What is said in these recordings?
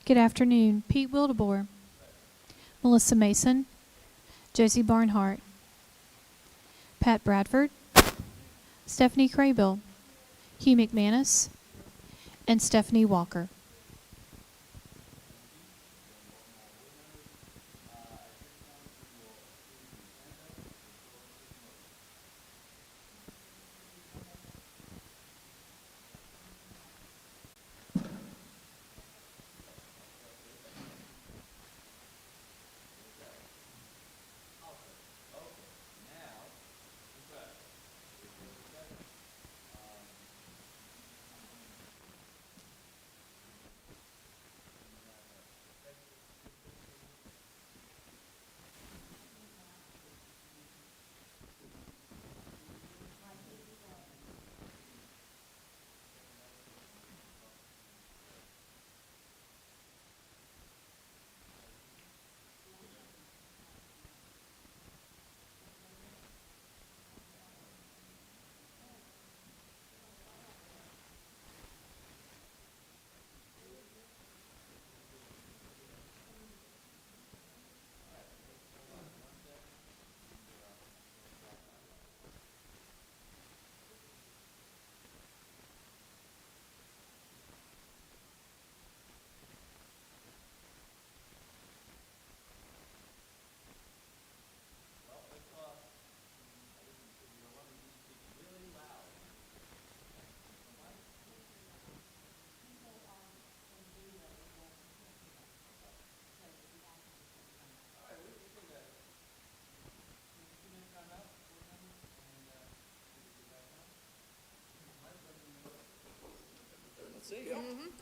Good afternoon. Pete Wildebohr, Melissa Mason, Josie Barnhart, Pat Bradford, Stephanie Craybill, Hugh McManus, and Stephanie Walker.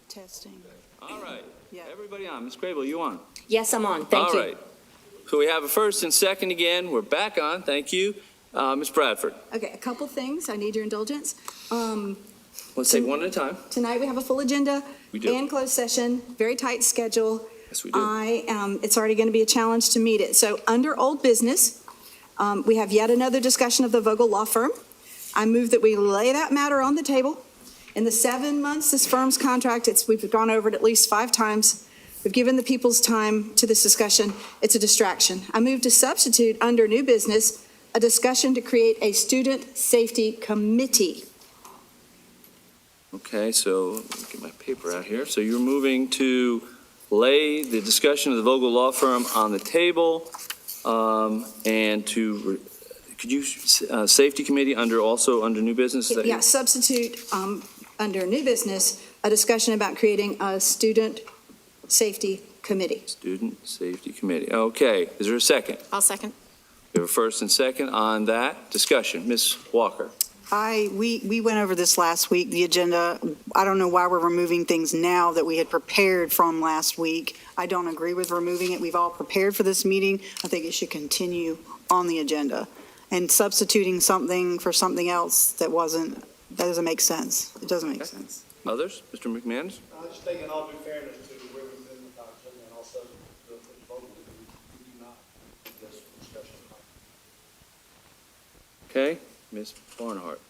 Testing. All right. Yeah. Everybody on. Ms. Craybill, you on? Yes, I'm on. Thank you. All right. So we have a first and second again. We're back on. Thank you. Ms. Bradford. Okay, a couple things. I need your indulgence. Let's take one at a time. Tonight we have a full agenda We do. and closed session, very tight schedule. Yes, we do. It's already going to be a challenge to meet it. So under old business, we have yet another discussion of the Vogel Law Firm. I move that we lay that matter on the table. In the 7 months, this firm's contract, we've gone over it at least 5 times. We've given the people's time to this discussion. It's a distraction. I move to substitute under new business a discussion to create a student safety committee. Okay, so let me get my paper out here. So you're moving to lay the discussion of the Vogel Law Firm on the table and to, could you, safety committee also under new business? Yeah, substitute under new business a discussion about creating a student safety committee. Student Safety Committee. Okay, is there a second? I'll second. We have a first and second on that discussion. Ms. Walker. We went over this last week, the agenda. I don't know why we're removing things now that we had prepared from last week. I don't agree with removing it. We've all prepared for this meeting. I think it should continue on the agenda. And substituting something for something else that doesn't make sense. It doesn't make sense. Others? Mr. McManus? I just think in all due fairness to where we've been with our agenda and also the vote, we do not have this discussion. Okay, Ms. Barnhart.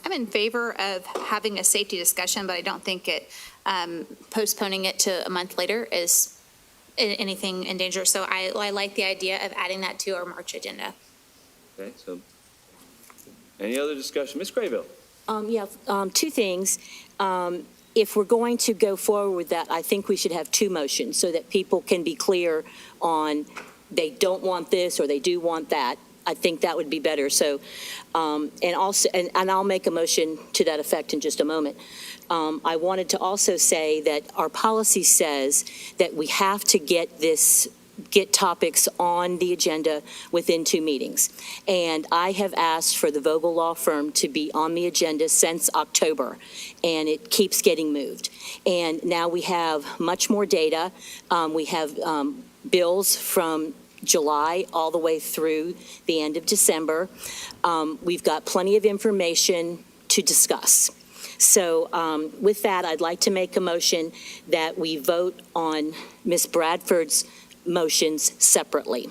I'm in favor of having a safety discussion, but I don't think postponing it to a month later is anything in danger. So I like the idea of adding that to our March agenda. Okay, so any other discussion? Ms. Craybill? Two things. If we're going to go forward with that, I think we should have 2 motions so that people can be clear on they don't want this or they do want that. I think that would be better. So, and I'll make a motion to that effect in just a moment. I wanted to also say that our policy says that we have to get topics on the agenda within 2 meetings. And I have asked for the Vogel Law Firm to be on the agenda since October, and it keeps getting moved. And now we have much more data. We have bills from July all the way through the end of December. We've got plenty of information to discuss. So with that, I'd like to make a motion that we vote on Ms. Bradford's motions separately.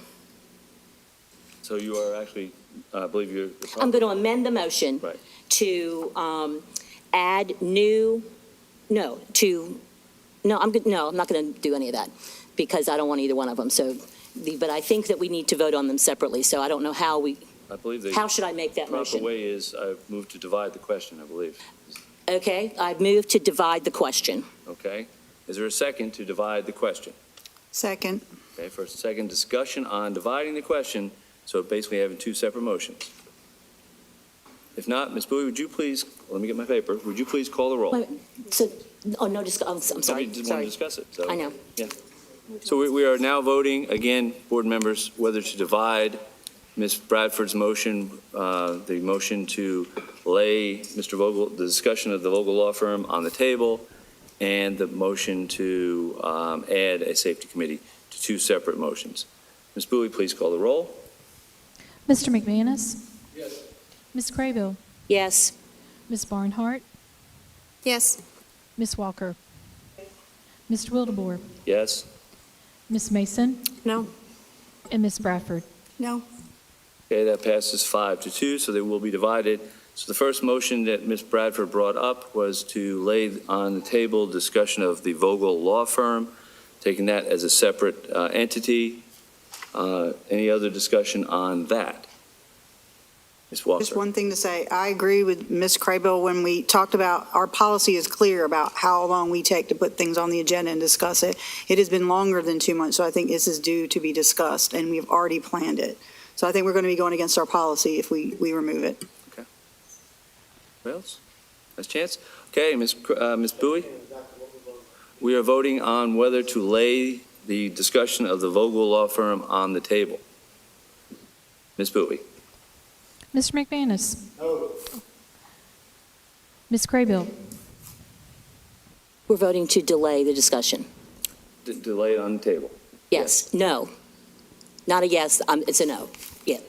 So you are actually, I believe you're... I'm going to amend the motion to add to No, I'm good, no, I'm not going to do any of that, because I don't want either one of them, so, but I think that we need to vote on them separately, so I don't know how I believe the how should I make that proper motion? way is I move to divide the question, I believe. Okay, I've moved to divide the question. Okay? Is there a second to divide the question? Second. Okay, first and second discussion on dividing the question, so basically having two separate motions. If not, Ms. Bowie, would you please, let me get my paper, would you please call the roll? Wait, so, oh, no, I'm sorry, Somebody did want to sorry. discuss it, so. I know. So we are now voting, again, board members, whether to divide Ms. Bradford's motion, the motion to lay Mr. Vogel, the discussion of the Vogel Law Firm on the table, and the motion to add a safety committee to two separate motions. Ms. Bowie, please call the roll. Mr. McManus? Yes. Ms. Craybill? Yes, Ms. Barnhart? Yes. Ms. Walker? Mr. Wildebohr? Yes? Ms. Mason? No. And Ms. Bradford? No. Okay, that passes 5-2, so they will be divided. So the first motion that Ms. Bradford brought up was to lay on the table discussion of the Vogel Law Firm, taking that as a separate entity. Any other discussion on that? Ms. Walker? Just one thing to say, I agree with Ms. Craybill when we talked about, our policy is clear about how long we take to put things on the agenda and discuss it. It has been longer than 2 months, so I think this is due to be discussed, and we've already planned it. So I think we're going to be going against our policy if we remove it. Who else? Last chance? Okay, Ms. Bowie? We are voting on whether to lay the discussion of the Vogel Law Firm on the table. Ms. Bowie? Mr. McManus? No. Ms. Craybill? we're voting to delay the discussion. Delay it on the table. Yes, no. Not a yes, it's a no. Yeah.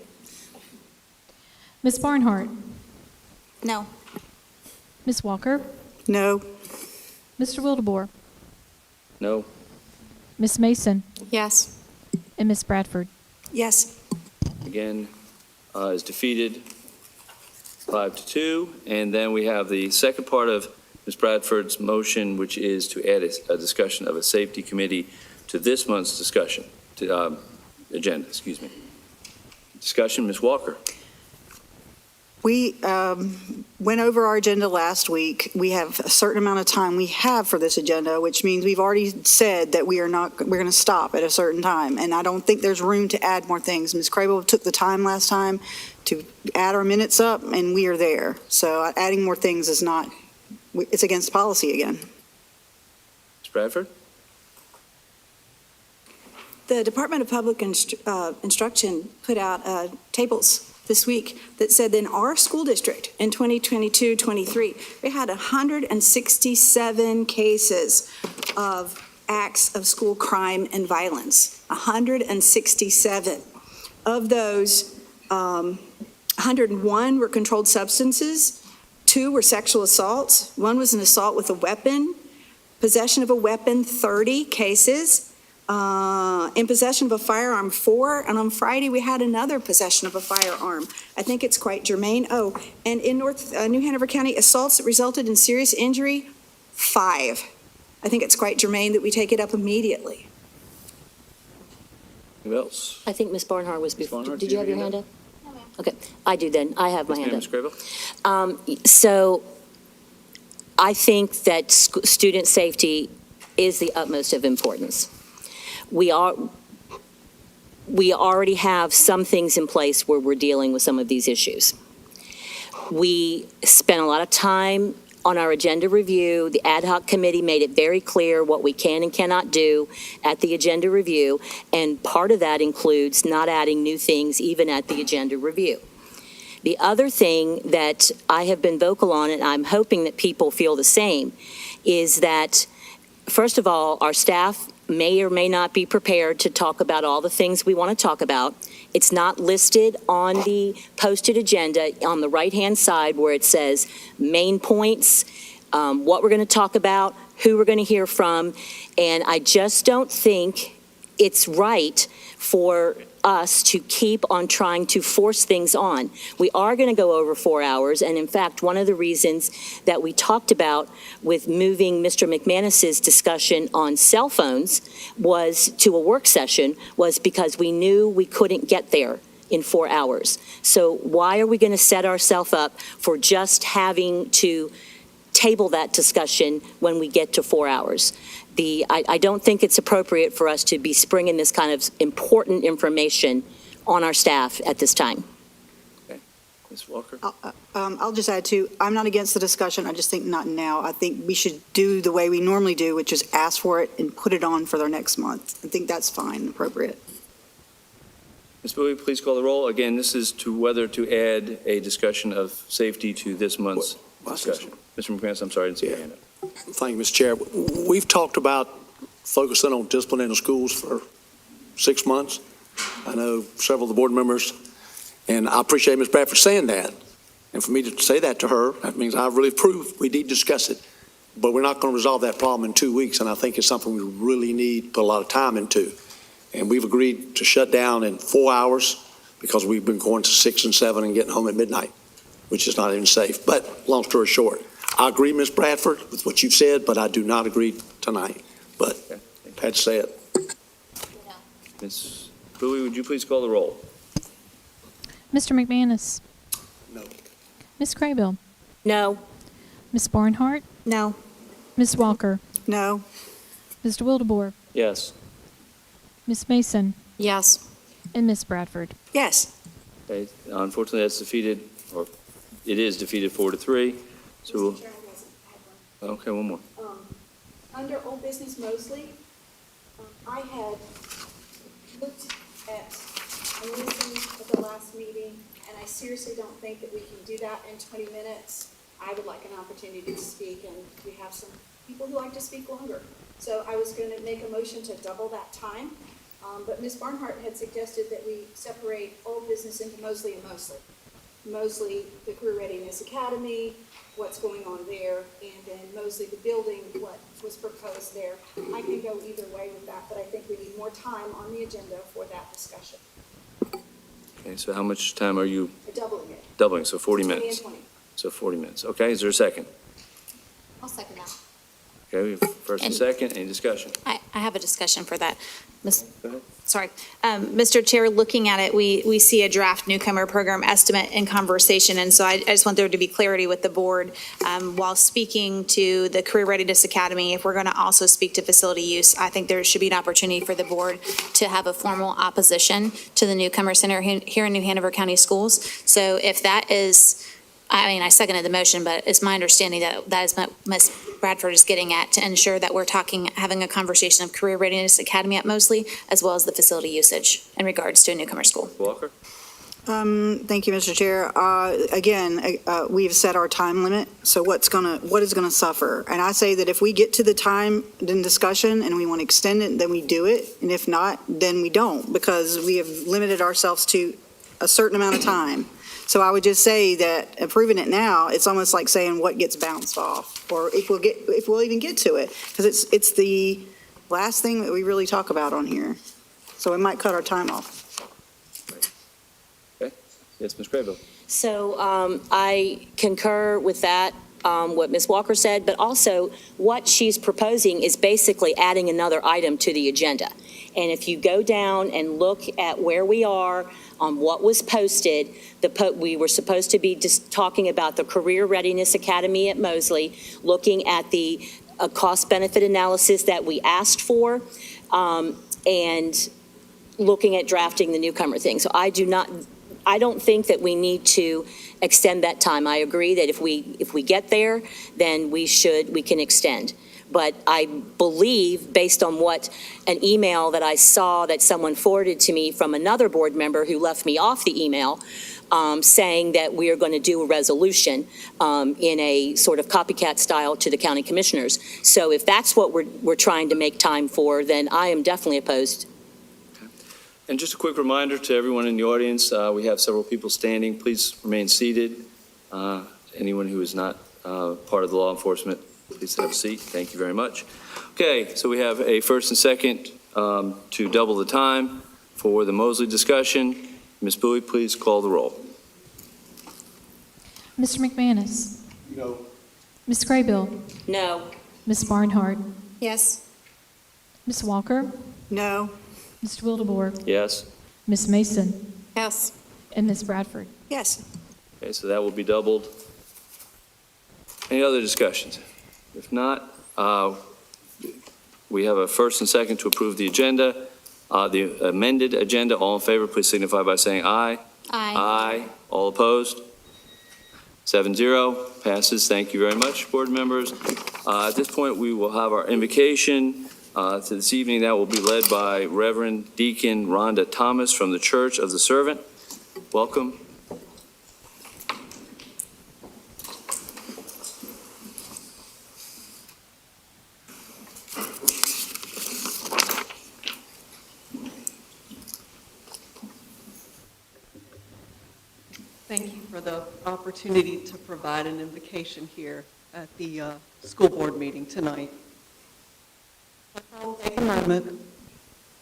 Ms. Barnhart? No. Ms. Walker? No. Mr. Wildebohr? No? Ms. Mason? Yes. And Ms. Bradford? Yes. Again, is defeated 5-2. And then we have the second part of Ms. Bradford's motion, which is to add a discussion of a safety committee to this month's discussion, agenda, excuse me. Discussion, Ms. Walker. We went over our agenda last week. We have a certain amount of time we have for this agenda, which means we've already said that we're going to stop at a certain time. And I don't think there's room to add more things. Ms. Crable took the time last time to add our minutes up, and we are there. So adding more things is not, it's against policy again. Ms. Bradford? The Department of Public Instruction put out tables this week that said in our school district in 2022-23, we had 167 cases of acts of school crime and violence. 167. Of those, 101 were controlled substances, 2 were sexual assaults, 1 was an assault with a weapon, possession of a weapon, 30 cases. In possession of a firearm, 4, and on Friday we had another possession of a firearm. I think it's quite germane. Oh, and in New Hanover County, assaults that resulted in serious injury, 5. I think it's quite germane that we take it up immediately. Who else? I think Ms. Barnhart was before. Barnhart, Did do you you have your have hand up? Okay, I do then. I have my Yes, hand ma'am, up. Ms. Crable? So I think that student safety is the utmost of importance. We already have some things in place where we're dealing with some of these issues. We spent a lot of time on our agenda review. The ad hoc committee made it very clear what we can and cannot do at the agenda review, and part of that includes not adding new things even at the agenda review. The other thing that I have been vocal on, and I'm hoping that people feel the same, is that, first of all, our staff may or may not be prepared to talk about all the things we want to talk about. It's not listed on the posted agenda on the right-hand side where it says main points, what we're going to talk about, who we're going to hear from, and I just don't think it's right for us to keep on trying to force things on. We are going to go over 4 hours, and in fact, one of the reasons that we talked about with moving Mr. McManus's discussion on cell phones was to a work session was because we knew we couldn't get there in 4 hours. So why are we going to set ourselves up for just having to table that discussion when we get to 4 hours? I don't think it's appropriate for us to be springing this kind of important information on our staff at this time. Ms. Walker? I'll just add too, I'm not against the discussion, I just think not now. I think we should do the way we normally do, which is ask for it and put it on for their next month. I think that's fine and appropriate. Ms. Bowie, please call the roll. Again, this is to whether to add a discussion of safety to this month's discussion. Mr. McManus, I'm sorry, I didn't see your hand up. Thank you, Mr. Chair. We've talked about focusing on discipline in the schools for 6 months. I know several of the board members, and I appreciate Ms. Bradford saying that. And for me to say that to her, that means I really approve. We need to discuss it. But we're not going to resolve that problem in 2 weeks, and I think it's something we really need to put a lot of time into. And we've agreed to shut down in 4 hours because we've been going to 6 and 7 and getting home at midnight, which is not even safe. But long story short, I agree, Ms. Bradford, with what you've said, but I do not agree tonight. But I had to say it. Ms. Bowie, would you please call the roll? Mr. McManus. No. Ms. Craybill. No. Ms. Barnhart. No. Ms. Walker. No. Mr. Wildebohr. Yes. Ms. Mason. Yes. And Ms. Bradford. Yes. Okay, unfortunately, that's defeated, or it is defeated 4-3. So, okay, one more. Under old business Mosley, I had looked at and listened at the last meeting, and I seriously don't think that we can do that in 20 minutes. I would like an opportunity to speak, and we have some people who like to speak longer. So I was going to make a motion to double that time, but Ms. Barnhart had suggested that we separate old business into Mosley and Mosley. Mosley, the Career Readiness Academy, what's going on there, and then Mosley, the building, what was proposed there. I can go either way with that, but I think we need more time on the agenda for that discussion. Okay, so how much time are you Doubling it. doubling? So 40 20 minutes. and 20. So 40 minutes. Okay, is there a second? I'll second that. Okay, we have first and second. Any discussion? I have a discussion for that. Go ahead. Sorry. Mr. Chair, looking at it, we see a draft newcomer program estimate in conversation, and so I just want there to be clarity with the board. While speaking to the Career Readiness Academy, if we're going to also speak to facility use, I think there should be an opportunity for the board to have a formal opposition to the newcomer center here in New Hanover County Schools. So if that is, I mean, I seconded the motion, but it's my understanding that that is what Ms. Bradford is getting at, to ensure that we're having a conversation of Career Readiness Academy at Mosley, as well as the facility usage in regards to a newcomer school. Walker? Thank you, Mr. Chair. Again, we've set our time limit, so what is gonna suffer? And I say that if we get to the time in discussion and we want to extend it, then we do it, and if not, then we don't, because we have limited ourselves to a certain amount of time. So I would just say that approving it now, it's almost like saying what gets bounced off, or if we'll even get to it, because it's the last thing that we really talk about on here. So it might cut our time off. Yes, Ms. Craybill. So I concur with that, what Ms. Walker said, but also what she's proposing is basically adding another item to the agenda. And if you go down and look at where we are on what was posted, we were supposed to be just talking about the Career Readiness Academy at Mosley, looking at the cost-benefit analysis that we asked for, and looking at drafting the newcomer thing. So I don't think that we need to extend that time. I agree that if we get there, then we can extend. But I believe, based on what an email that I saw that someone forwarded to me from another board member who left me off the email, saying that we are going to do a resolution in a sort of copycat style to the county commissioners. So if that's what we're trying to make time for, then I am definitely opposed. And just a quick reminder to everyone in the audience, we have several people standing. Please remain seated. Anyone who is not part of the law enforcement, please have a seat. Thank you very much. Okay, so we have a first and second to double the time For the Mosley discussion, Ms. Bowie, please call the roll. Mr. McManus. No. Ms. Craybill. No. Ms. Barnhart. Yes. Ms. Walker. No. Mr. Wildebohr. Yes? Ms. Mason. Yes. And Ms. Bradford. Yes. Okay, so that will be doubled. Any other discussions? If not, we have a first and second to approve the agenda. The amended agenda, all in favor, please signify by saying aye. Aye. Aye. All opposed? 7-0, passes. Thank you very much, board members. At this point, we will have our invocation to this evening. That will be led by Reverend Deacon Rhonda Thomas from the Church of the Servant. Welcome. Thank you for the opportunity to provide an invocation here at the school board meeting tonight. I'll take a moment,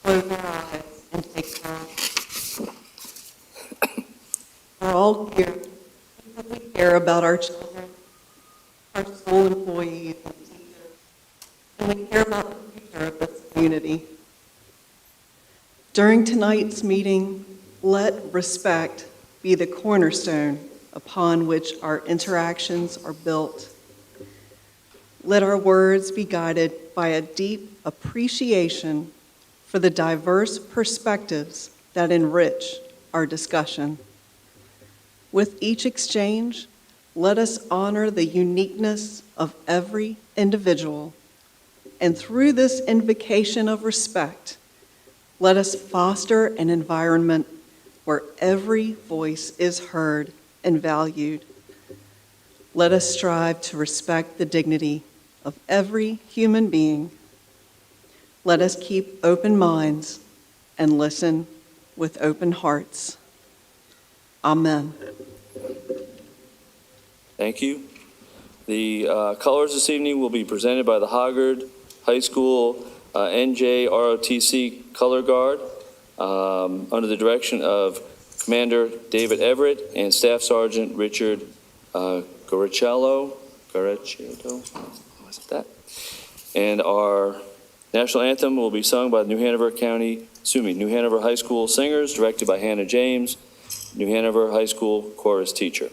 close our eyes, and take time. We're all here because we care about our children, our school employees, and teachers, and we care about the future of this community. During tonight's meeting, let respect be the cornerstone upon which our interactions are built. Let our words be guided by a deep appreciation for the diverse perspectives that enrich our discussion. With each exchange, let us honor the uniqueness of every individual, and through this invocation of respect, let us foster an environment where every voice is heard and valued. Let us strive to respect the dignity of every human being. Let us keep open minds and listen with open hearts. Amen. Thank you. The colors this evening will be presented by the Hoggard High School NJROTC Color Guard under the direction of Commander David Everett and Staff Sergeant Richard Gorichello. Was it that? And our national anthem will be sung by the New Hanover High School Singers, directed by Hannah James, New Hanover High School chorus teacher.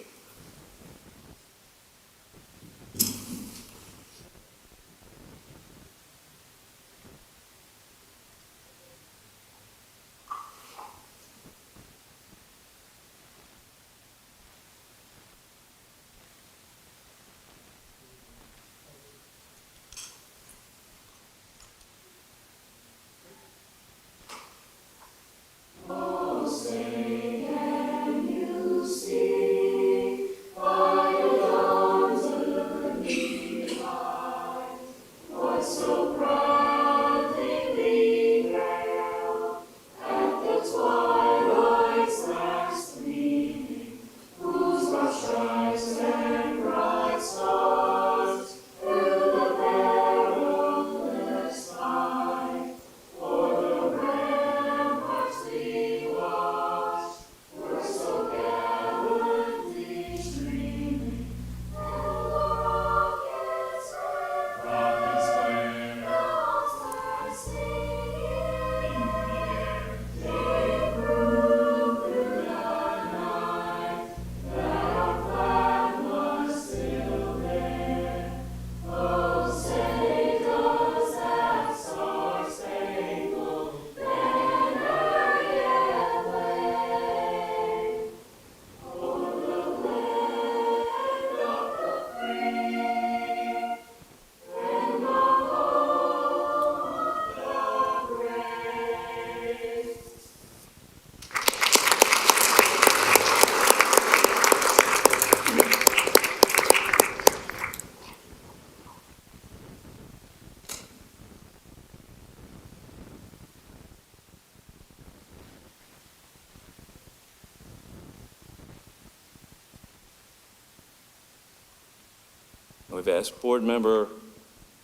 We've asked board member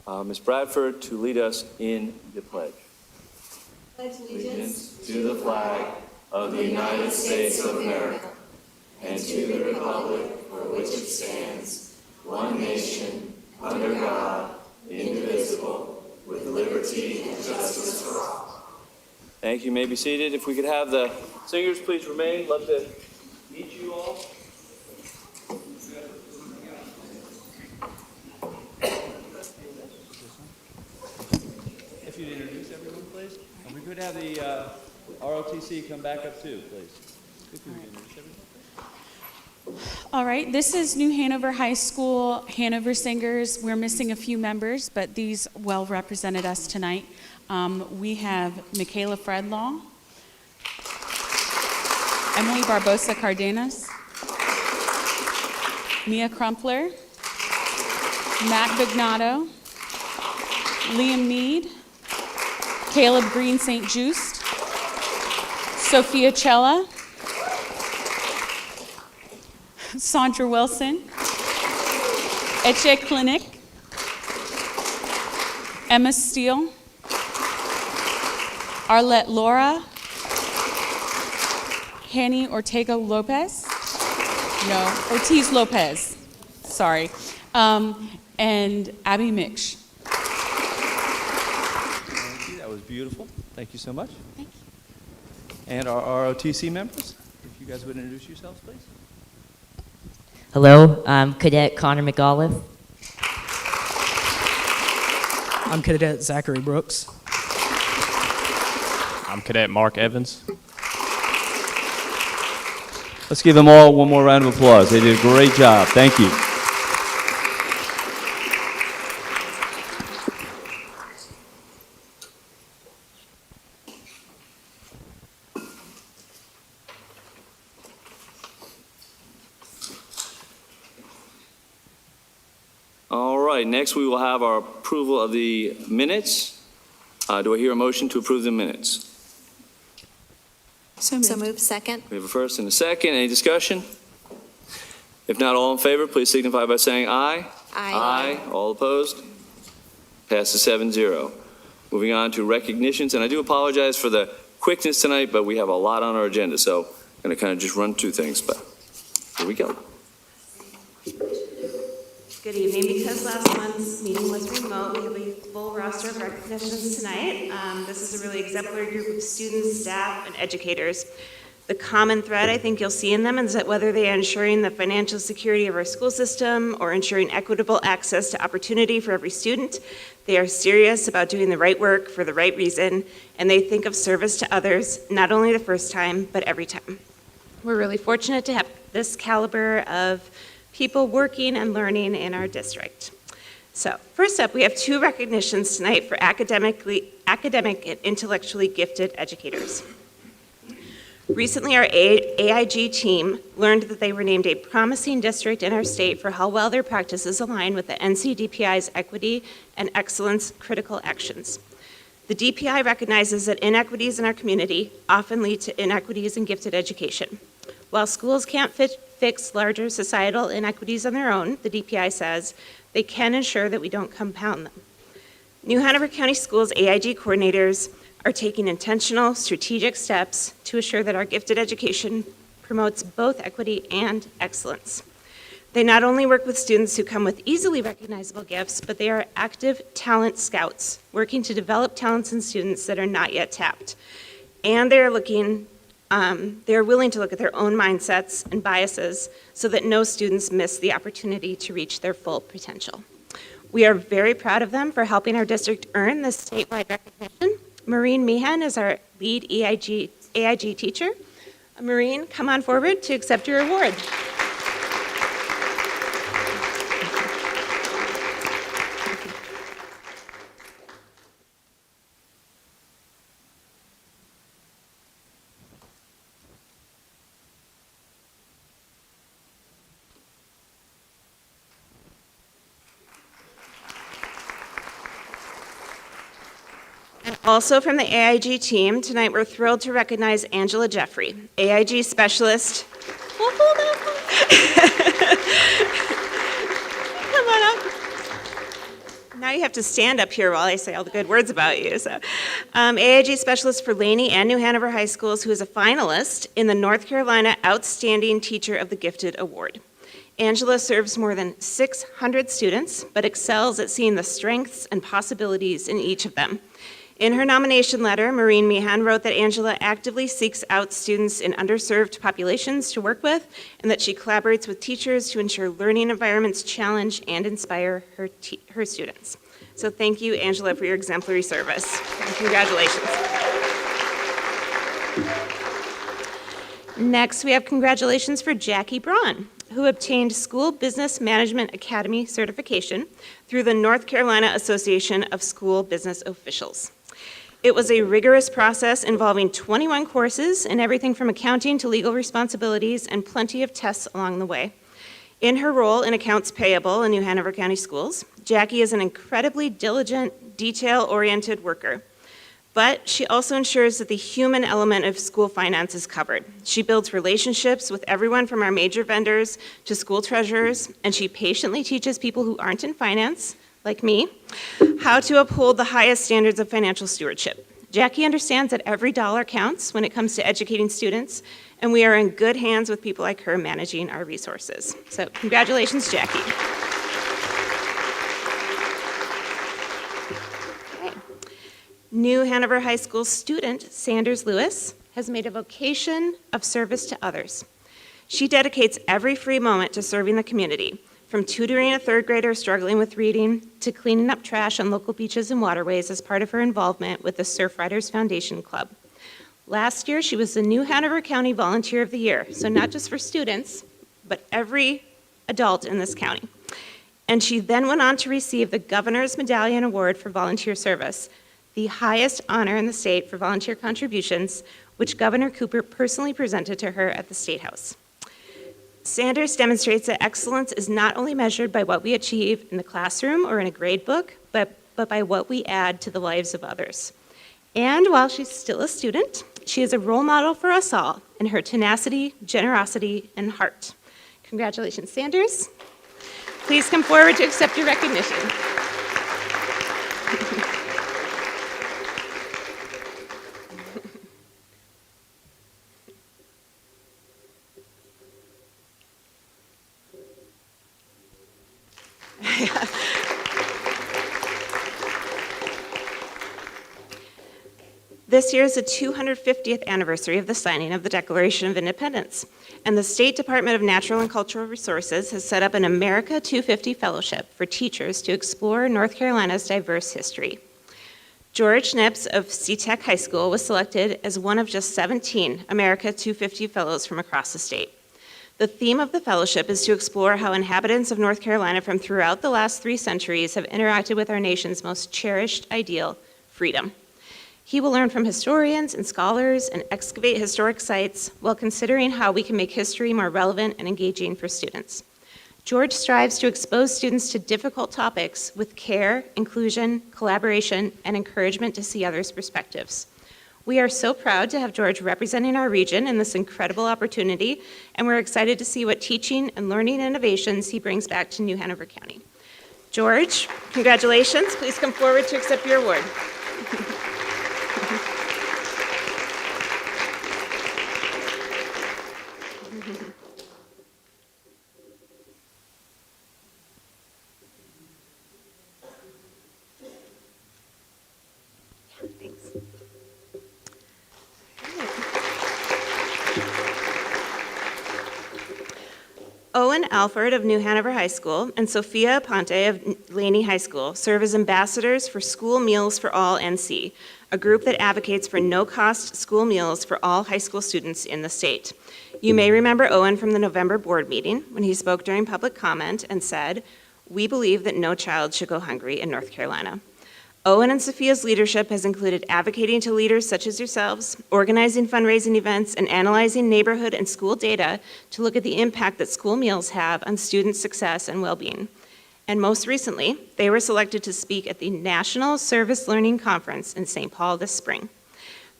Ms. Bradford to lead us in the pledge. allegiance to the flag of the United States of America and to the republic for which it stands, one nation, under God, indivisible, with liberty and justice for all. Thank you. You may be seated. If we could have the singers please remain. Love to meet you all. If you'd introduce everyone, please. And we could have the ROTC come back up too, please. If you would introduce everyone. All right, this is New Hanover High School Hanover Singers. We're missing a few members, but these well represented us tonight. We have Michaela Fredlaw, Emily Barbosa Cardenas, Mia Crumpler, Matt Vignato, Liam Mead, Caleb Green St. Just, Sophia Cella, Sandra Wilson, Eche Clinic, Emma Steele, Arlette Laura, Hanny Ortega Lopez, no, Ortiz Lopez, sorry, and Abby Miksh. Thank you. That was beautiful. Thank you so much. Thank you. And our ROTC members, if you guys would introduce yourselves, please. Hello, I'm Cadet Connor McAuliffe. I'm Cadet Zachary Brooks. I'm Cadet Mark Evans. Let's give them all one more round of applause. They did a great job. Thank you. All right, next we will have our approval of the minutes. Do I hear a motion to approve the minutes? So So moved. move second. We have a first and a second. Any discussion? If not, all in favor, please signify by saying aye. Aye. All opposed? Passes 7-0. Moving on to recognitions, and I do apologize for the quickness tonight, but we have a lot on our agenda, so I'm going to kind of just run through things, but here we go. Good evening. Because last month's meeting was remote, we have a full roster of recognitions tonight. This is a really exemplary group of students, staff, and educators. The common thread I think you'll see in them is that whether they are ensuring the financial security of our school system or ensuring equitable access to opportunity for every student, they are serious about doing the right work for the right reason, and they think of service to others, not only the first time, but every time. We're really fortunate to have this caliber of people working and learning in our district. So first up, we have 2 recognitions tonight for academic and intellectually gifted educators. Recently, our AIG team learned that they were named a promising district in our state for how well their practices align with the NCDPI's equity and excellence critical actions. The DPI recognizes that inequities in our community often lead to inequities in gifted education. While schools can't fix larger societal inequities on their own, the DPI says, they can ensure that we don't compound them. New Hanover County Schools AIG coordinators are taking intentional, strategic steps to assure that our gifted education promotes both equity and excellence. They not only work with students who come with easily recognizable gifts, but they are active talent scouts, working to develop talents in students that are not yet tapped. And they're willing to look at their own mindsets and biases so that no students miss the opportunity to reach their full potential. We are very proud of them for helping our district earn this statewide recognition. Maureen Meehan is our lead AIG teacher. Maureen, come on forward to accept your award. Also from the AIG team, tonight we're thrilled to recognize Angela Jeffrey, AIG specialist. Come on up. now you have to stand up here while I say all the good words about you. So, AIG Specialist for Laney and New Hanover High Schools, who is a finalist in the North Carolina Outstanding Teacher of the Gifted Award. Angela serves more than 600 students, but excels at seeing the strengths and possibilities in each of them. In her nomination letter, Maureen Meehan wrote that Angela actively seeks out students in underserved populations to work with, and that she collaborates with teachers to ensure learning environments challenge and inspire her students. So thank you, Angela, for your exemplary service. And congratulations. Next, we have congratulations for Jackie Braun, who obtained School Business Management Academy certification through the North Carolina Association of School Business Officials. It was a rigorous process involving 21 courses and everything from accounting to legal responsibilities and plenty of tests along the way. In her role in accounts payable in New Hanover County Schools, Jackie is an incredibly diligent, detail-oriented worker. But she also ensures that the human element of school finance is covered. She builds relationships with everyone from our major vendors to school treasurers, and she patiently teaches people who aren't in finance, like me, how to uphold the highest standards of financial stewardship. Jackie understands that every dollar counts when it comes to educating students, and we are in good hands with people like her managing our resources. So congratulations, Jackie. New Hanover High School student Sanders Lewis has made a vocation of service to others. She dedicates every free moment to serving the community, from tutoring a third grader struggling with reading to cleaning up trash on local beaches and waterways as part of her involvement with the Surf Riders Foundation Club. Last year, she was the New Hanover County Volunteer of the Year, so not just for students, but every adult in this county. And she then went on to receive the Governor's Medallion Award for Volunteer Service, the highest honor in the state for volunteer contributions, which Governor Cooper personally presented to her at the State House. Sanders demonstrates that excellence is not only measured by what we achieve in the classroom or in a grade book, but by what we add to the lives of others. And while she's still a student, she is a role model for us all in her tenacity, generosity, and heart. Congratulations, Sanders. Please come forward to accept your recognition. This year is the 250th anniversary of the signing of the Declaration of Independence, and the State Department of Natural and Cultural Resources has set up an America 250 Fellowship for teachers to explore North Carolina's diverse history. George Nips of SeaTech High School was selected as one of just 17 America 250 Fellows from across the state. The theme of the fellowship is to explore how inhabitants of North Carolina from throughout the last 3 centuries have interacted with our nation's most cherished ideal, freedom. He will learn from historians and scholars and excavate historic sites while considering how we can make history more relevant and engaging for students. George strives to expose students to difficult topics with care, inclusion, collaboration, and encouragement to see others' perspectives. We are so proud to have George representing our region in this incredible opportunity, and we're excited to see what teaching and learning innovations he brings back to New Hanover County. George, congratulations. Please come forward to accept your award. Owen Alford of New Hanover High School and Sophia Aponte of Laney High School serve as ambassadors for School Meals for All NC, a group that advocates for no-cost school meals for all high school students in the state. You may remember Owen from the November board meeting when he spoke during public comment and said, "We believe that no child should go hungry in North Carolina." Owen and Sophia's leadership has included advocating to leaders such as yourselves, organizing fundraising events, and analyzing neighborhood and school data to look at the impact that school meals have on student success and well-being. And most recently, they were selected to speak at the National Service Learning Conference in St. Paul this spring.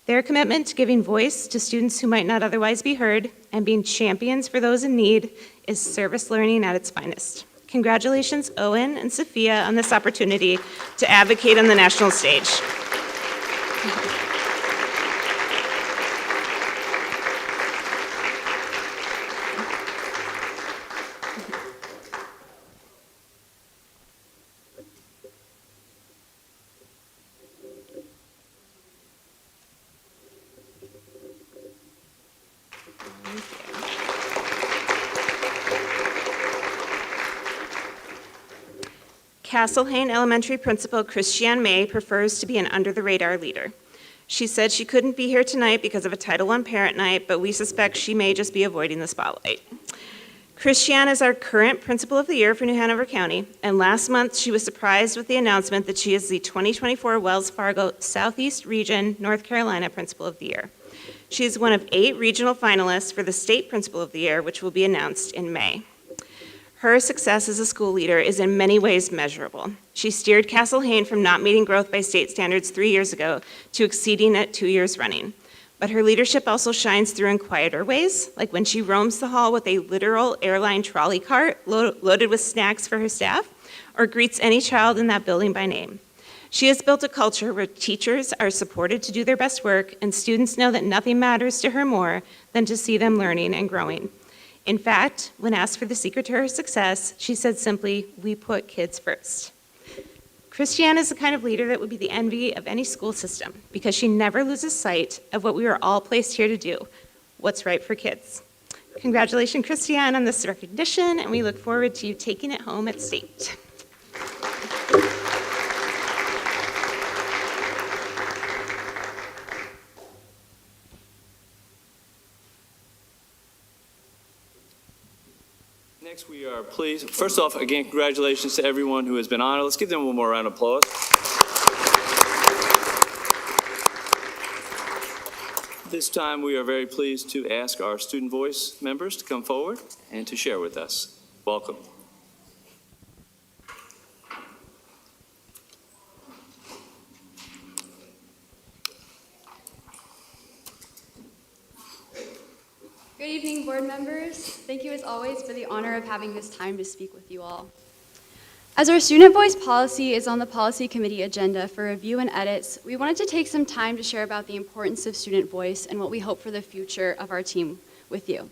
Their commitment to giving voice to students who might not otherwise be heard and being champions for those in need is service learning at its finest. Congratulations, Owen and Sophia, on this opportunity to advocate on the national stage. Castlehane Elementary Principal Christiane May prefers to be an under-the-radar leader. She said she couldn't be here tonight because of a Title I parent night, but we suspect she may just be avoiding the spotlight. Christiane is our current Principal of the Year for New Hanover County, and last month she was surprised with the announcement that she is the 2024 Wells Fargo Southeast Region, North Carolina Principal of the Year. She is one of 8 regional finalists for the State Principal of the Year, which will be announced in May. Her success as a school leader is in many ways measurable. She steered Castlehane from not meeting growth by state standards 3 years ago to exceeding it 2 years running. But her leadership also shines through in quieter ways, like when she roams the hall with a literal airline trolley cart loaded with snacks for her staff, or greets any child in that building by name. She has built a culture where teachers are supported to do their best work, and students know that nothing matters to her more than to see them learning and growing. In fact, when asked for the secret to her success, she said simply, "We put kids first." Christiane is the kind of leader that would be the envy of any school system because she never loses sight of what we are all placed here to do, what's right for kids. Congratulations, Christiane, on this recognition, and we look forward to you taking it home at state. Next, we are pleased. First off, again, congratulations to everyone who has been honored. Let's give them one more round of applause. This time, we are very pleased to ask our Student Voice members to come forward and to share with us. Welcome. Good evening, board members. Thank you as always for the honor of having this time to speak with you all. As our student voice policy is on the policy committee agenda for review and edits, we wanted to take some time to share about the importance of student voice and what we hope for the future of our team with you.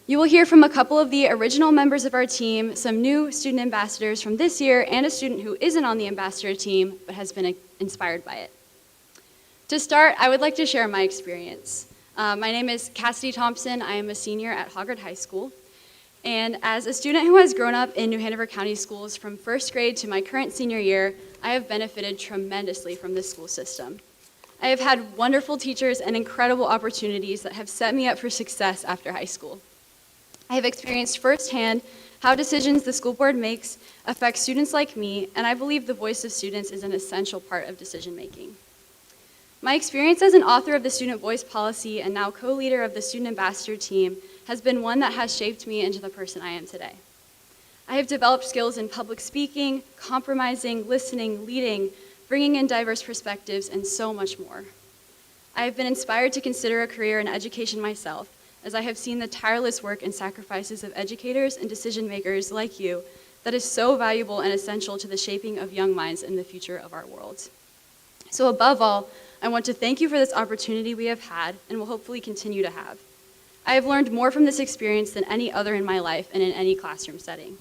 You will hear from a couple of the original members of our team, some new student ambassadors from this year, and a student who isn't on the ambassador team but has been inspired by it. To start, I would like to share my experience. My name is Cassidy Thompson. I am a senior at Hoggard High School. And as a student who has grown up in New Hanover County schools from first grade to my current senior year, I have benefited tremendously from this school system. I have had wonderful teachers and incredible opportunities that have set me up for success after high school. I have experienced firsthand how decisions the school board makes affect students like me, and I believe the voice of students is an essential part of decision making. My experience as an author of the Student Voice Policy and now co-leader of the Student Ambassador team has been one that has shaped me into the person I am today. I have developed skills in public speaking, compromising, listening, leading, bringing in diverse perspectives, and so much more. I have been inspired to consider a career in education myself, as I have seen the tireless work and sacrifices of educators and decision makers like you that is so valuable and essential to the shaping of young minds in the future of our world. So above all, I want to thank you for this opportunity we have had and will hopefully continue to have. I have learned more from this experience than any other in my life and in any classroom setting.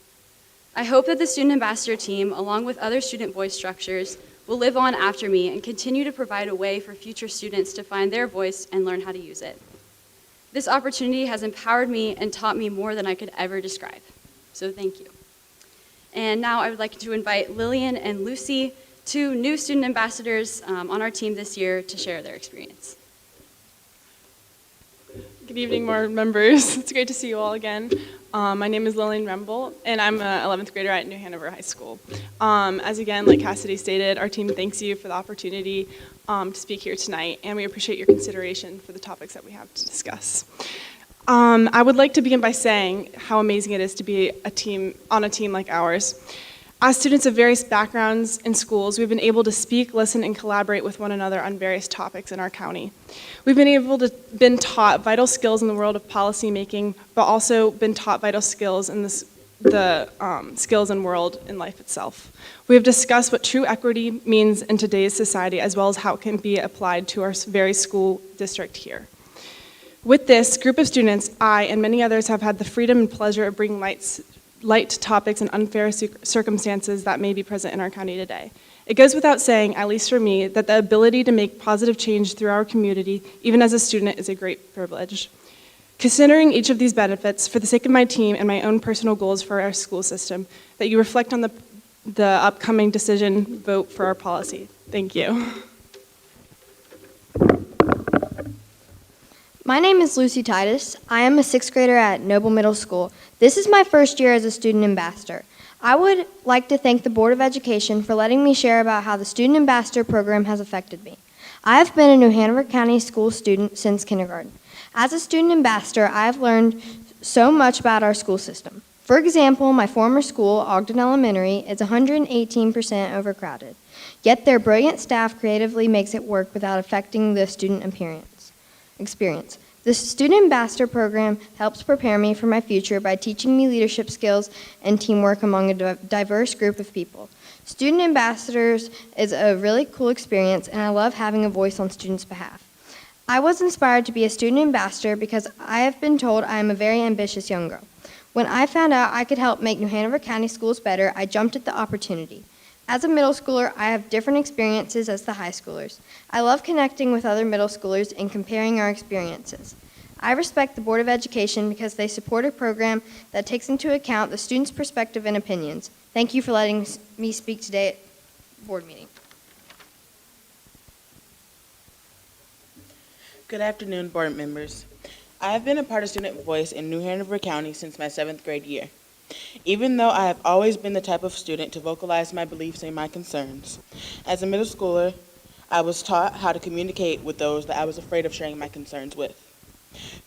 I hope that the Student Ambassador team, along with other student voice structures, will live on after me and continue to provide a way for future students to find their voice and learn how to use it. This opportunity has empowered me and taught me more than I could ever describe. So thank you. And now I would like to invite Lillian and Lucy, two new student ambassadors on our team this year, to share their experience. Good evening, board members. It's great to see you all again. My name is Lillian Remble, and I'm an 11th grader at New Hanover High School. As again, like Cassidy stated, our team thanks you for the opportunity to speak here tonight, and we appreciate your consideration for the topics that we have to discuss. I would like to begin by saying how amazing it is to be on a team like ours. As students of various backgrounds in schools, we've been able to speak, listen, and collaborate with one another on various topics in our county. We've been taught vital skills in the world of policy making, but also been taught vital skills in the skills and world in life itself. We have discussed what true equity means in today's society, as well as how it can be applied to our very school district here. With this group of students, I and many others have had the freedom and pleasure of bringing light to topics and unfair circumstances that may be present in our county today. It goes without saying, at least for me, that the ability to make positive change through our community, even as a student, is a great privilege. Considering each of these benefits, for the sake of my team and my own personal goals for our school system, that you reflect on the upcoming decision vote for our policy. Thank you. My name is Lucy Titus. I am a sixth grader at Noble Middle School. This is my first year as a student ambassador. I would like to thank the Board of Education for letting me share about how the Student Ambassador program has affected me. I have been a New Hanover County school student since kindergarten. As a student ambassador, I have learned so much about our school system. For example, my former school, Ogden Elementary, is 118% overcrowded. Yet their brilliant staff creatively makes it work without affecting the student experience. The Student Ambassador program helps prepare me for my future by teaching me leadership skills and teamwork among a diverse group of people. Student Ambassadors is a really cool experience, and I love having a voice on students' behalf. I was inspired to be a student ambassador because I have been told I am a very ambitious young girl. When I found out I could help make New Hanover County schools better, I jumped at the opportunity. As a middle schooler, I have different experiences as the high schoolers. I love connecting with other middle schoolers and comparing our experiences. I respect the Board of Education because they support a program that takes into account the students' perspective and opinions. Thank you for letting me speak today at board meeting. Good afternoon, board members. I have been a part of Student Voice in New Hanover County since my 7th grade year. Even though I have always been the type of student to vocalize my beliefs and my concerns, as a middle schooler, I was taught how to communicate with those that I was afraid of sharing my concerns with.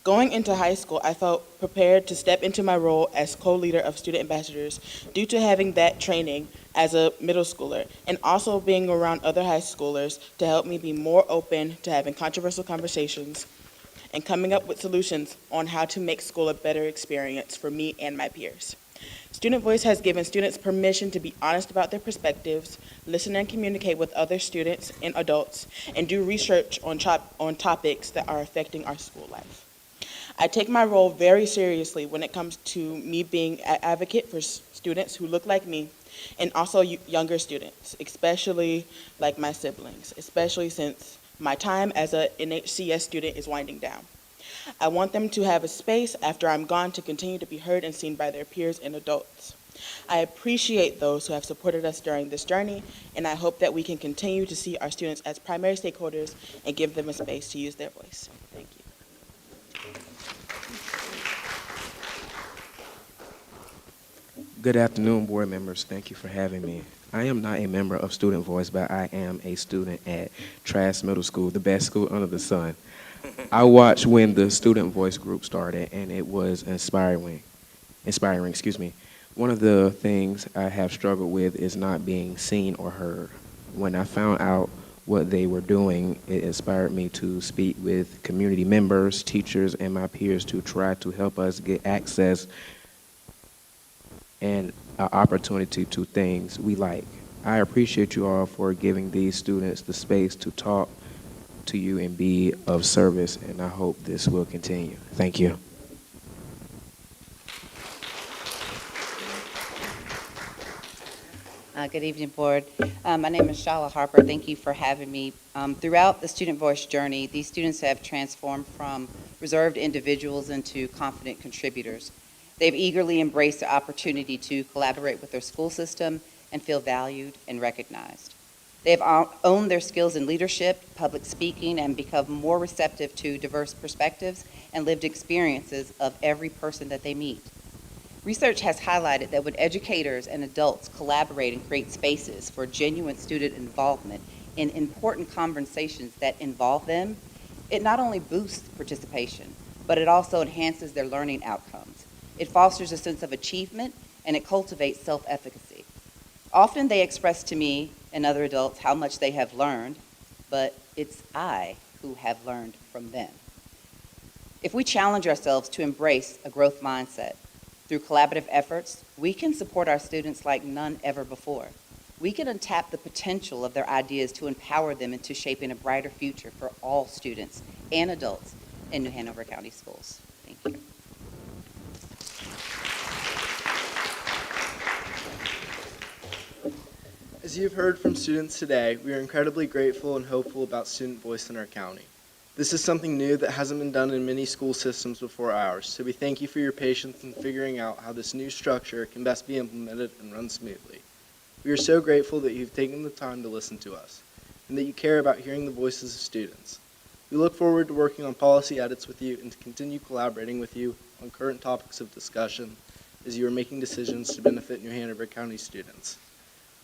Going into high school, I felt prepared to step into my role as co-leader of student ambassadors due to having that training as a middle schooler and also being around other high schoolers to help me be more open to having controversial conversations and coming up with solutions on how to make school a better experience for me and my peers. Student Voice has given students permission to be honest about their perspectives, listen and communicate with other students and adults, and do research on topics that are affecting our school life. I take my role very seriously when it comes to me being an advocate for students who look like me and also younger students, especially like my siblings, especially since my time as an NHCS student is winding down. I want them to have a space after I'm gone to continue to be heard and seen by their peers and adults. I appreciate those who have supported us during this journey, and I hope that we can continue to see our students as primary stakeholders and give them a space to use their voice. Thank you. Good afternoon, board members. Thank you for having me. I am not a member of Student Voice, but I am a student at Trask Middle School, the best school under the sun. I watched when the Student Voice group started, and it was inspiring. One of the things I have struggled with is not being seen or heard. When I found out what they were doing, it inspired me to speak with community members, teachers, and my peers to try to help us get access and an opportunity to things we like. I appreciate you all for giving these students the space to talk to you and be of service, and I hope this will continue. Thank you. Good evening, board. My name is Shala Harper. Thank you for having me. Throughout the Student Voice journey, these students have transformed from reserved individuals into confident contributors. They've eagerly embraced the opportunity to collaborate with their school system and feel valued and recognized. They have owned their skills in leadership, public speaking, and become more receptive to diverse perspectives and lived experiences of every person that they meet. Research has highlighted that when educators and adults collaborate and create spaces for genuine student involvement in important conversations that involve them, it not only boosts participation, but it also enhances their learning outcomes. It fosters a sense of achievement, and it cultivates self-efficacy. Often they express to me and other adults how much they have learned, but it's I who have learned from them. If we challenge ourselves to embrace a growth mindset, Through collaborative efforts, we can support our students like none ever before. We can untap the potential of their ideas to empower them into shaping a brighter future for all students and adults in New Hanover County Schools. Thank you. As you've heard from students today, we are incredibly grateful and hopeful about student voice in our county. This is something new that hasn't been done in many school systems before ours, so we thank you for your patience in figuring out how this new structure can best be implemented and run smoothly. We are so grateful that you've taken the time to listen to us, and that you care about hearing the voices of students. We look forward to working on policy edits with you and to continue collaborating with you on current topics of discussion as you are making decisions to benefit New Hanover County students.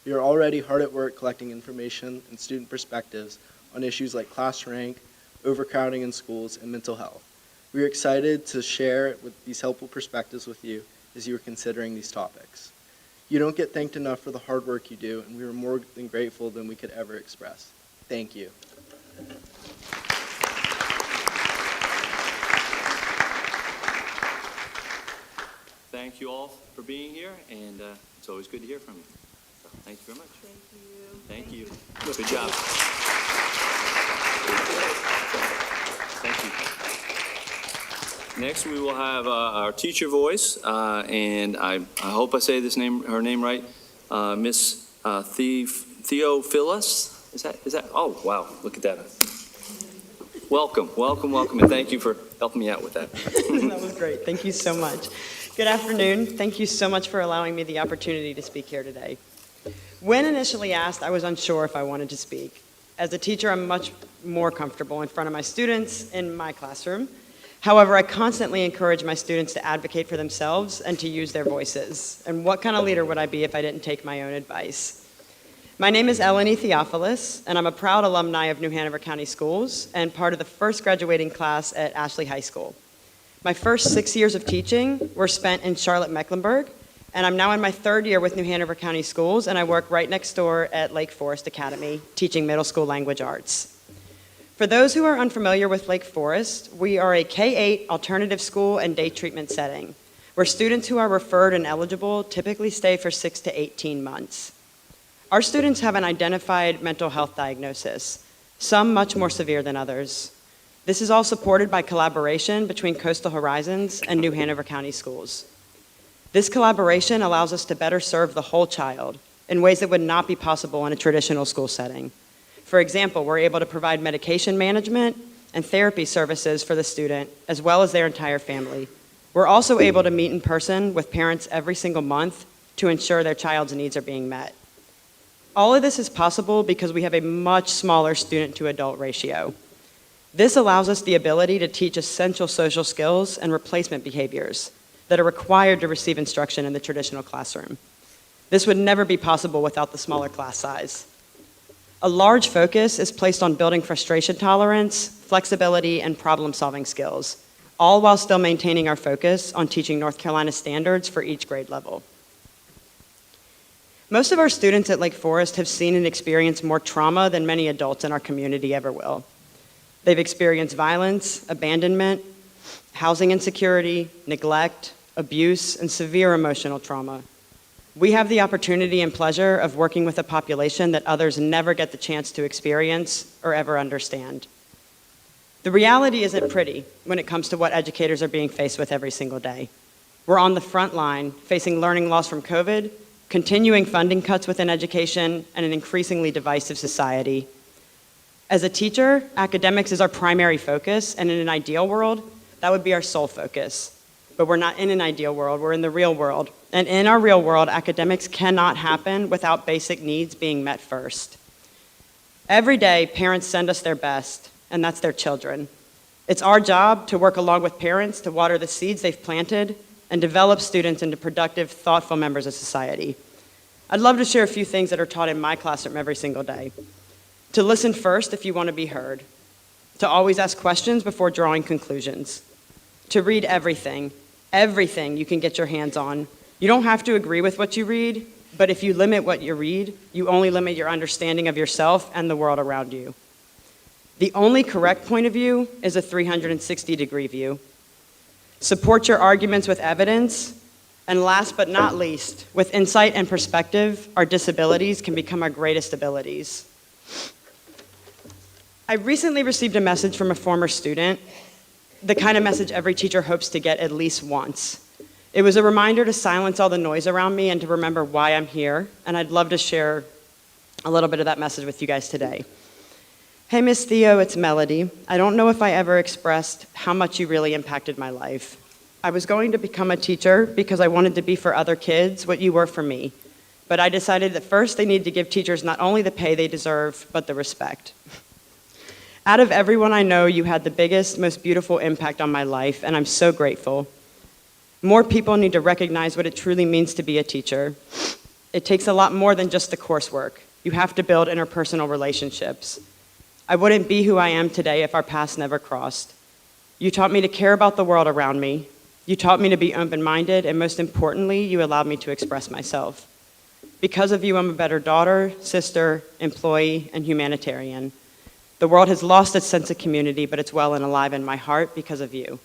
We are already hard at work collecting information and student perspectives on issues like class rank, overcrowding in schools, and mental health. We are excited to share these helpful perspectives with you as you are considering these topics. You don't get thanked enough for the hard work you do, and we are more than grateful than we could ever express. Thank you. Thank you all for being here, and it's always good to hear from you. So, thank you very much. Thank you. Good job. Thank you. Next, we will have our teacher voice, and I hope I say her name right, Miss Theophilus. Is that? Oh, wow! Look at that. Welcome, and thank you for helping me out with that. That was great. Thank you so much. Good afternoon. Thank you so much for allowing me the opportunity to speak here today. When initially asked, I was unsure if I wanted to speak. As a teacher, I'm much more comfortable in front of my students in my classroom. However, I constantly encourage my students to advocate for themselves and to use their voices. And what kind of leader would I be if I didn't take my own advice? My name is Eleni Theophilus, and I'm a proud alumni of New Hanover County Schools and part of the first graduating class at Ashley High School. My first 6 years of teaching were spent in Charlotte, Mecklenburg, and I'm now in my third year with New Hanover County Schools, and I work right next door at Lake Forest Academy, teaching middle school language arts. For those who are unfamiliar with Lake Forest, we are a K-8 alternative school and day treatment setting, where students who are referred and eligible typically stay for 6 to 18 months. Our students have an identified mental health diagnosis, some much more severe than others. This is all supported by collaboration between Coastal Horizons and New Hanover County Schools. This collaboration allows us to better serve the whole child in ways that would not be possible in a traditional school setting. For example, we're able to provide medication management and therapy services for the student, as well as their entire family. We're also able to meet in person with parents every single month to ensure their child's needs are being met. All of this is possible because we have a much smaller student-to-adult ratio. This allows us the ability to teach essential social skills and replacement behaviors that are required to receive instruction in the traditional classroom. This would never be possible without the smaller class size. A large focus is placed on building frustration tolerance, flexibility, and problem-solving skills, all while still maintaining our focus on teaching North Carolina standards for each grade level. Most of our students at Lake Forest have seen and experienced more trauma than many adults in our community ever will. They've experienced violence, abandonment, housing insecurity, neglect, abuse, and severe emotional trauma. We have the opportunity and pleasure of working with a population that others never get the chance to experience or ever understand. The reality isn't pretty when it comes to what educators are being faced with every single day. We're on the front line, facing learning loss from COVID, continuing funding cuts within education, and an increasingly divisive society. As a teacher, academics is our primary focus, and in an ideal world, that would be our sole focus. But we're not in an ideal world, we're in the real world. And in our real world, academics cannot happen without basic needs being met first. Every day, parents send us their best, and that's their children. It's our job to work along with parents to water the seeds they've planted and develop students into productive, thoughtful members of society. I'd love to share a few things that are taught in my classroom every single day. To listen first if you want to be heard. To always ask questions before drawing conclusions. To read everything you can get your hands on. You don't have to agree with what you read, but if you limit what you read, you only limit your understanding of yourself and the world around you. The only correct point of view is a 360-degree view. Support your arguments with evidence, And last but not least, with insight and perspective, our disabilities can become our greatest abilities. I recently received a message from a former student, the kind of message every teacher hopes to get at least once. It was a reminder to silence all the noise around me and to remember why I'm here, and I'd love to share a little bit of that message with you guys today. Hey, Miss Theo, it's Melody. I don't know if I ever expressed how much you really impacted my life. I was going to become a teacher because I wanted to be for other kids what you were for me. But I decided that first they need to give teachers not only the pay they deserve, but the respect. Out of everyone I know, you had the biggest, most beautiful impact on my life, and I'm so grateful. More people need to recognize what it truly means to be a teacher. It takes a lot more than just the coursework. You have to build interpersonal relationships. I wouldn't be who I am today if our paths never crossed. You taught me to care about the world around me. You taught me to be open-minded, and most importantly, you allowed me to express myself. Because of you, I'm a better daughter, sister, employee, and humanitarian. The world has lost its sense of community, but it's well and alive in my heart because of you.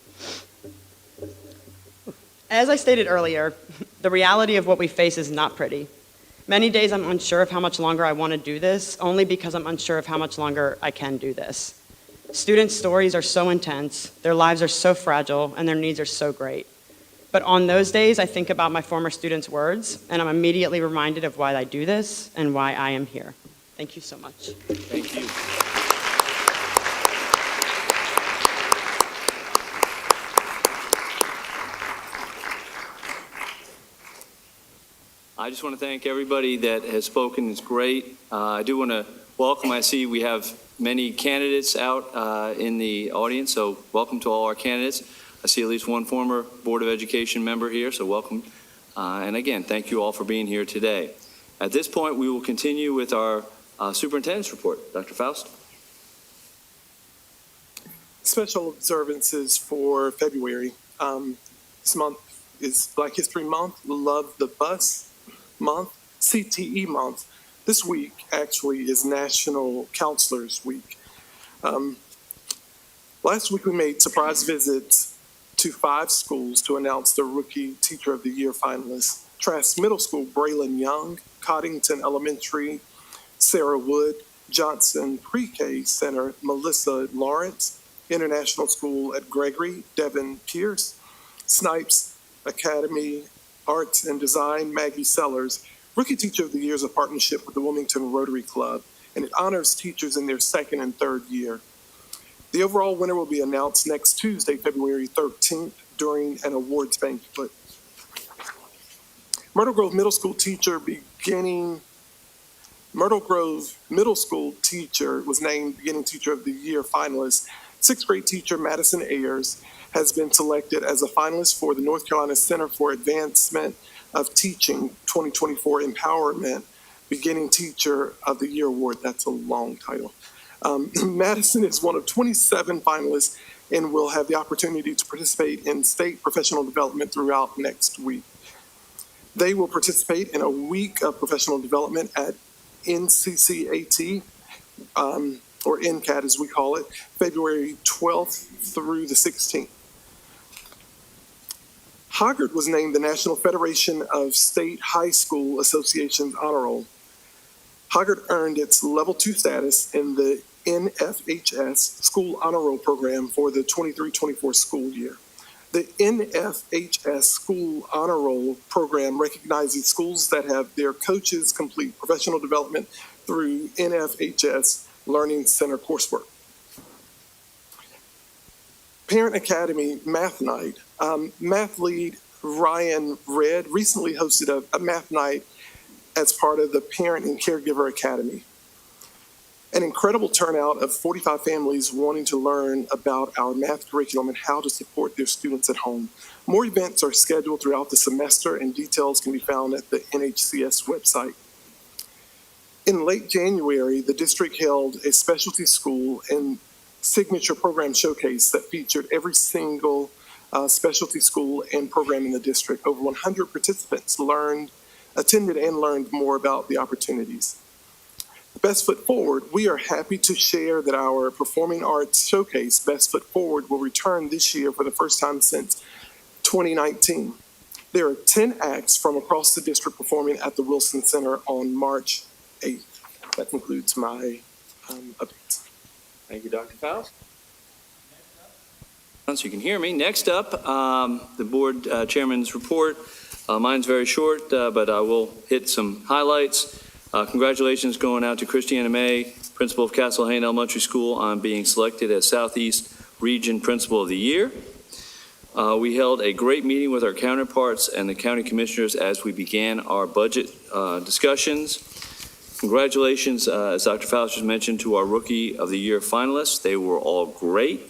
As I stated earlier, the reality of what we face is not pretty. Many days I'm unsure of how much longer I want to do this, only because I'm unsure of how much longer I can do this. Students' stories are so intense, their lives are so fragile, and their needs are so great. But on those days, I think about my former students' words, and I'm immediately reminded of why I do this and why I am here. Thank you so much. Thank you. I just want to thank everybody that has spoken. It's great. I do want to welcome, I see we have many candidates out in the audience, so welcome to all our candidates. I see at least one former Board of Education member here, so welcome. And again, thank you all for being here today. At this point, we will continue with our superintendent's report. Dr. Faust? Special observances for February. This month is Black History Month, Love the Bus Month, CTE Month. This week actually is National Counselors Week. Last week we made surprise visits to 5 schools to announce the Rookie Teacher of the Year finalists. Trask Middle School, Braylon Young, Coddington Elementary, Sarah Wood, Johnson Pre-K Center, Melissa Lawrence, International School at Gregory, Devin Pierce, Snipes Academy Arts and Design, Maggie Sellers. Rookie Teacher of the Year is a partnership with the Wilmington Rotary Club, and it honors teachers in their 2nd and 3rd year. The overall winner will be announced next Tuesday, February 13th, during an awards banquet. Myrtle Grove Middle School teacher was named Beginning Teacher of the Year finalist. 6th grade teacher Madison Ayers has been selected as a finalist for the North Carolina Center for Advancement of Teaching 2024 Empowerment Beginning Teacher of the Year Award. That's a long title. Madison is one of 27 finalists and will have the opportunity to participate in state professional development throughout next week. They will participate in a week of professional development at NCCAT, or NCAT as we call it, February 12th through the 16th. Hoggard was named the National Federation of State High School Associations Honor Roll. Hoggard earned its Level 2 status in the NFHS School Honor Roll program for the 23-24 school year. The NFHS School Honor Roll program recognizes schools that have their coaches complete professional development through NFHS Learning Center coursework. Parent Academy Math Night. Math lead Ryan Redd recently hosted a math night as part of the Parent and Caregiver Academy. An incredible turnout of 45 families wanting to learn about our math curriculum and how to support their students at home. More events are scheduled throughout the semester, and details can be found at the NHCS website. In late January, the district held a specialty school and signature program showcase that featured every single specialty school and program in the district. Over 100 participants attended and learned more about the opportunities. Best Foot Forward, we are happy to share that our Performing Arts Showcase, Best Foot Forward, will return this year for the first time since 2019. There are 10 acts from across the district performing at the Wilson Center on March 8th. That concludes my updates. Thank you, Dr. Faust. So you can hear me. Next up, the board chairman's report. Mine's very short, but I will hit some highlights. Congratulations going out to Christiana May, principal of Castle Hayne Elementary School, on being selected as Southeast Region Principal of the Year. We held a great meeting with our counterparts and the county commissioners as we began our budget discussions. Congratulations, as Dr. Faust just mentioned, to our Rookie of the Year finalists. They were all great.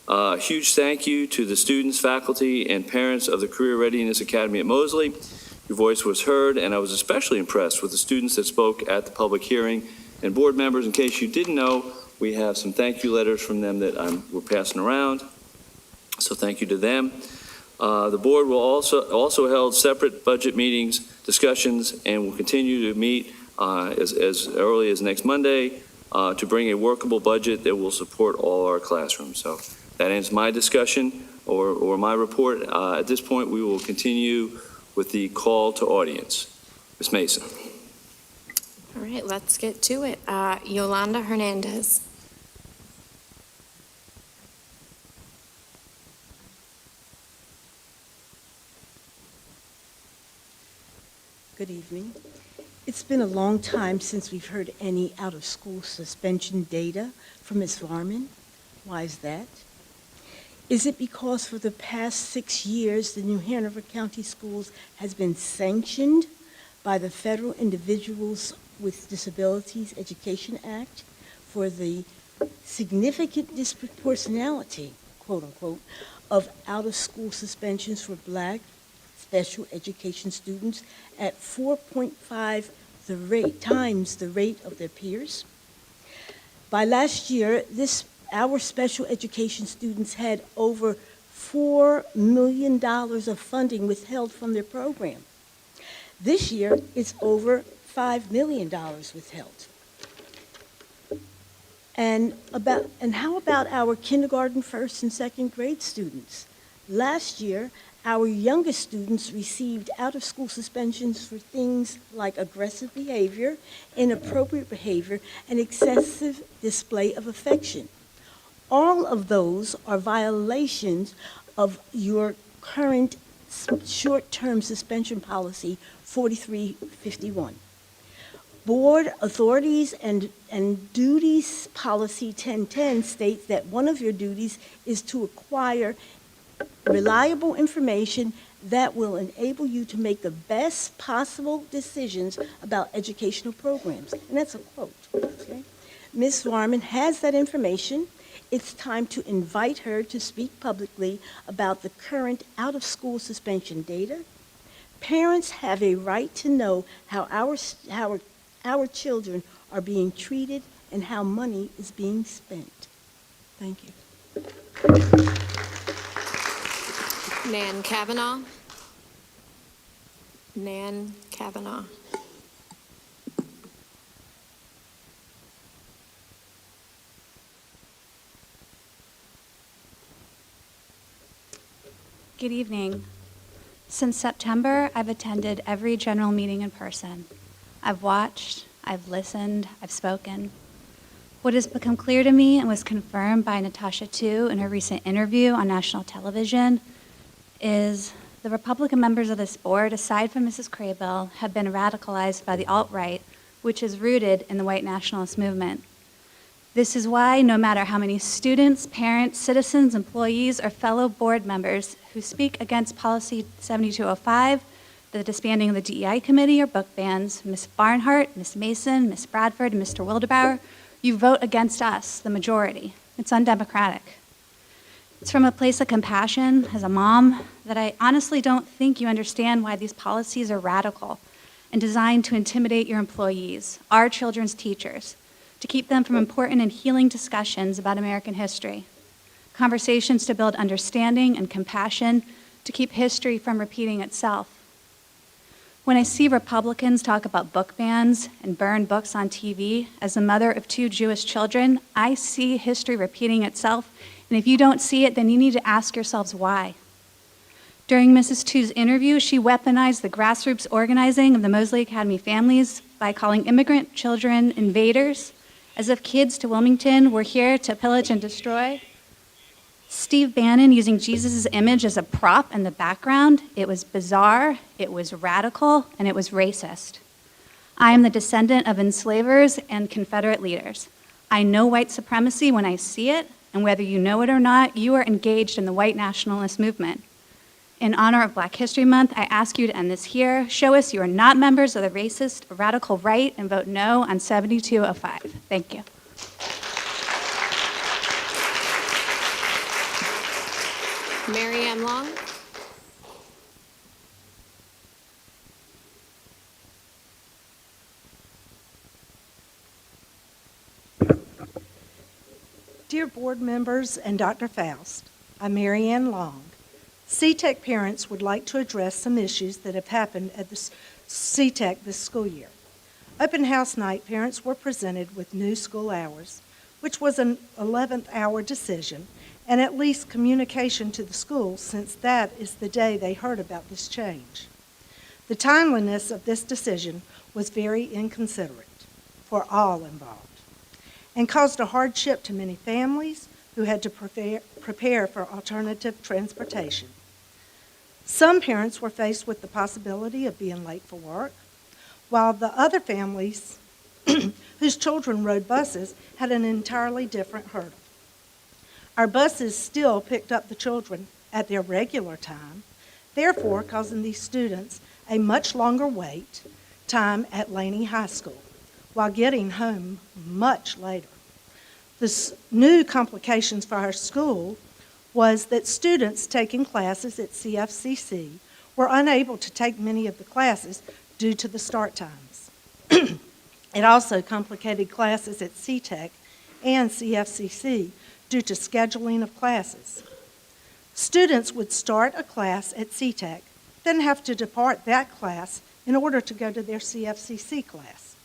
Huge thank you to the students, faculty, and parents of the Career Readiness Academy at Mosley. Your voice was heard, and I was especially impressed with the students that spoke at the public hearing. And board members, in case you didn't know, we have some thank you letters from them that we're passing around. So thank you to them. The board will also held separate budget meetings, discussions, and will continue to meet as early as next Monday to bring a workable budget that will support all our classrooms. So that ends my discussion or my report. At this point, we will continue with the call to audience. Ms. Mason. All right, let's get to it. Yolanda Hernandez. Good evening. It's been a long time since we've heard any out-of-school suspension data from Ms. Varman. Why is that? Is it because for the past 6 years, the New Hanover County Schools has been sanctioned by the Federal Individuals with Disabilities Education Act for the significant disproportionality, quote unquote, of out-of-school suspensions for Black special education students at 4.5 times the rate of their peers? By last year, our special education students had over $4 million of funding withheld from their program. This year, it's over $5 million withheld. And how about our kindergarten, first, and second grade students? Last year, our youngest students received out-of-school suspensions for things like aggressive behavior, inappropriate behavior, and excessive display of affection. All of those are violations of your current short-term suspension policy 4351. Board authorities and duties policy 1010 states that one of your duties is to acquire reliable information that will enable you to make the best possible decisions about educational programs. And that's a quote, okay? Ms. Varman has that information. It's time to invite her to speak publicly about the current out-of-school suspension data. Parents have a right to know how our children are being treated and how money is being spent. Thank you. Nan Kavanaugh. Nan Kavanaugh. Good evening. Since September, I've attended every general meeting in person. I've watched, I've listened, I've spoken. What has become clear to me and was confirmed by Natasha Tu in her recent interview on national television is the Republican members of this board, aside from Mrs. Craybill, have been radicalized by the alt-right, which is rooted in the white nationalist movement. This is why no matter how many students, parents, citizens, employees, or fellow board members who speak against Policy 7205, the disbanding of the DEI committee or book bans, Ms. Barnhart, Ms. Mason, Ms. Bradford, and Mr. Wildebauer, you vote against us, the majority. It's undemocratic. It's from a place of compassion as a mom that I honestly don't think you understand why these policies are radical and designed to intimidate your employees, our children's teachers, to keep them from important and healing discussions about American history, conversations to build understanding and compassion, to keep history from repeating itself. When I see Republicans talk about book bans and burn books on TV, as a mother of 2 Jewish children, I see history repeating itself, and if you don't see it, then you need to ask yourselves why. During Mrs. Tu's interview, she weaponized the grassroots organizing of the Mosley Academy families by calling immigrant children invaders, as if kids to Wilmington were here to pillage and destroy. Steve Bannon using Jesus' image as a prop in the background. It was bizarre, it was radical, and it was racist. I am the descendant of enslavers and Confederate leaders. I know white supremacy when I see it, and whether you know it or not, you are engaged in the white nationalist movement. In honor of Black History Month, I ask you to end this here. Show us you are not members of the racist or radical right and vote no on 7205. Thank you. Mary Ann Long. Dear board members and Dr. Faust, I'm Mary Ann Long. CTEC parents would like to address some issues that have happened at the CTEC this school year. Open house night, parents were presented with new school hours, which was an 11th hour decision, and at least communication to the school, since that is the day they heard about this change. The timeliness of this decision was very inconsiderate for all involved and caused a hardship to many families who had to prepare for alternative transportation. Some parents were faced with the possibility of being late for work, while the other families whose children rode buses had an entirely different hurdle. Our buses still picked up the children at their regular time, therefore causing these students a much longer wait time at Laney High School, while getting home much later. The new complications for our school was that students taking classes at CFCC were unable to take many of the classes due to the start times. It also complicated classes at CTEC and CFCC due to scheduling of classes. Students would start a class at CTEC, then have to depart that class in order to go to their CFCC class.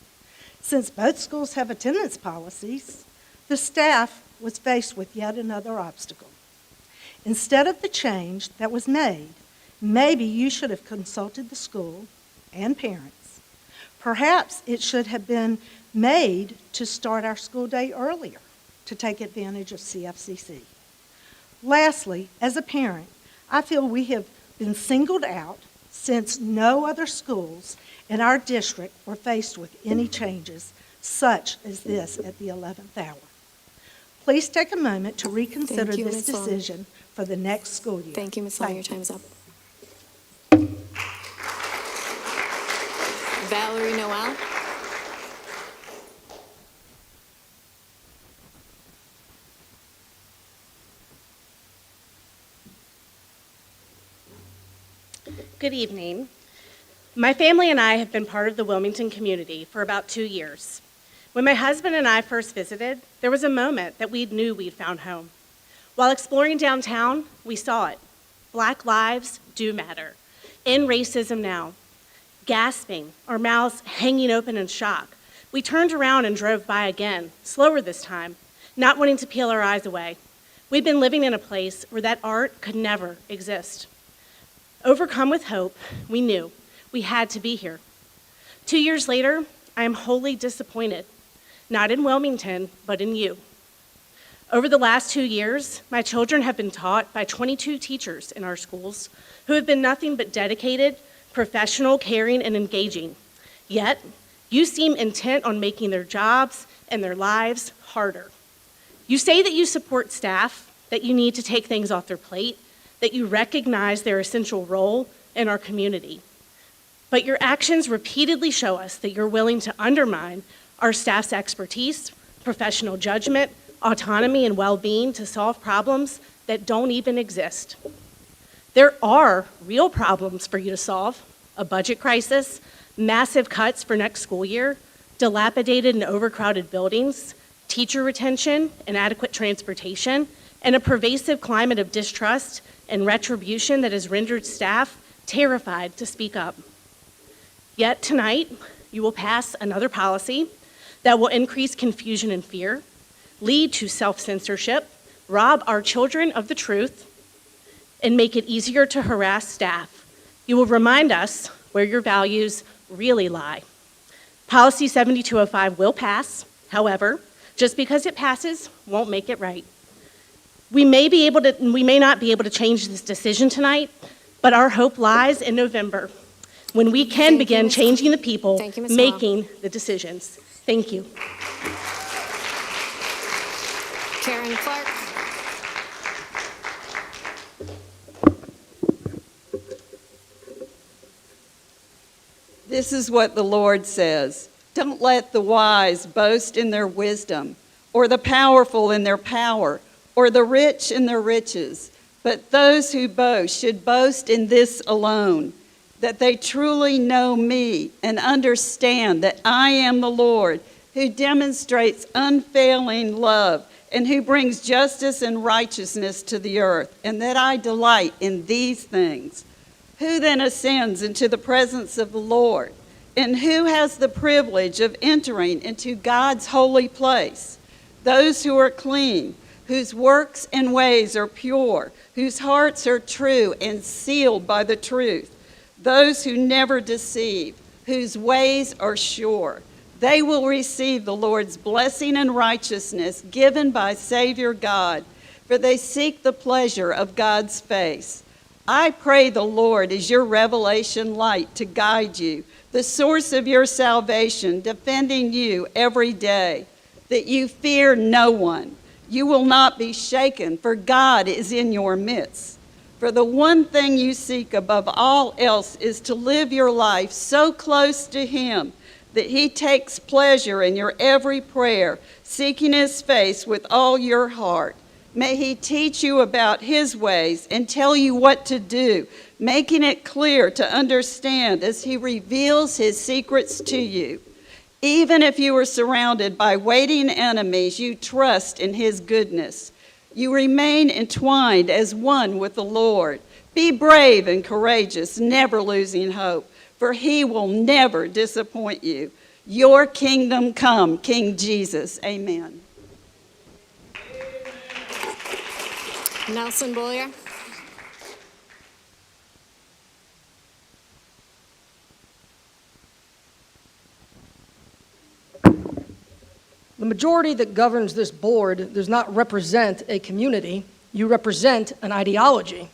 Since both schools have attendance policies, the staff was faced with yet another obstacle. Instead of the change that was made, maybe you should have consulted the school and parents. Perhaps it should have been made to start our school day earlier to take advantage of CFCC. Lastly, as a parent, I feel we have been singled out since no other schools in our district were faced with any changes such as this at the 11th hour. Please take a moment to reconsider this decision for the next school year. Thank you, Ms. Long. Your time is up. Valerie Noel. Good evening. My family and I have been part of the Wilmington community for about 2 years. When my husband and I first visited, there was a moment that we knew we'd found home. While exploring downtown, we saw it. Black lives do matter. End racism now. Gasping, our mouths hanging open in shock, we turned around and drove by again, slower this time, not wanting to peel our eyes away. We'd been living in a place where that art could never exist. Overcome with hope, we knew we had to be here. 2 years later, I am wholly disappointed, not in Wilmington, but in you. Over the last 2 years, my children have been taught by 22 teachers in our schools who have been nothing but dedicated, professional, caring, and engaging. Yet, you seem intent on making their jobs and their lives harder. You say that you support staff, that you need to take things off their plate, that you recognize their essential role in our community. But your actions repeatedly show us that you're willing to undermine our staff's expertise, professional judgment, autonomy, and well-being to solve problems that don't even exist. There are real problems for you to solve: a budget crisis, massive cuts for next school year, dilapidated and overcrowded buildings, teacher retention, inadequate transportation, and a pervasive climate of distrust and retribution that has rendered staff terrified to speak up. Yet tonight, you will pass another policy that will increase confusion and fear, lead to self-censorship, rob our children of the truth, and make it easier to harass staff. You will remind us where your values really lie. Policy 7205 will pass. However, just because it passes won't make it right. We may not be able to change this decision tonight, but our hope lies in November, when we can begin changing the people making the decisions. Thank you. Karen Clark. This is what the Lord says. Don't let the wise boast in their wisdom, or the powerful in their power, or the rich in their riches. But those who boast should boast in this alone, that they truly know me and understand that I am the Lord, who demonstrates unfailing love and who brings justice and righteousness to the earth, and that I delight in these things. Who then ascends into the presence of the Lord? And who has the privilege of entering into God's holy place? Those who are clean, whose works and ways are pure, whose hearts are true and sealed by the truth. Those who never deceive, whose ways are sure. They will receive the Lord's blessing and righteousness given by Savior God, for they seek the pleasure of God's face. I pray the Lord is your revelation light to guide you, the source of your salvation, defending you every day, that you fear no one. You will not be shaken, for God is in your midst. For the one thing you seek above all else is to live your life so close to Him that He takes pleasure in your every prayer, seeking His face with all your heart. May He teach you about His ways and tell you what to do, making it clear to understand as He reveals His secrets to you. Even if you are surrounded by waiting enemies, you trust in His goodness. You remain entwined as one with the Lord. Be brave and courageous, never losing hope, for He will never disappoint you. Your kingdom come, King Jesus. Amen. Nelson Boyer. The majority that governs this board does not represent a community. You represent an ideology.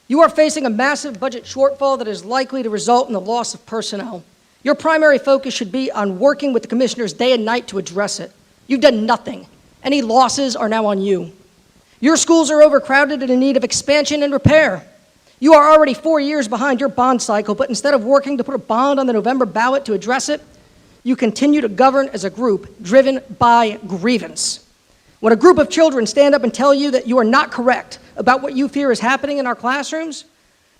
You are facing a massive budget shortfall that is likely to result in the loss of personnel. Your primary focus should be on working with the commissioners day and night to address it. You've done nothing. Any losses are now on you. Your schools are overcrowded and in need of expansion and repair. You are already 4 years behind your bond cycle, but instead of working to put a bond on the November ballot to address it, you continue to govern as a group driven by grievance. When a group of children stand up and tell you that you are not correct about what you fear is happening in our classrooms,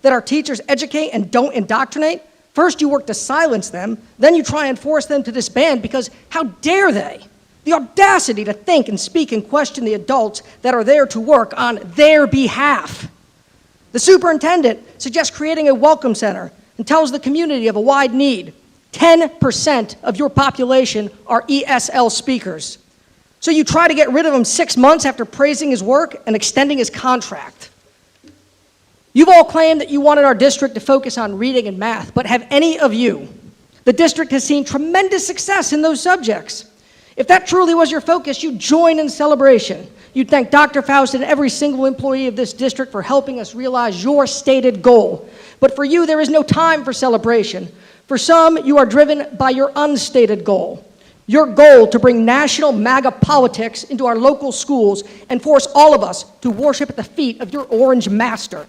that our teachers educate and don't indoctrinate, first you work to silence them, then you try and force them to disband because how dare they? The audacity to think and speak and question the adults that are there to work on their behalf. The superintendent suggests creating a welcome center and tells the community of a wide need. 10% of your population are ESL speakers. So you try to get rid of him 6 months after praising his work and extending his contract. You've all claimed that you wanted our district to focus on reading and math, but have any of you? The district has seen tremendous success in those subjects. If that truly was your focus, you'd join in celebration. You'd thank Dr. Faust and every single employee of this district for helping us realize your stated goal. But for you, there is no time for celebration. For some, you are driven by your unstated goal. Your goal to bring national MAGA politics into our local schools and force all of us to worship at the feet of your orange master.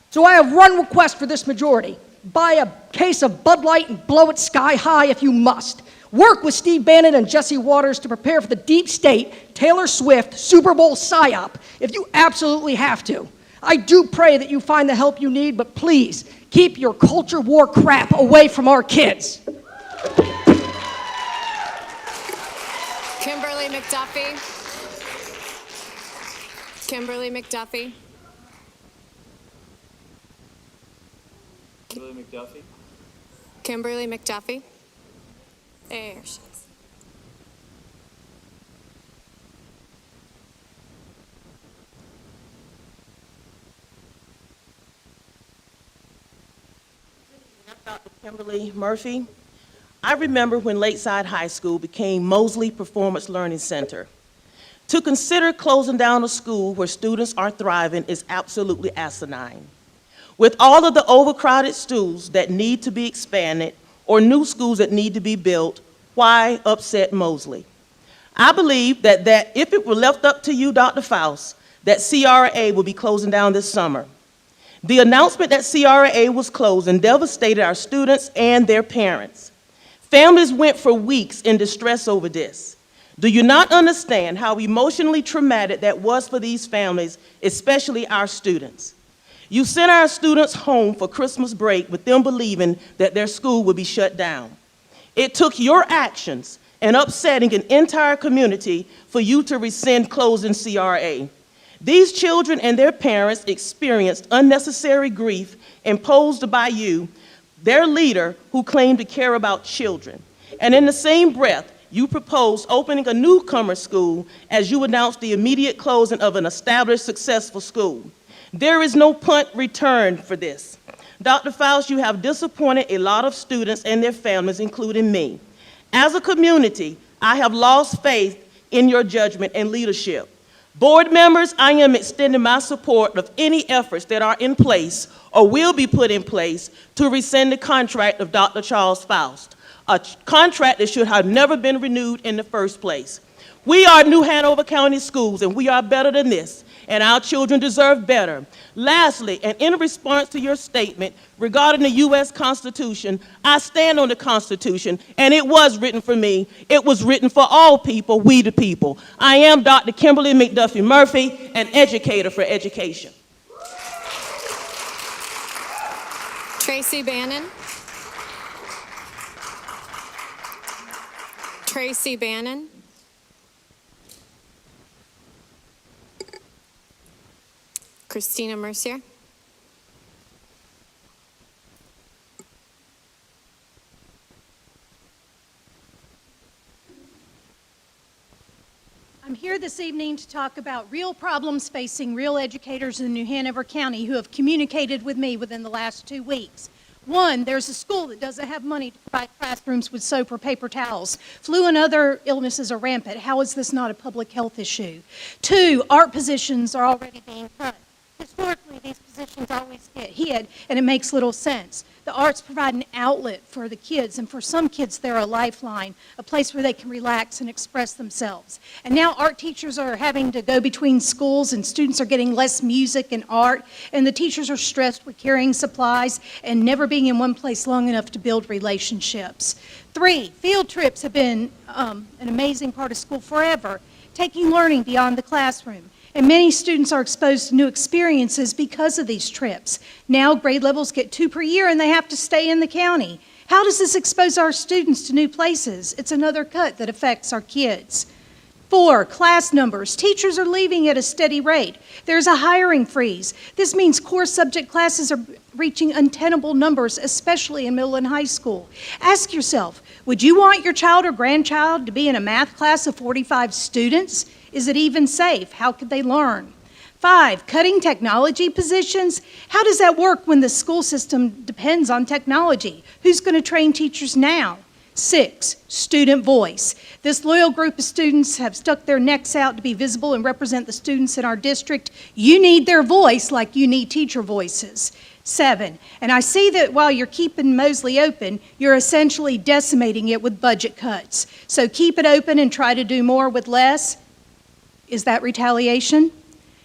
So I have one request for this majority. Buy a case of Bud Light and blow it sky high if you must. Work with Steve Bannon and Jesse Waters to prepare for the deep state, Taylor Swift, Super Bowl psyop if you absolutely have to. I do pray that you find the help you need, but please, keep your culture war crap away from our kids. Kimberly McDuffie. Kimberly McDuffie. Kimberly McDuffie. Kimberly McDuffie. There she is. Dr. Kimberly Murphy. I remember when Lakeside High School became Mosley Performance Learning Center. To consider closing down a school where students are thriving is absolutely asinine. With all of the overcrowded schools that need to be expanded or new schools that need to be built, why upset Mosley? I believe that if it were left up to you, Dr. Faust, that CRA will be closing down this summer. The announcement that CRA was closing devastated our students and their parents. Families went for weeks in distress over this. Do you not understand how emotionally traumatic that was for these families, especially our students? You sent our students home for Christmas break with them believing that their school would be shut down. It took your actions and upsetting an entire community for you to rescind closing CRA. These children and their parents experienced unnecessary grief imposed by you, their leader who claimed to care about children. And in the same breath, you proposed opening a newcomer school as you announced the immediate closing of an established, successful school. There is no punt return for this. Dr. Faust, you have disappointed a lot of students and their families, including me. As a community, I have lost faith in your judgment and leadership. Board members, I am extending my support of any efforts that are in place or will be put in place to rescind the contract of Dr. Charles Faust, a contract that should have never been renewed in the first place. We are New Hanover County Schools, and we are better than this, and our children deserve better. Lastly, and in response to your statement regarding the U.S. Constitution, I stand on the Constitution, and it was written for me. It was written for all people, we the people. I am Dr. Kimberly McDuffie Murphy, an educator for education. Tracy Bannon. Tracy Bannon. Christina Mercier. I'm here this evening to talk about real problems facing real educators in New Hanover County who have communicated with me within the last 2 weeks. One, there's a school that doesn't have money to provide classrooms with soap or paper towels. Flu and other illnesses are rampant. How is this not a public health issue? Two, art positions are already being cut. Historically, these positions always get hid, and it makes little sense. The arts provide an outlet for the kids, and for some kids, they're a lifeline, a place where they can relax and express themselves. And now art teachers are having to go between schools, and students are getting less music and art, and the teachers are stressed with carrying supplies and never being in one place long enough to build relationships. Three, field trips have been an amazing part of school forever, taking learning beyond the classroom. And many students are exposed to new experiences because of these trips. Now grade levels get 2 per year and they have to stay in the county. How does this expose our students to new places? It's another cut that affects our kids. 4, class numbers. Teachers are leaving at a steady rate. There's a hiring freeze. This means core subject classes are reaching untenable numbers, especially in middle and high school. Ask yourself, would you want your child or grandchild to be in a math class of 45 students? Is it even safe? How could they learn? 5, cutting technology positions. How does that work when the school system depends on technology? Who's going to train teachers now? 6, student voice. This loyal group of students have stuck their necks out to be visible and represent the students in our district. You need their voice like you need teacher voices. 7, and I see that while you're keeping Mosley open, you're essentially decimating it with budget cuts. So keep it open and try to do more with less. Is that retaliation?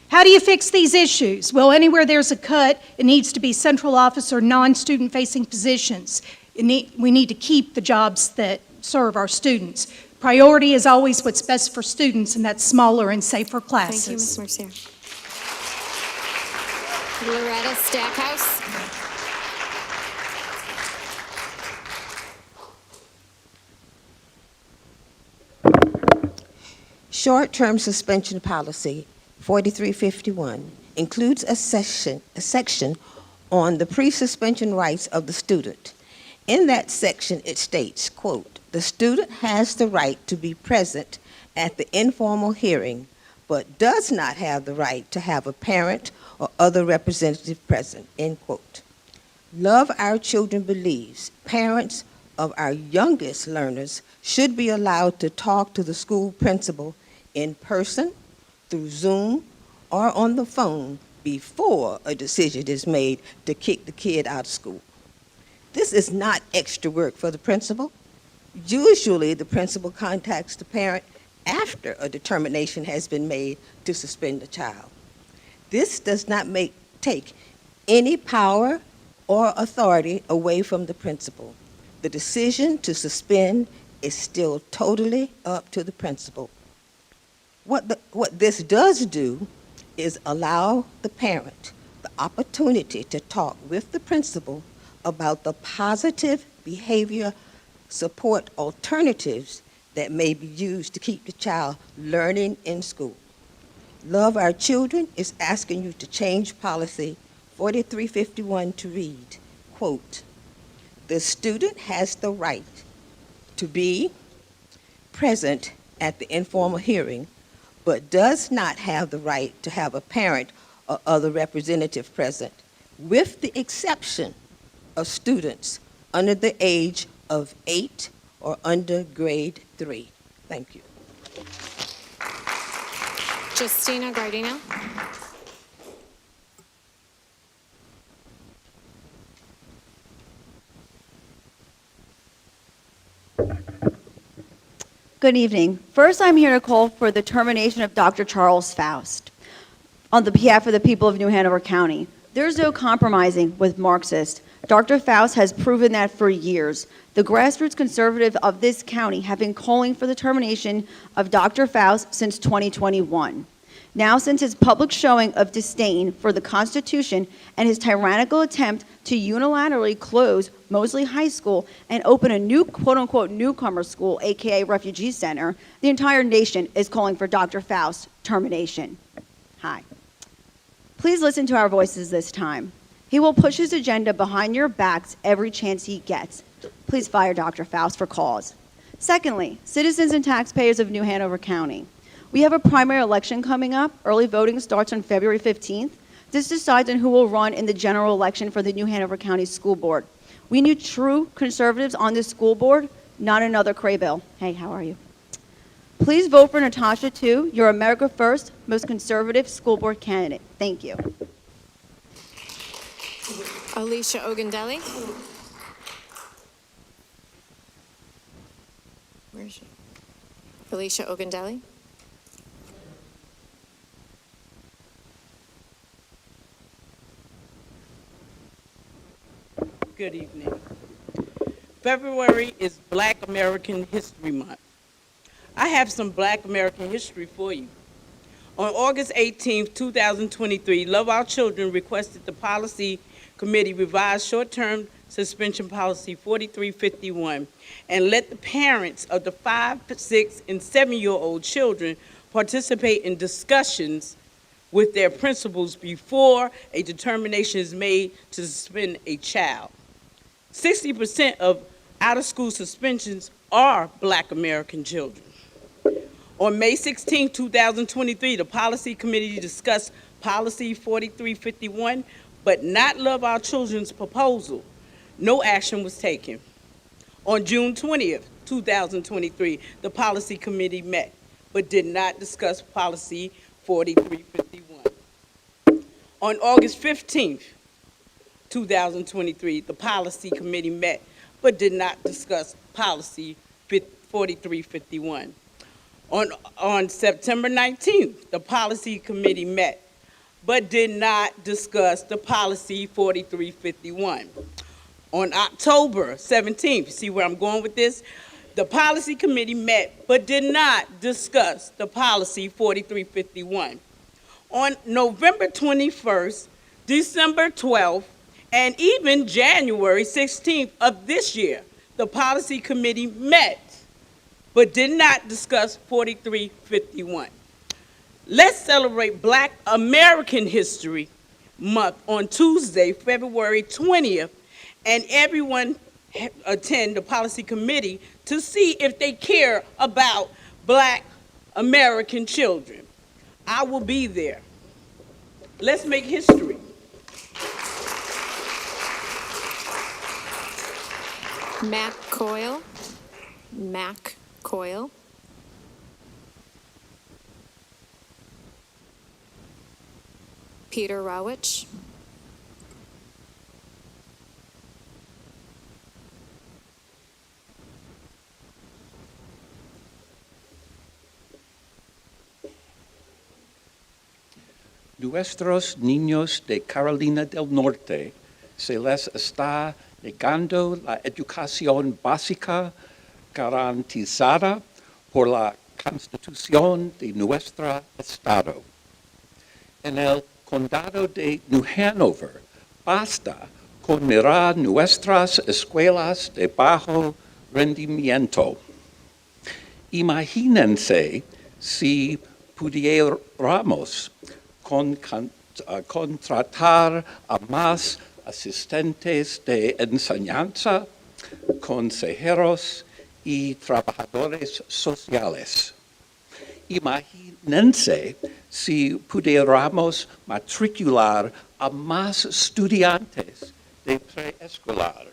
How do you fix these issues? Well, anywhere there's a cut, it needs to be central office or non-student facing positions. We need to keep the jobs that serve our students. Priority is always what's best for students, and that's smaller and safer classes. Thank you, Ms. Mercier. Loretta Stackhouse. Short-term suspension policy 4351 includes a section on the pre-suspension rights of the student. In that section, it states, quote, "The student has the right to be present at the informal hearing, but does not have the right to have a parent or other representative present," end quote. Love Our Children believes parents of our youngest learners should be allowed to talk to the school principal in person, through Zoom, or on the phone before a decision is made to kick the kid out of school. This is not extra work for the principal. Usually, the principal contacts the parent after a determination has been made to suspend the child. This does not take any power or authority away from the principal. The decision to suspend is still totally up to the principal. What this does do is allow the parent the opportunity to talk with the principal about the positive behavior support alternatives that may be used to keep the child learning in school. Love Our Children is asking you to change policy 4351 to read, quote, "The student has the right to be present at the informal hearing, but does not have the right to have a parent or other representative present, with the exception of students under the age of 8 or under grade 3. Thank you. Justina Gardino. Good evening. First, I'm here to call for the termination of Dr. Charles Faust on the behalf of the people of New Hanover County. There's no compromising with Marxists. Dr. Faust has proven that for years. The grassroots conservatives of this county have been calling for the termination of Dr. Faust since 2021. Now, since his public showing of disdain for the Constitution and his tyrannical attempt to unilaterally close Mosley High School and open a new quote-unquote newcomer school, aka refugee center, the entire nation is calling for Dr. Faust's termination. Hi. Please listen to our voices this time. He will push his agenda behind your backs every chance he gets. Please fire Dr. Faust for cause. Secondly, citizens and taxpayers of New Hanover County. We have a primary election coming up. Early voting starts on February 15th. This decides on who will run in the general election for the New Hanover County School Board. We need true conservatives on this school board, not another Craybill. Hey, how are you? Please vote for Natasha Tu, your America First, most conservative school board candidate. Thank you. Alicia Ogundelli. Where is she? Alicia Ogundelli. Good evening. February is Black American History Month. I have some Black American history for you. On August 18, 2023, Love Our Children requested the Policy Committee revise short-term suspension policy 4351 and let the parents of the 5, 6, and 7-year-old children participate in discussions with their principals before a determination is made to suspend a child. 60% of out-of-school suspensions are Black American children. On May 16, 2023, the Policy Committee discussed Policy 4351, but not Love Our Children's proposal. No action was taken. On June 20th, 2023, the Policy Committee met, but did not discuss Policy 4351. On August 15th, 2023, the Policy Committee met, but did not discuss Policy 4351. On September 19th, the Policy Committee met, but did not discuss the Policy 4351. On October 17th, see where I'm going with this? The Policy Committee met, but did not discuss the Policy 4351. On November 21st, December 12th, and even January 16th of this year, the Policy Committee met, but did not discuss 4351. Let's celebrate Black American History Month on Tuesday, February 20th, and everyone attend the Policy Committee to see if they care about Black American children. I will be there. Let's make history. Mac Coyle. Mac Coyle. Peter Rowich. Nuestros niños de Carolina del Norte se les está negando la educación básica garantizada por la Constitución de nuestro Estado. En el condado de New Hanover, basta con mirar nuestras escuelas de bajo rendimiento. Imagínense si pudiéramos contratar a más asistentes de enseñanza, consejeros y trabajadores sociales. Imagínense si pudiéramos matricular a más estudiantes de preescolar.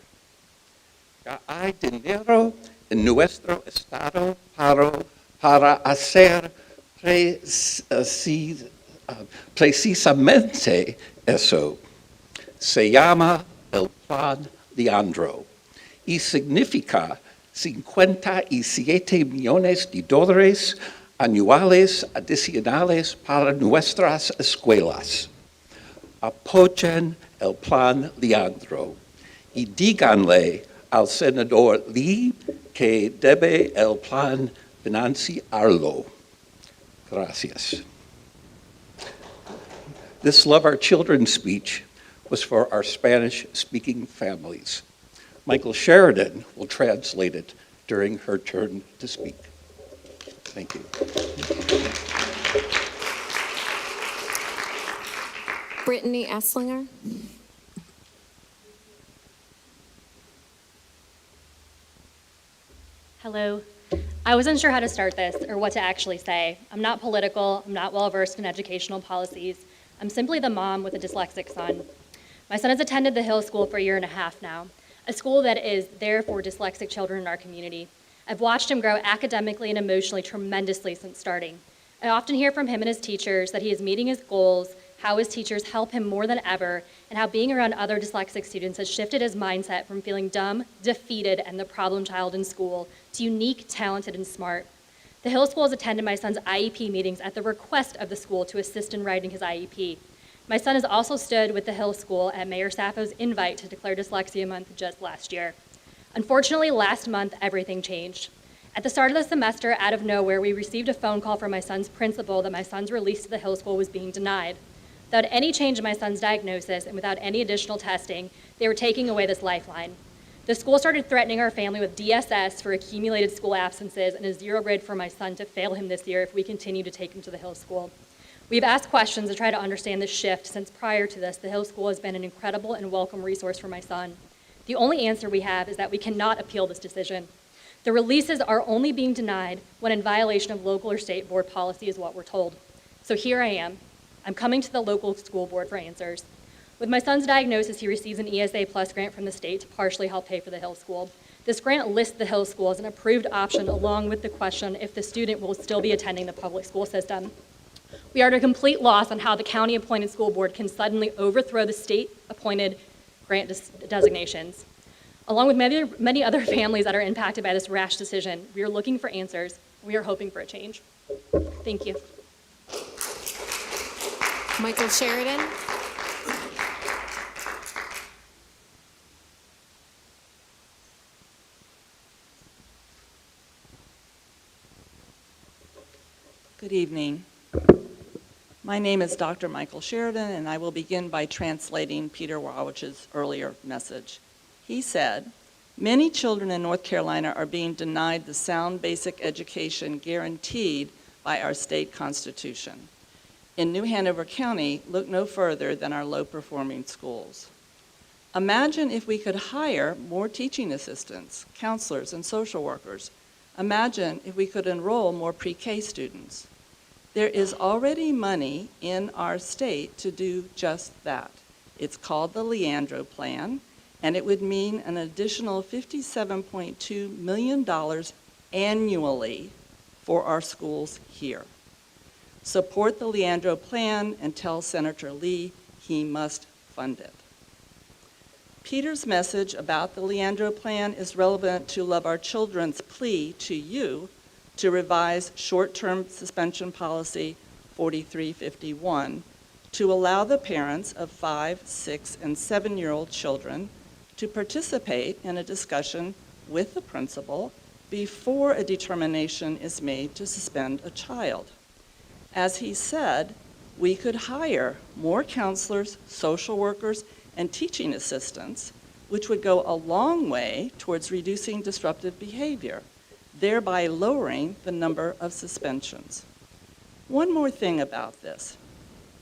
Ya hay dinero en nuestro estado para hacer precisamente eso. Se llama el Plan Leandro y significa 57 millones de dólares anuales adicionales para nuestras escuelas. Apoyen el Plan Leandro y díganle al senador Lee que debe el plan financiarlo. Gracias. This Love Our Children speech was for our Spanish-speaking families. Michael Sheridan will translate it during her turn to speak. Thank you. Brittany Esslinger. Hello. I wasn't sure how to start this or what to actually say. I'm not political. I'm not well-versed in educational policies. I'm simply the mom with a dyslexic son. My son has attended the Hill School for a year and a half now, a school that is there for dyslexic children in our community. I've watched him grow academically and emotionally tremendously since starting. I often hear from him and his teachers that he is meeting his goals, how his teachers help him more than ever, and how being around other dyslexic students has shifted his mindset from feeling dumb, defeated, and the problem child in school to unique, talented, and smart. The Hill School has attended my son's IEP meetings at the request of the school to assist in writing his IEP. My son has also stood with the Hill School at Mayor Saffo's invite to declare Dyslexia Month just last year. Unfortunately, last month, everything changed. At the start of the semester, out of nowhere, we received a phone call from my son's principal that my son's release to the Hill School was being denied. Without any change in my son's diagnosis and without any additional testing, they were taking away this lifeline. The school started threatening our family with DSS for accumulated school absences and a 0 grade for my son to fail him this year if we continue to take him to the Hill School. We've asked questions to try to understand this shift since prior to this, the Hill School has been an incredible and welcome resource for my son. The only answer we have is that we cannot appeal this decision. The releases are only being denied when in violation of local or state board policy is what we're told. So here I am. I'm coming to the local school board for answers. With my son's diagnosis, he receives an ESA Plus grant from the state to partially help pay for the Hill School. This grant lists the Hill School as an approved option along with the question if the student will still be attending the public school system. We are at a complete loss on how the county-appointed school board can suddenly overthrow the state-appointed grant designations. Along with many other families that are impacted by this rash decision, we are looking for answers. We are hoping for a change. Thank you. Michael Sheridan. Good evening. My name is Dr. Michael Sheridan, and I will begin by translating Peter Wawich's earlier message. He said, "Many children in North Carolina are being denied the sound basic education guaranteed by our state constitution. In New Hanover County, look no further than our low-performing schools. Imagine if we could hire more teaching assistants, counselors, and social workers. Imagine if we could enroll more pre-K students. There is already money in our state to do just that. It's called the Leandro Plan, and it would mean an additional $57.2 million annually for our schools here. Support the Leandro plan and tell Senator Lee he must fund it. Peter's message about the Leandro plan is relevant to Love Our Children's plea to you to revise short-term suspension policy 4351 to allow the parents of 5, 6, and 7-year-old children to participate in a discussion with the principal before a determination is made to suspend a child. As he said, we could hire more counselors, social workers, and teaching assistants, which would go a long way towards reducing disruptive behavior, thereby lowering the number of suspensions. One more thing about this.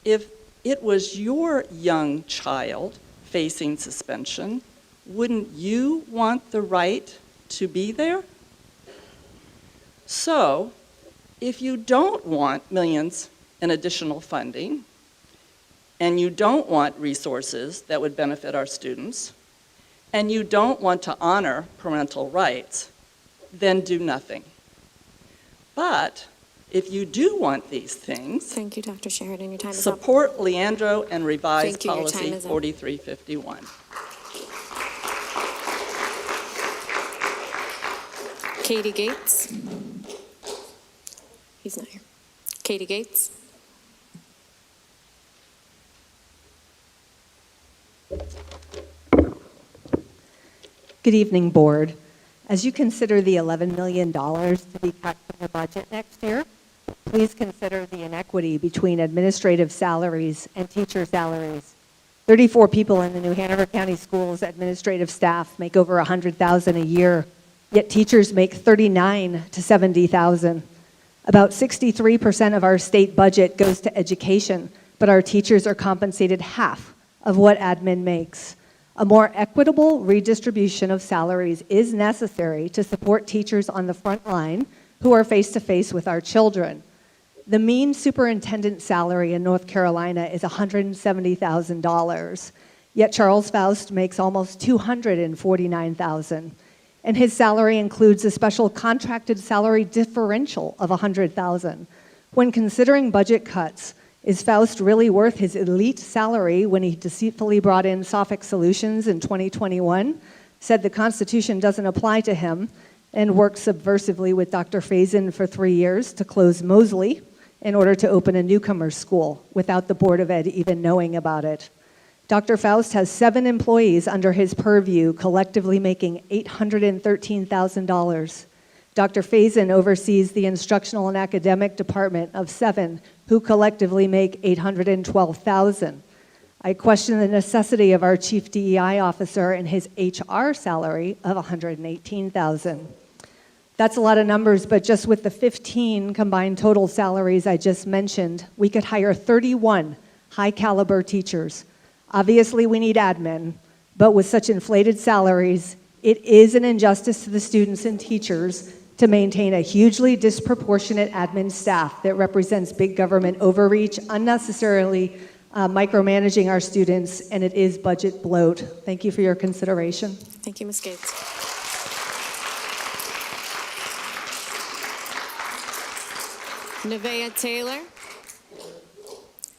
If it was your young child facing suspension, wouldn't you want the right to be there? So, if you don't want millions in additional funding, and you don't want resources that would benefit our students, and you don't want to honor parental rights, then do nothing. But if you do want these things, Thank you, Dr. Sheridan. Your time is up. support Leandro and revise Thank you. Your policy time is up. 4351. Katie Gates. He's not here. Katie Gates. Good evening, Board. As you consider the $11 million to be cut from the budget next year, please consider the inequity between administrative salaries and teacher salaries. 34 people in the New Hanover County Schools administrative staff make over $100,000 a year, yet teachers make $39,000 to $70,000. About 63% of our state budget goes to education, but our teachers are compensated half of what admin makes. A more equitable redistribution of salaries is necessary to support teachers on the front line who are face-to-face with our children. The mean superintendent salary in North Carolina is $170,000, yet Charles Faust makes almost $249,000, and his salary includes a special contracted salary differential of $100,000. When considering budget cuts, is Faust really worth his elite salary when he deceitfully brought in Suffolk Solutions in 2021, said the Constitution doesn't apply to him, and worked subversively with Dr. Faison for 3 years to close Mosley in order to open a newcomer school without the Board of Ed even knowing about it? Dr. Faust has 7 employees under his purview, collectively making $813,000. Dr. Faison oversees the instructional and academic department of 7, who collectively make $812,000. I question the necessity of our chief DEI officer and his HR salary of $118,000. That's a lot of numbers, but just with the 15 combined total salaries I just mentioned, we could hire 31 high-caliber teachers. Obviously, we need admin, but with such inflated salaries, it is an injustice to the students and teachers to maintain a hugely disproportionate admin staff that represents big government overreach, unnecessarily micromanaging our students, and it is budget bloat. Thank you for your consideration. Thank you, Ms. Gates. Nevaeh Taylor.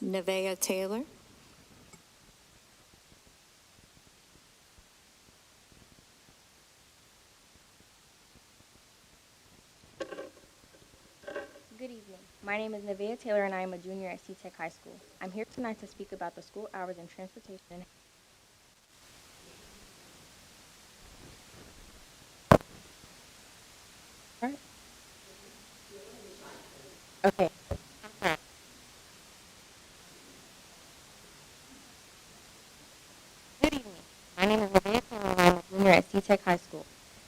Nevaeh Taylor. Good evening. My name is Nevaeh Taylor and I am a junior at C-Tech High School. I'm here tonight to speak about the school hours and transportation. Okay. Good evening. My name is Nevaeh Taylor and I'm a junior at C-Tech High School.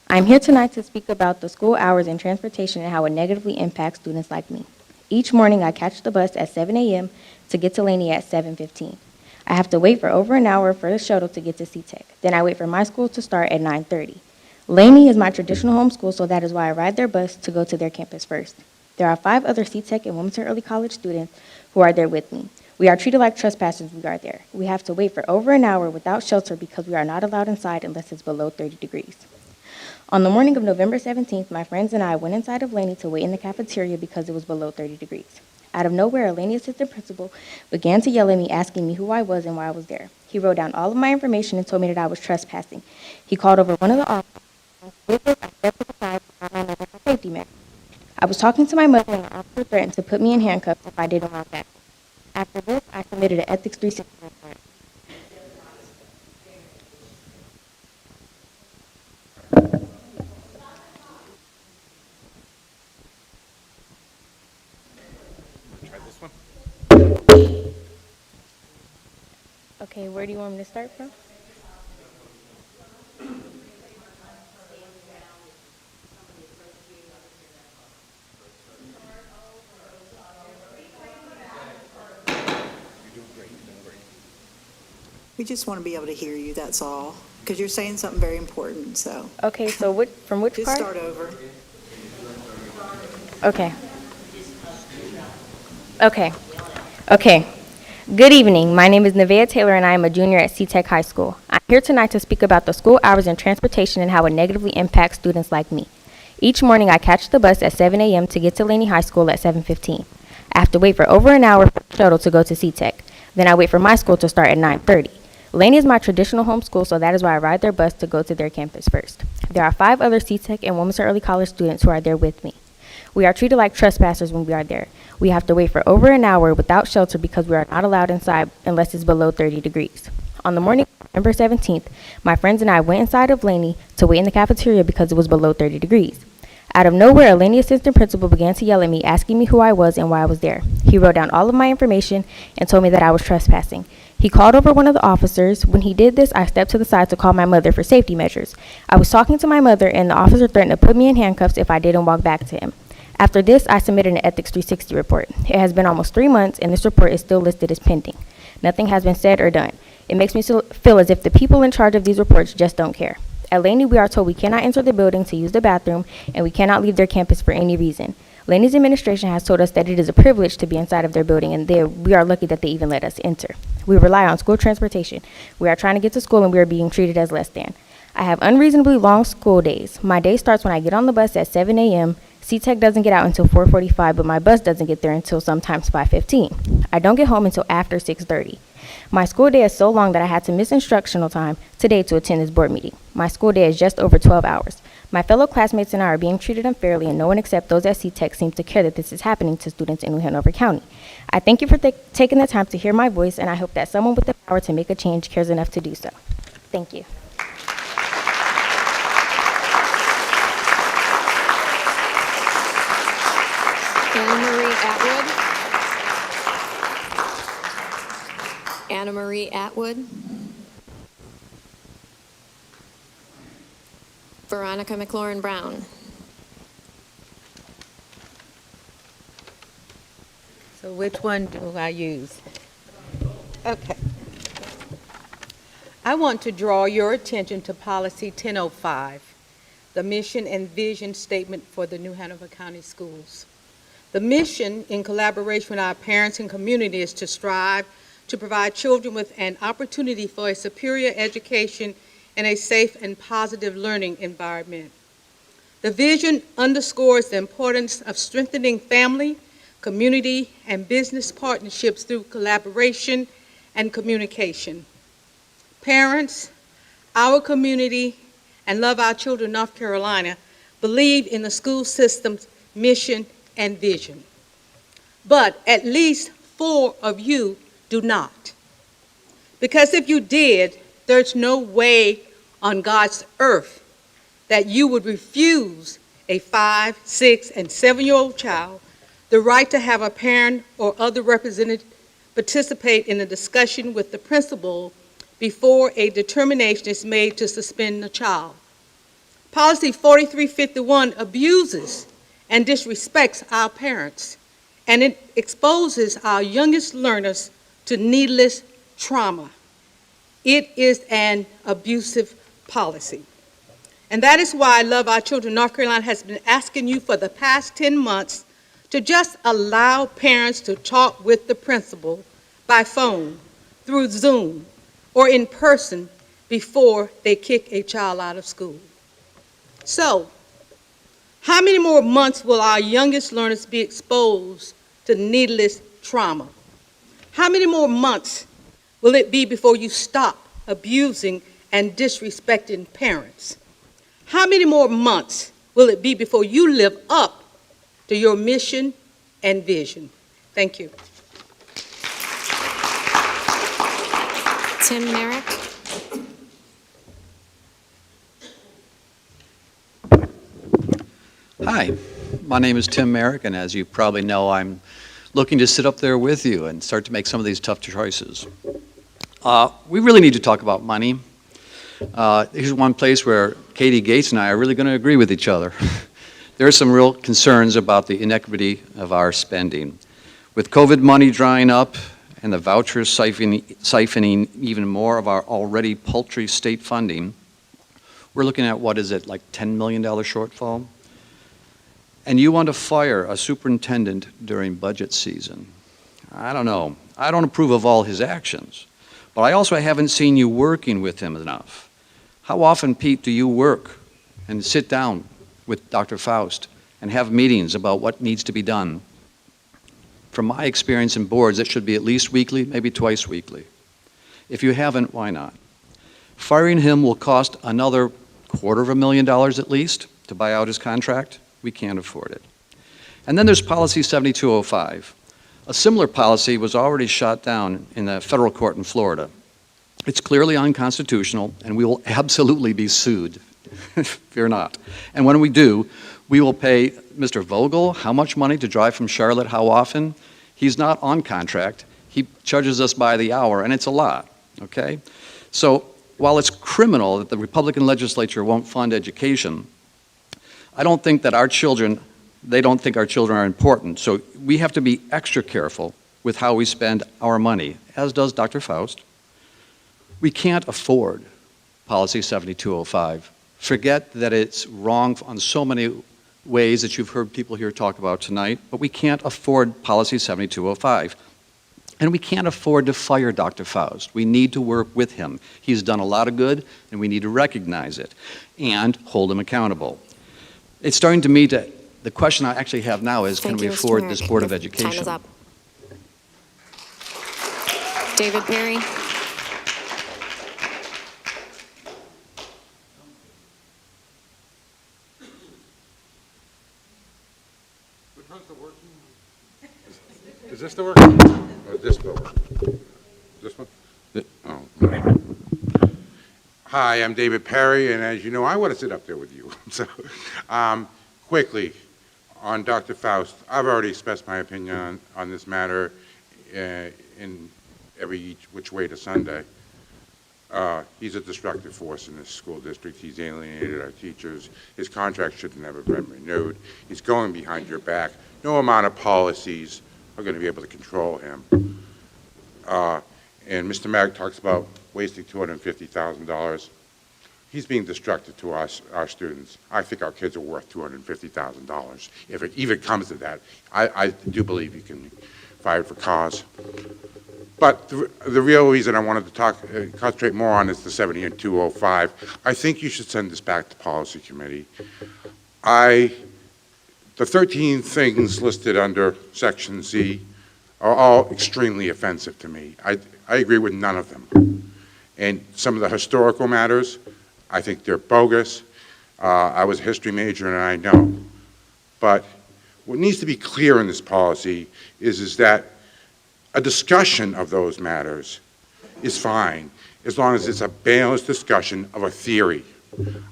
I'm here tonight to speak about the school hours and transportation and how it negatively impacts students like me. Each morning I catch the bus at 7 a.m. to get to Laney at 7:15. I have to wait for over an hour for the shuttle to get to C-Tech. Then I wait for my school to start at 9:30. Laney is my traditional home school, so that is why I ride their bus to go to their campus first. There are 5 other C-Tech and Wilmington Early College students who are there with me. We are treated like trespassers when we are there. We have to wait for over an hour without shelter because we are not allowed inside unless it's below 30 degrees. On the morning of November 17th, my friends and I went inside of Laney to wait in the cafeteria because it was below 30 degrees. Out of nowhere, a Laney assistant principal began to yell at me, asking me who I was and why I was there. He wrote down all of my information and told me that I was trespassing. He called over one of the officers. With this, I stepped to the side to call my mother for safety measures. I was talking to my mother and the officer threatened to put me in handcuffs if I didn't walk back. After this, I submitted an Ethics 360 report. Okay, where do you want me to start from? We just want to be able to hear you, that's all, because you're saying something very important, so. Okay, so from which just part? Start over. Okay. Okay. Good evening. My name is Nevaeh Taylor, and I am a junior at C-Tech High School. I'm here tonight to speak about the school hours and transportation and how it negatively impacts students like me. Each morning, I catch the bus at 7 a.m. to get to Laney High School at 7:15. I have to wait for over an hour for the shuttle to go to C-Tech. Then I wait for my school to start at 9:30. Laney is my traditional home school, so that is why I ride their bus to go to their campus first. There are 5 other C-Tech and Wilmington Early College students who are there with me. We are treated like trespassers when we are there. We have to wait for over an hour without shelter because we are not allowed inside unless it's below 30 degrees. On the morning of November 17th, my friends and I went inside of Laney to wait in the cafeteria because it was below 30 degrees. Out of nowhere, a Laney assistant principal began to yell at me, asking me who I was and why I was there. He wrote down all of my information and told me that I was trespassing. He called over one of the officers. When he did this, I stepped to the side to call my mother for safety measures. I was talking to my mother, and the officer threatened to put me in handcuffs if I didn't walk back to him. After this, I submitted an Ethics 360 report. It has been almost 3 months, and this report is still listed as pending. Nothing has been said or done. It makes me feel as if the people in charge of these reports just don't care. At Laney, we are told we cannot enter the building to use the bathroom, and we cannot leave their campus for any reason. Laney's administration has told us that it is a privilege to be inside of their building, and we are lucky that they even let us enter. We rely on school transportation. We are trying to get to school, and we are being treated as less than. I have unreasonably long school days. My day starts when I get on the bus at 7 a.m. C-Tech doesn't get out until 4:45, but my bus doesn't get there until sometimes 5:15. I don't get home until after 6:30. My school day is so long that I had to miss instructional time today to attend this board meeting. My school day is just over 12 hours. My fellow classmates and I are being treated unfairly, and no one except those at C-Tech seems to care that this is happening to students in Hanover County. I thank you for taking the time to hear my voice, and I hope that someone with the power to make a change cares enough to do so. Thank you. Anna Marie Atwood. Veronica McLaurin Brown. So which one do I use? Okay. I want to draw your attention to Policy 1005, the mission and vision statement for the New Hanover County Schools. The mission, in collaboration with our parents and community, is to strive to provide children with an opportunity for a superior education and a safe and positive learning environment. The vision underscores the importance of strengthening family, community, and business partnerships through collaboration and communication. Parents, our community, and Love Our Children North Carolina believe in the school system's mission and vision. But at least 4 of you do not. Because if you did, there's no way on God's earth that you would refuse a 5, 6, and 7-year-old child the right to have a parent or other representative participate in a discussion with the principal before a determination is made to suspend the child. Policy 4351 abuses and disrespects our parents, and it exposes our youngest learners to needless trauma. It is an abusive policy. And that is why Love Our Children North Carolina has been asking you for the past 10 months to just allow parents to talk with the principal by phone, through Zoom, or in person before they kick a child out of school. So, how many more months will our youngest learners be exposed to needless trauma? How many more months will it be before you stop abusing and disrespecting parents? How many more months will it be before you live up to your mission and vision? Thank you. Tim Merrick. Hi, my name is Tim Merrick, and as you probably know, I'm looking to sit up there with you and start to make some of these tough choices. We really need to talk about money. Here's one place where Katie Gates and I are really going to agree with each other. There are some real concerns about the inequity of our spending. With COVID money drying up and the vouchers siphoning even more of our already paltry state funding, we're looking at, what is it, like $10 million shortfall? And you want to fire a superintendent during budget season. I don't know. I don't approve of all his actions, but I also haven't seen you working with him enough. How often, Pete, do you work and sit down with Dr. Faust and have meetings about what needs to be done? From my experience in boards, it should be at least weekly, maybe twice weekly. If you haven't, why not? Firing him will cost another $250,000 at least to buy out his contract. We can't afford it. And then there's Policy 7205. A similar policy was already shot down in the federal court in Florida. It's clearly unconstitutional, and we will absolutely be sued. Fear not. And when we do, we will pay Mr. Vogel how much money to drive from Charlotte, how often? He's not on contract. He charges us by the hour, and it's a lot, okay? So while it's criminal that the Republican legislature won't fund education, I don't think that our children, they don't think our children are important. So we have to be extra careful with how we spend our money, as does Dr. Faust. We can't afford Policy 7205. Forget that it's wrong on so many ways that you've heard people here talk about tonight, but we can't afford Policy 7205. And we can't afford to fire Dr. Faust. We need to work with him. He's done a lot of good, and we need to recognize it and hold him accountable. It's starting to me to, the question I actually have now is, can we afford this Board of Education? Time is up. David Perry. Which one's the working? Is this the working? Or is this the working? This one? Oh. Hi, I'm David Perry, and as you know, I want to sit up there with you. So, quickly, on Dr. Faust, I've already expressed my opinion on this matter in every which way to Sunday. He's a destructive force in this school district. He's alienated our teachers. His contract should have never been renewed. He's going behind your back. No amount of policies are going to be able to control him. And Mr. Mag talks about wasting $250,000. He's being destructive to us, our students. I think our kids are worth $250,000. If it even comes to that, I do believe you can fire for cause. But the real reason I wanted to concentrate more on is the 7205. I think you should send this back to Policy Committee. The 13 things listed under Section Z are all extremely offensive to me. I agree with none of them. And some of the historical matters, I think they're bogus. I was a history major and I know. But what needs to be clear in this policy is that a discussion of those matters is fine as long as it's a balanced discussion of a theory.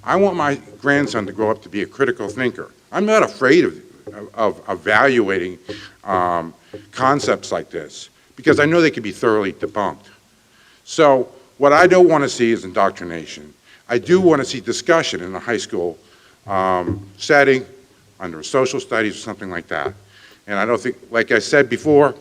I want my grandson to grow up to be a critical thinker. I'm not afraid of evaluating concepts like this because I know they can be thoroughly debunked. So what I don't want to see is indoctrination. I do want to see discussion in a high school setting under social studies or something like that. And I don't think, like I said before,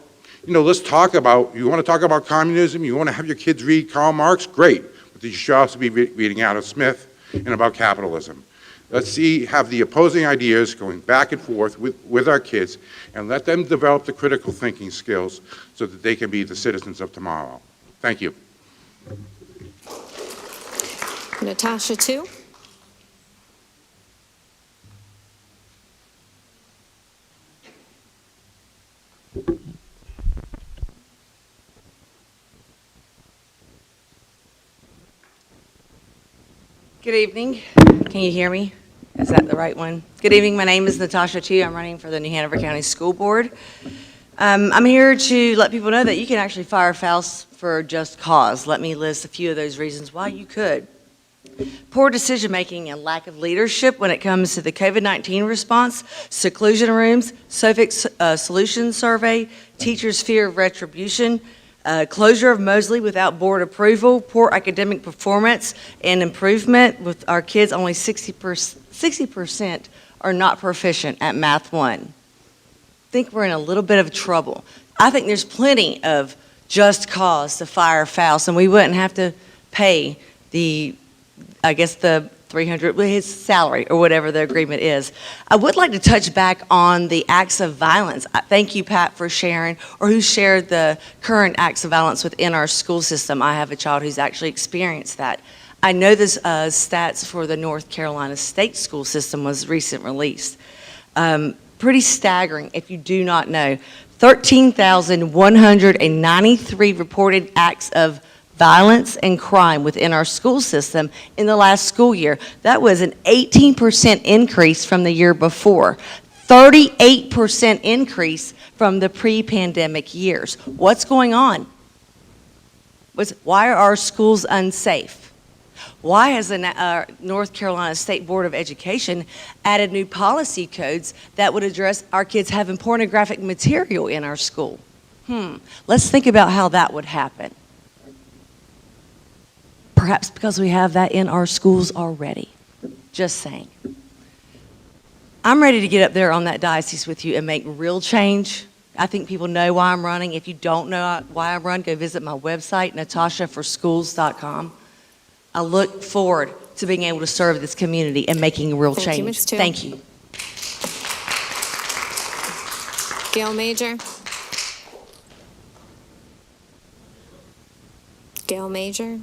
let's talk about, you want to talk about communism, you want to have your kids read Karl Marx, great. But you should also be reading Adam Smith and about capitalism. Let's have the opposing ideas going back and forth with our kids, and let them develop the critical thinking skills so that they can be the citizens of tomorrow. Thank you. Natasha, 2. Good evening. Can you hear me? Is that the right one? Good evening. My name is Natasha Chu. I'm running for the New Hanover County School Board. I'm here to let people know that you can actually fire Faust for just cause. Let me list a few of those reasons why you could. Poor decision-making and lack of leadership when it comes to the COVID-19 response, seclusion rooms, SOFIC solution survey, teachers' fear of retribution, closure of Mosley without board approval, poor academic performance and improvement with our kids. Only 60% are not proficient at Math 1. I think we're in a little bit of trouble. I think there's plenty of just cause to fire Faust, and we wouldn't have to pay the 300, his salary or whatever the agreement is. I would like to touch back on the acts of violence. Thank you, Pat, for sharing, or who shared the current acts of violence within our school system. I have a child who's actually experienced that. I know this stats for the North Carolina State school system was recently released. Pretty staggering if you do not know. 13,193 reported acts of violence and crime within our school system in the last school year. That was an 18% increase from the year before, 38% increase from the pre-pandemic years. What's going on? Why are our schools unsafe? Why has the North Carolina State Board of Education added new policy codes that would address our kids having pornographic material in our school? Let's think about how that would happen. Perhaps because we have that in our schools already. Just saying. I'm ready to get up there on that diocese with you and make real change. I think people know why I'm running. If you don't know why I run, go visit my website, natashaforschools.com. I look forward to being able to serve this community and making real change. Thank you, Ms. Tu. Thank you. Gail Major. Gail Major.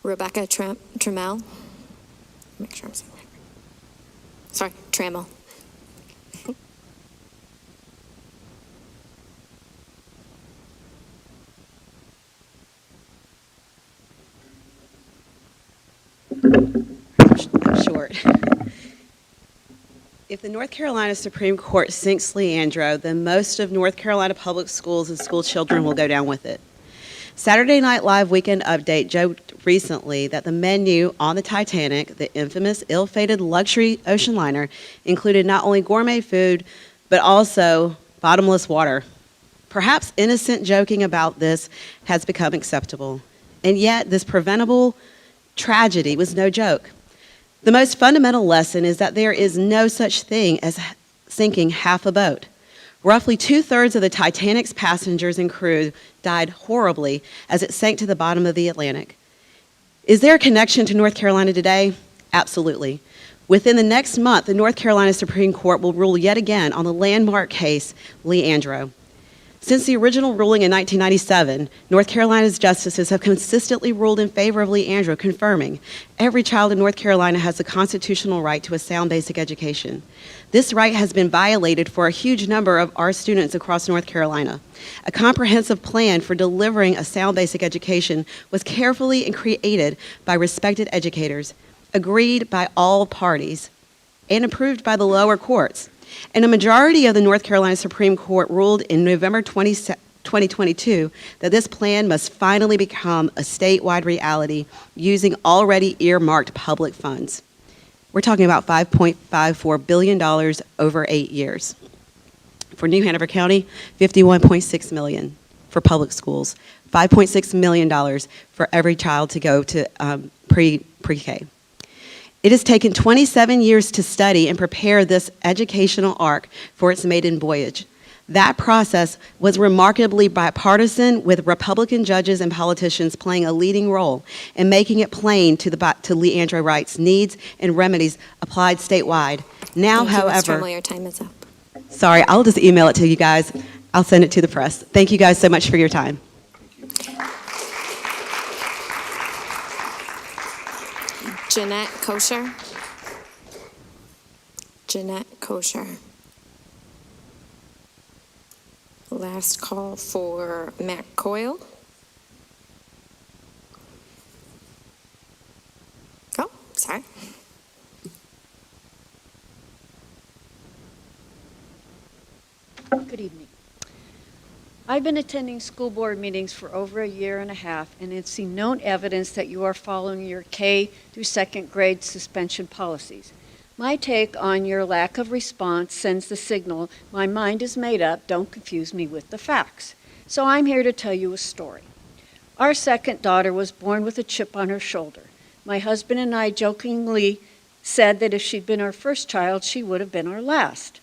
Rebecca Trammell. Make sure I'm saying that right. Sorry, Trammell. I'm short. If the North Carolina Supreme Court sinks Leandro, then most of North Carolina public schools and school children will go down with it. Saturday Night Live Weekend Update joked recently that the menu on the Titanic, the infamous ill-fated luxury ocean liner, included not only gourmet food, but also bottomless water. Perhaps innocent joking about this has become acceptable. And yet, this preventable tragedy was no joke. The most fundamental lesson is that there is no such thing as sinking half a boat. Roughly 2/3 of the Titanic's passengers and crew died horribly as it sank to the bottom of the Atlantic. Is there a connection to North Carolina today? Absolutely. Within the next month, the North Carolina Supreme Court will rule yet again on the landmark case, Leandro. Since the original ruling in 1997, North Carolina's justices have consistently ruled in favor of Leandro, confirming every child in North Carolina has the constitutional right to a sound basic education. This right has been violated for a huge number of our students across North Carolina. A comprehensive plan for delivering a sound basic education was carefully and created by respected educators, agreed by all parties, and approved by the lower courts. And a majority of the North Carolina Supreme Court ruled in November 2022 that this plan must finally become a statewide reality using already earmarked public funds. We're talking about $5.54 billion over 8 years. For New Hanover County, $51.6 million for public schools, $5.6 million for every child to go to pre-K. It has taken 27 years to study and prepare this educational arc for its maiden voyage. That process was remarkably bipartisan, with Republican judges and politicians playing a leading role in making it plain to Leandra Wright's needs and remedies applied statewide. Now, Thank you, Ms. however, Tremblay, your time is up. sorry, I'll just email it to you guys. I'll send it to the press. Thank you guys so much for your time. Jeanette Kosher. Jeanette Kosher. Last call for Matt Coyle. Oh, sorry. Good evening. I've been attending school board meetings for over a year and a half, and have seen no evidence that you are following your K through second grade suspension policies. My take on your lack of response sends the signal, my mind is made up, don't confuse me with the facts. So I'm here to tell you a story. Our second daughter was born with a chip on her shoulder. My husband and I jokingly said that if she'd been our first child, she would have been our last.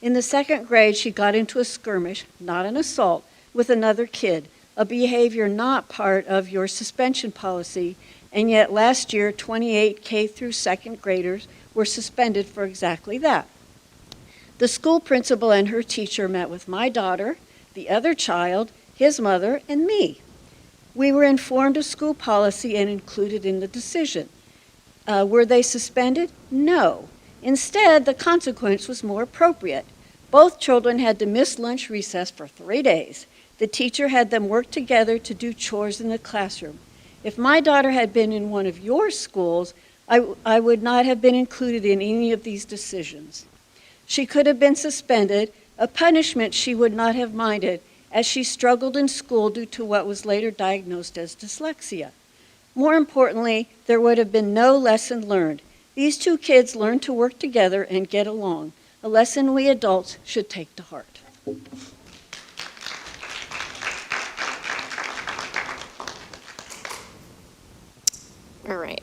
In the second grade, she got into a skirmish, not an assault, with another kid, a behavior not part of your suspension policy, and yet last year, 28 K through second graders were suspended for exactly that. The school principal and her teacher met with my daughter, the other child, his mother, and me. We were informed of school policy and included in the decision. Were they suspended? No. Instead, the consequence was more appropriate. Both children had to miss lunch recess for 3 days. The teacher had them work together to do chores in the classroom. If my daughter had been in one of your schools, I would not have been included in any of these decisions. She could have been suspended, a punishment she would not have minded, as she struggled in school due to what was later diagnosed as dyslexia. More importantly, there would have been no lesson learned. These two kids learned to work together and get along, a lesson we adults should take to heart. All right.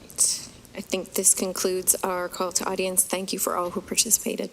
I think this concludes our call to audience. Thank you for all who participated.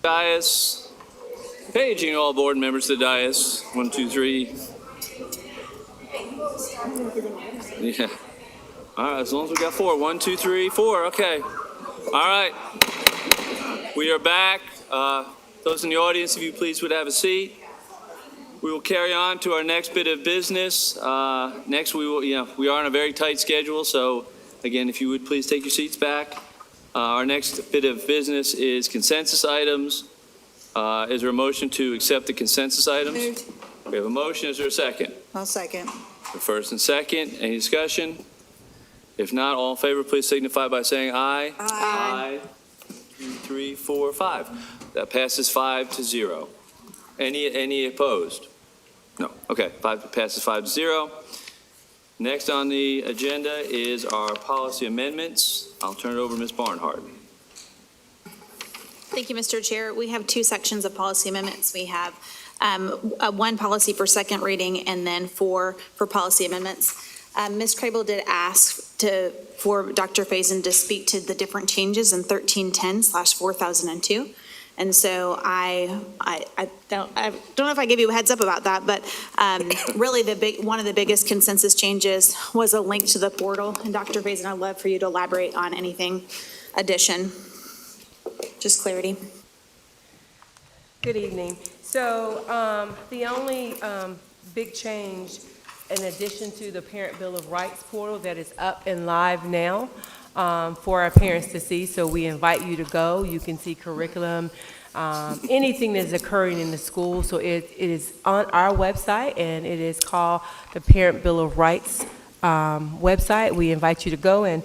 Dais. Paging all board members to the dais. 1, 2, 3. Yeah. All right, as long as we got 4. 1, 2, 3, 4. Okay. All right. We are back. Those in the audience, if you please would have a seat. We will carry on to our next bit of business. Next, we are on a very tight schedule, so again, if you would please take your seats back. Our next bit of business is consensus items. Is there a motion to accept the consensus items? Moved. We have a motion. Is there a second? I'll second. The first and second. Any discussion? If not, all in favor, please signify by saying aye. Aye. 2, 3, 4, 5. That passes 5-0. Any opposed? No. Okay. Passes 5-0. Next on the agenda is our policy amendments. I'll turn it over to Ms. Barnhart. Thank you, Mr. Chair. We have 2 sections of policy amendments. We have one policy for second reading and then 4 for policy amendments. Ms. Crable did ask for Dr. Faison to speak to the different changes in 1310/4002. And so I don't know if I gave you a heads up about that, but really one of the biggest consensus changes was a link to the portal. And Dr. Faison, I'd love for you to elaborate on anything addition. Just clarity. Good evening. So the only big change, in addition to the Parent Bill of Rights portal that is up and live now for our parents to see, so we invite you to go. You can see curriculum, anything that's occurring in the school. So it is on our website, and it is called the Parent Bill of Rights website. We invite you to go and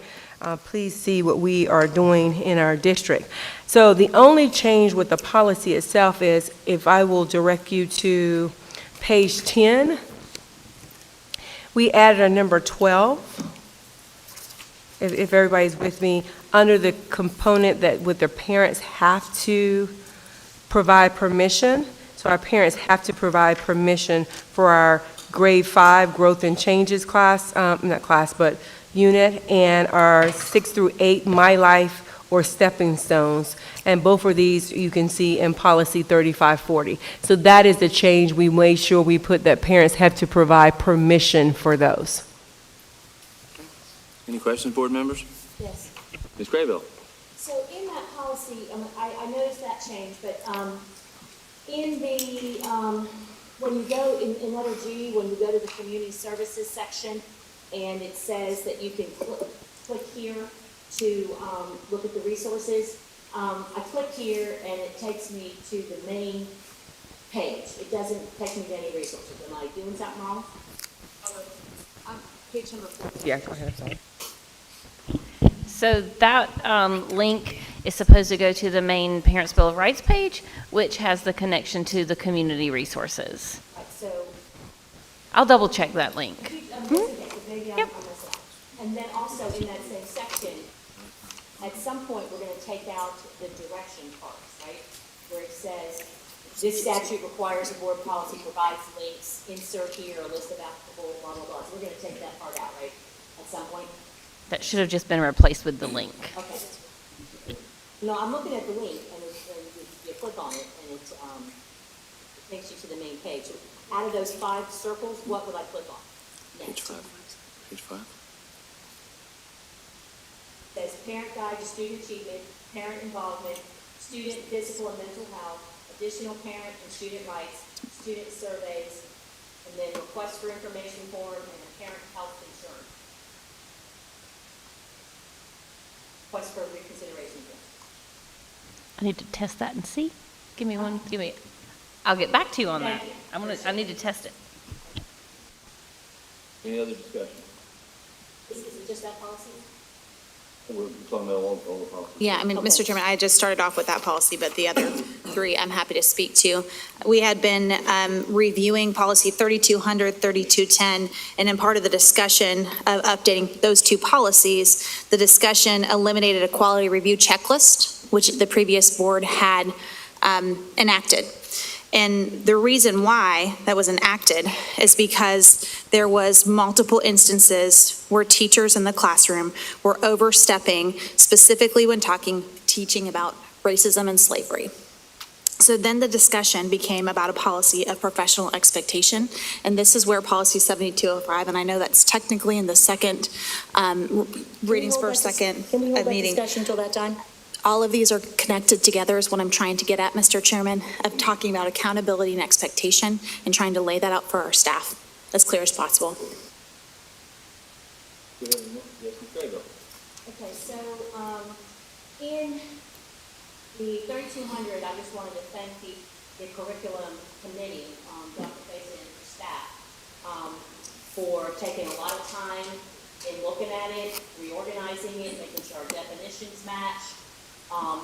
please see what we are doing in our district. So the only change with the policy itself is, if I will direct you to page 10, we added a number 12, if everybody's with me, under the component that would their parents have to provide permission. So our parents have to provide permission for our grade 5 growth and changes class, not class, but unit, and our 6 through 8 My Life or Stepping Stones. And both of these you can see in policy 3540. So that is the change. We made sure we put that parents have to provide permission for those. Any questions, board members? Yes. Ms. Graybill? So in that policy, I noticed that change, but in the, when you go, in letter G, when you go to the community services section, and it says that you can click here to look at the resources, I click here and it takes me to the main page. It doesn't take me to any resources. Am I doing something wrong? Page number 4. Yeah, go ahead, I'm sorry. So that link is supposed to go to the main Parents' Bill of Rights page, which has the connection to the community resources. Right, so I'll double check that link. Yep. And then also in that same section, at some point, we're going to take out the direction parts, right? Where it says, this statute requires a board policy provides links, insert here a list of applicable, blah, blah, blah. So we're going to take that part out, right? At some point? That should have just been replaced with the link. Okay. No, I'm looking at the link, and you click on it, and it takes you to the main page. So out of those 5 circles, what would I click on next? Page 5. Page 5. It says parent guide to student achievement, parent involvement, student physical and mental health, additional parent and student rights, student surveys, and then request for information form and a parent health concern. Request for reconsideration form. I need to test that and see. I'll get back to you on that. Thank you. I need to test it. Any other discussion? Is it just that policy? We're talking about all the policies. Yeah, I mean, Mr. Chairman, I just started off with that policy, but the other 3 I'm happy to speak to. We had been reviewing policy 3200, 3210, and in part of the discussion of updating those 2 policies, the discussion eliminated a quality review checklist, which the previous board had enacted. And the reason why that was enacted is because there was multiple instances where teachers in the classroom were overstepping, specifically when teaching about racism and slavery. So then the discussion became about a policy of professional expectation, and this is where policy 7205, and I know that's technically in the second, readings per second Can we hold that meeting. discussion until that time? All of these are connected together is what I'm trying to get at, Mr. Chairman, of talking about accountability and expectation and trying to lay that out for our staff as clear as possible. Okay, so, in the 3200, I just wanted to thank the curriculum committee, Dr. Faison and her staff, for taking a lot of time in looking at it, reorganizing it, making sure our definitions match.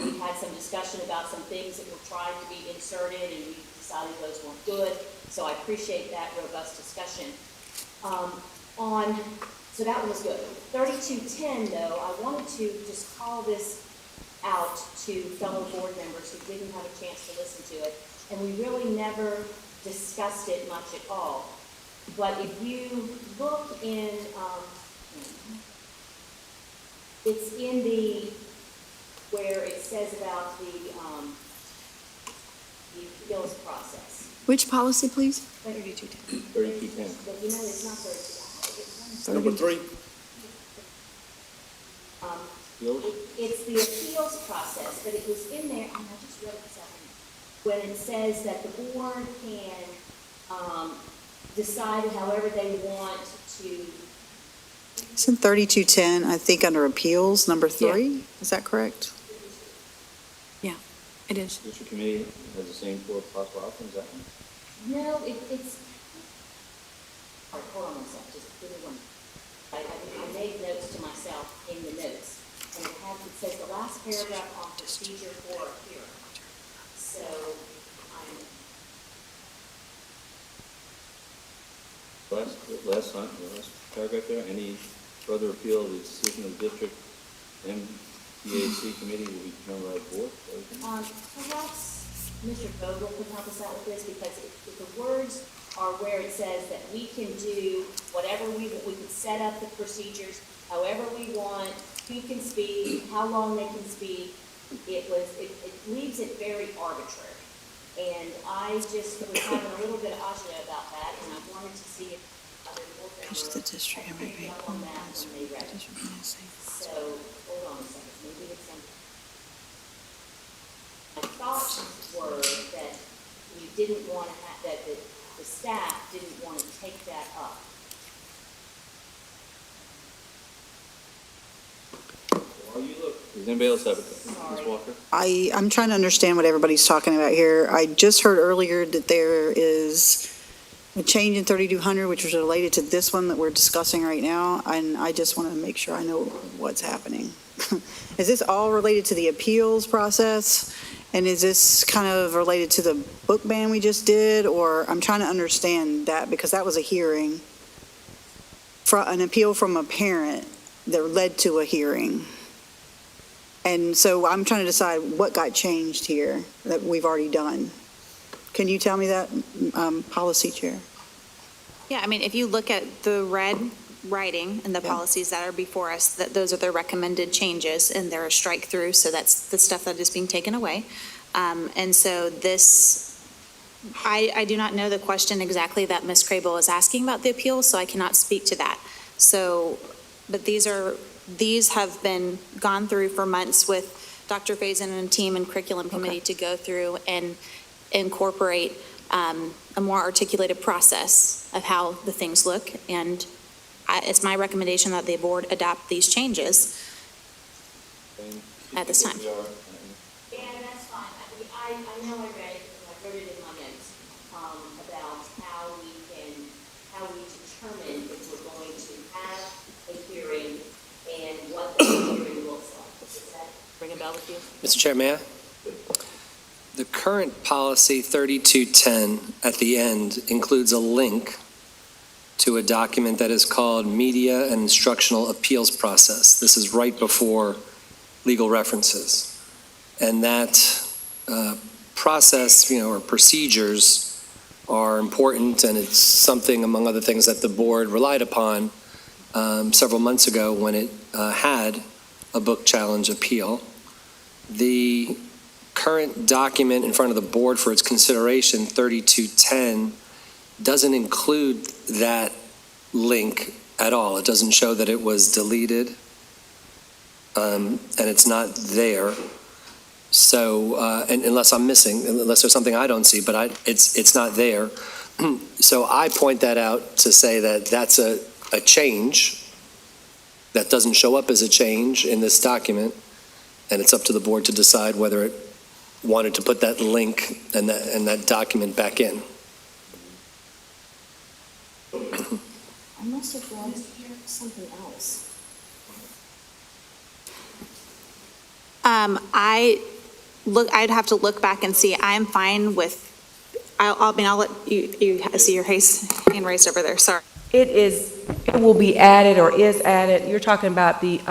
We had some discussion about some things that were trying to be inserted, and we decided those weren't good. So I appreciate that robust discussion. So that one was good. 3210, though, I wanted to just call this out to fellow board members who didn't have a chance to listen to it, and we really never discussed it much at all. But if you look in, it's in the, where it says about the appeals process. Which policy, please? 3210. But you know, it's not 3210. Number 3. It's the appeals process, but it was in there, and I just read it this afternoon, when it says that the board can decide however they want to. It's in 3210, I think, under appeals, number 3. Is that correct? Yeah, it is. District committee has the same 4 possible outcomes, is that one? No, it's, all right, hold on one second, just give me one. I made notes to myself in the notes, and it says the last paragraph on procedure for a hearing. So, Last paragraph there, any further appeal of the decision of the district NHCS committee will be determined by the board? perhaps Mr. Vogel can help us out with this, because if the words are where it says that we can do whatever we can set up the procedures however we want, who can speak, how long they can speak, it leaves it very arbitrary. And I just was having a little bit of agita about that, and I wanted to see if other board members had picked up on that when they read it. So, hold on a second, maybe it's something. My thoughts were that we didn't want to have, that the staff didn't want to take that up. Does anybody else have a, Ms. Walker? I'm trying to understand what everybody's talking about here. I just heard earlier that there is a change in 3200, which was related to this one that we're discussing right now, and I just want to make sure I know what's happening. Is this all related to the appeals process? And is this kind of related to the book ban we just did? Or I'm trying to understand that, because that was a hearing, an appeal from a parent that led to a hearing. And so I'm trying to decide what got changed here that we've already done. Can you tell me that, Policy Chair? Yeah, I mean, if you look at the red writing and the policies that are before us, that those are the recommended changes, and they're a strike through, so that's the stuff that is being taken away. And so this, I do not know the question exactly that Ms. Crable is asking about the appeal, so I cannot speak to that. So, but these have been gone through for months with Dr. Faison and team and curriculum committee to go through and incorporate a more articulated process of how the things look. And it's my recommendation that the board adopt these changes at this time. Yeah, that's fine. I know I read it, I wrote it in my notes, about how we determine if we're going to have a hearing and what the hearing looks like. Does that ring a bell with you? Mr. Chair, may I? The current policy 3210 at the end includes a link to a document that is called Media and Instructional Appeals Process. This is right before legal references. And that process, or procedures are important, and it's something, among other things, that the board relied upon several months ago when it had a book challenge appeal. The current document in front of the board for its consideration, 3210, doesn't include that link at all. It doesn't show that it was deleted, and it's not there. So, and unless I'm missing, unless there's something I don't see, but it's not there. So I point that out to say that that's a change that doesn't show up as a change in this document, and it's up to the board to decide whether it wanted to put that link and that document back in. I must have read something else. I'd have to look back and see. I'm fine with, I'll let you see your hand raised over there, sorry. It will be added or is added. You're talking about the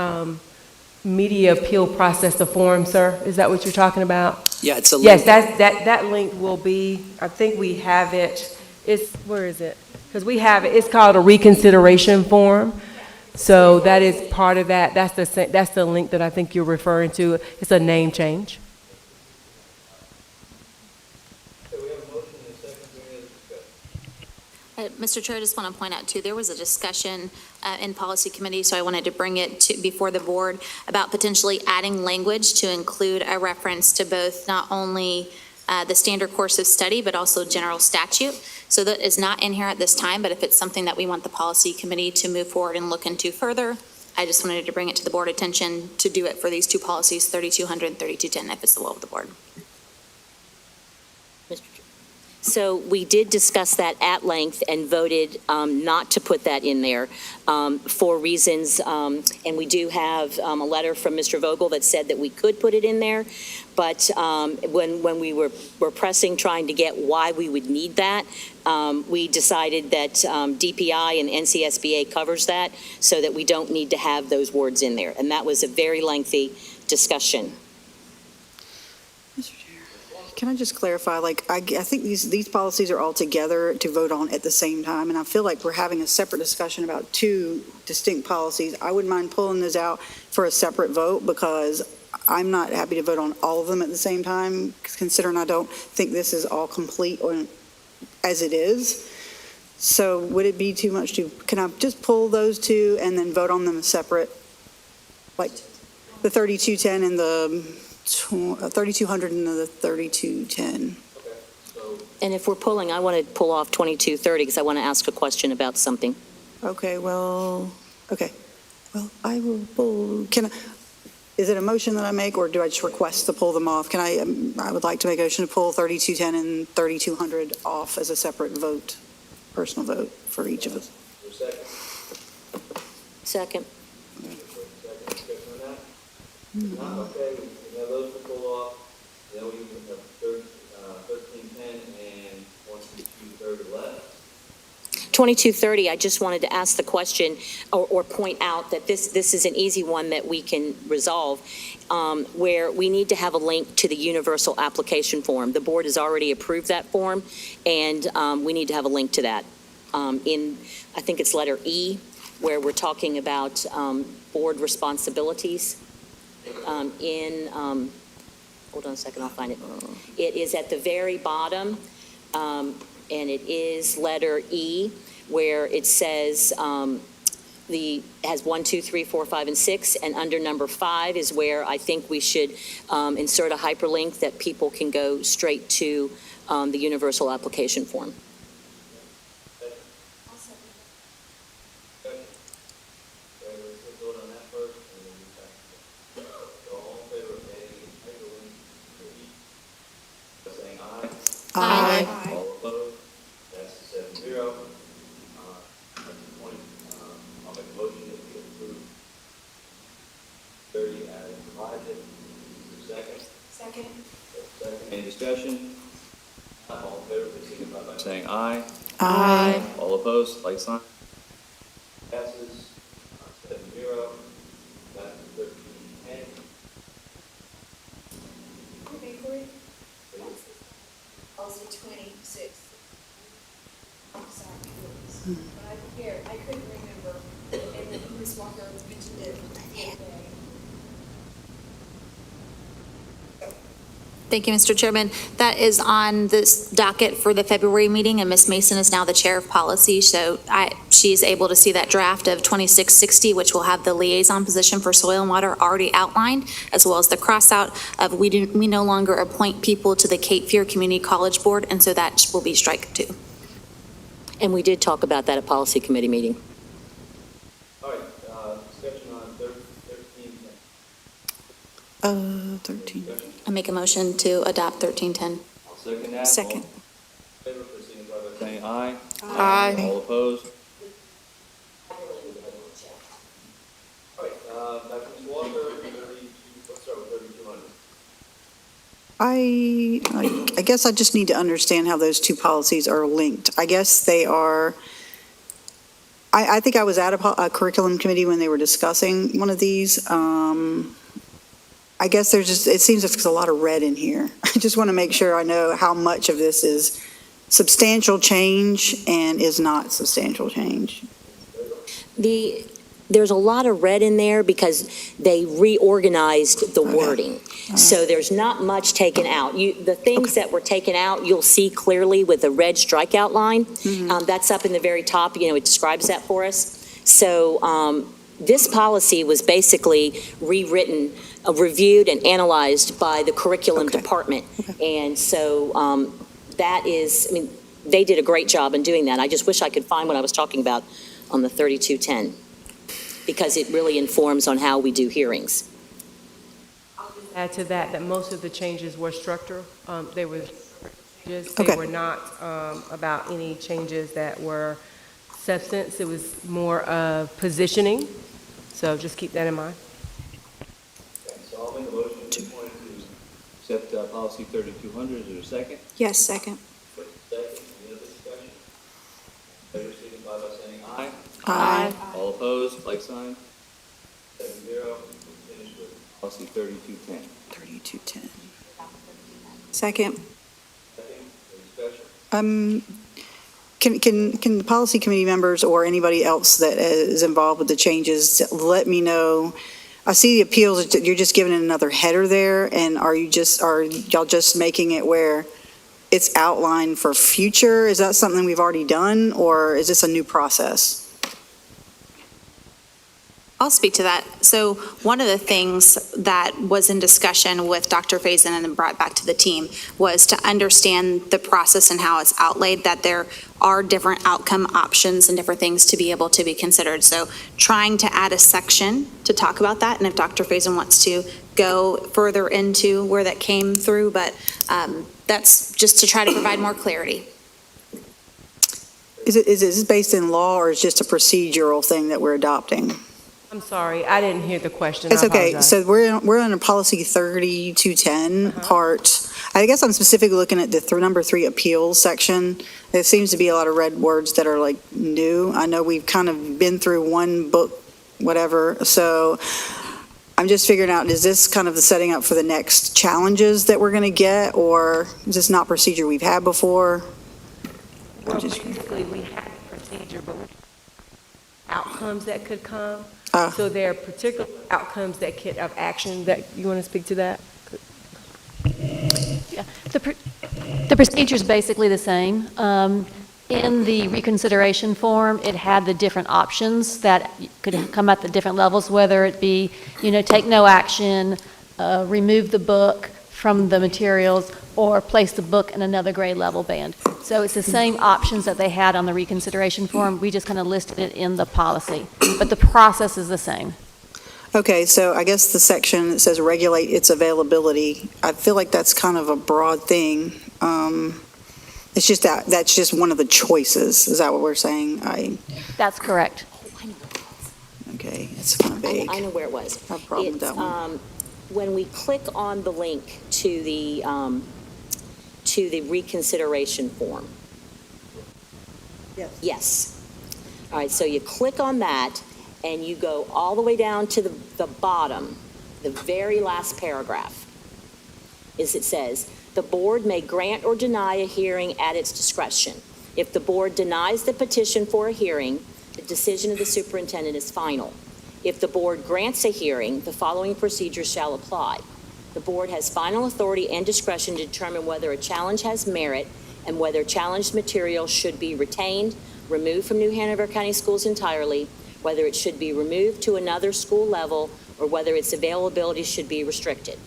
media appeal process, the form, sir? Is that what you're talking about? Yeah, it's a link. Yes, that link will be, I think we have it. Where is it? Because we have it. It's called a reconsideration form. So that is part of that. That's the link that I think you're referring to. It's a name change. Mr. Chair, I just want to point out, too, there was a discussion in policy committee, so I wanted to bring it before the board about potentially adding language to include a reference to both not only the standard course of study, but also general statute. So that is not in here at this time, but if it's something that we want the policy committee to move forward and look into further, I just wanted to bring it to the board attention to do it for these two policies, 3200 and 3210, if it's the will of the board. So we did discuss that at length and voted not to put that in there for reasons, and we do have a letter from Mr. Vogel that said that we could put it in there, but when we were pressing, trying to get why we would need that, we decided that DPI and NCSBA covers that so that we don't need to have those words in there, and that was a very lengthy discussion. Can I just clarify, I think these policies are all together to vote on at the same time, and I feel like we're having a separate discussion about two distinct policies. I wouldn't mind pulling those out for a separate vote, because I'm not happy to vote on all of them at the same time, considering I don't think this is all complete as it is. So would it be too much can I just pull those two and then vote on them as separate? Like the 3210 and the 3200 and the 3210. And if we're pulling, I want to pull off 2230 because I want to ask a question about something. Okay, well, I will pull, is it a motion that I make, or do I just request to pull them off? I would like to make a motion to pull 3210 and 3200 off as a separate vote, personal vote for each of us. Second. Okay, we have those to pull off. Then we have 1310 and 2230 left. 2230, I just wanted to ask the question or point out that this is an easy one that we can resolve, where we need to have a link to the universal application form. The board has already approved that form, and we need to have a link to that. I think it's letter E, where we're talking about board responsibilities. Hold on a second, I'll find it. It is at the very bottom, and it is letter E, where it says has 1, 2, 3, 4, 5, and 6, and under number 5 is where I think we should insert a hyperlink that people can go straight to the universal application form. Aye. All opposed? Passes 7-0. I'll make a motion that we approve 30 as provided. Second? Second. Any discussion? All in favor, please signify by saying aye. Aye. All opposed, like sign. Passes 7-0. Passes 13-10. Policy 26. I'm sorry. But I couldn't remember, and then Ms. Walker mentioned it the other day. Thank you, Mr. Chairman. That is on this docket for the February meeting, and Ms. Mason is now the chair of policy, so she's able to see that draft of 2660, which will have the liaison position for soil and water already outlined, as well as the cross-out of we no longer appoint people to the Cape Fear Community College Board, and so that will be strike too. And we did talk about that at policy committee meeting. All right, discussion on 13. 13. I make a motion to adopt 1310. I'll second that. Second. All in favor, please signify by saying aye. Aye. All opposed? All right, back to Ms. Walker, 32, let's start with 3200. I guess I just need to understand how those two policies are linked. I guess they are, I think I was at a curriculum committee when they were discussing one of these. I guess it seems like there's a lot of red in here. I just want to make sure I know how much of this is substantial change and is not substantial change. There's a lot of red in there because they reorganized the wording. So there's not much taken out. The things that were taken out, you'll see clearly with the red strikeout line. That's up in the very top, it describes that for us. So this policy was basically rewritten, reviewed and analyzed by the curriculum department. And so that is, they did a great job in doing that. I just wish I could find what I was talking about on the 3210, because it really informs on how we do hearings. Add to that most of the changes were structural. They were changes. They were not about any changes that were substance. It was more of positioning. So just keep that in mind. Okay, so I'll make a motion at this point to accept policy 3200. Is there a second? Yes, second. Second, any other discussion? Favor signify by saying aye. Aye. All opposed, like sign. 7-0. We'll finish with policy 3210. 3210. Second. Second, any discussion? Can the policy committee members or anybody else that is involved with the changes let me know? I see the appeals, you're just giving it another header there, and are y'all just making it where it's outlined for future? Is that something we've already done, or is this a new process? I'll speak to that. So one of the things that was in discussion with Dr. Faison and then brought back to the team was to understand the process and how it's outlaid, that there are different outcome options and different things to be able to be considered. So trying to add a section to talk about that, and if Dr. Faison wants to go further into where that came through, but that's just to try to provide more clarity. Is this based in law, or is it just a procedural thing that we're adopting? I'm sorry, I didn't hear the question. It's I okay. apologize. So we're on a policy 3210 part. I guess I'm specifically looking at the number 3 appeals section. There seems to be a lot of red words that are like new. I know we've kind of been through one book, whatever. So I'm just figuring out, is this kind of the setting up for the next challenges that we're going to get, or is this not procedure we've had before? Well, basically, we had a procedure, but outcomes that could come. So there are particular outcomes that could have action that you want to speak to that? Yeah, the procedure is basically the same. In the reconsideration form, it had the different options that could come at the different levels, whether it be, take no action, remove the book from the materials, or place the book in another grade level band. So it's the same options that they had on the reconsideration form. We just kind of listed it in the policy, but the process is the same. Okay, so I guess the section that says regulate its availability, I feel like that's kind of a broad thing. It's just that's just one of the choices. Is that what we're saying? That's correct. Okay, it's kind of vague. I know where it was. I have a problem with that one. When we click on the link to the reconsideration form. Yes. Yes. All right, so you click on that and you go all the way down to the bottom, the very last paragraph. It says, the board may grant or deny a hearing at its discretion. If the board denies the petition for a hearing, the decision of the superintendent is final. If the board grants a hearing, the following procedures shall apply. The board has final authority and discretion to determine whether a challenge has merit and whether challenged material should be retained, removed from New Hanover County Schools entirely, whether it should be removed to another school level, or whether its availability should be restricted.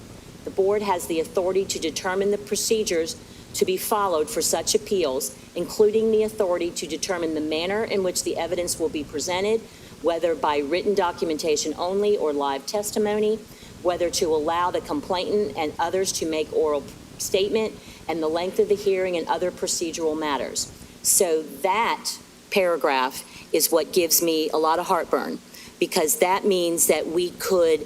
The board has the authority to determine the procedures to be followed for such appeals, including the authority to determine the manner in which the evidence will be presented, whether by written documentation only or live testimony, whether to allow the complainant and others to make oral statement, and the length of the hearing and other procedural matters. So that paragraph is what gives me a lot of heartburn, because that means that we could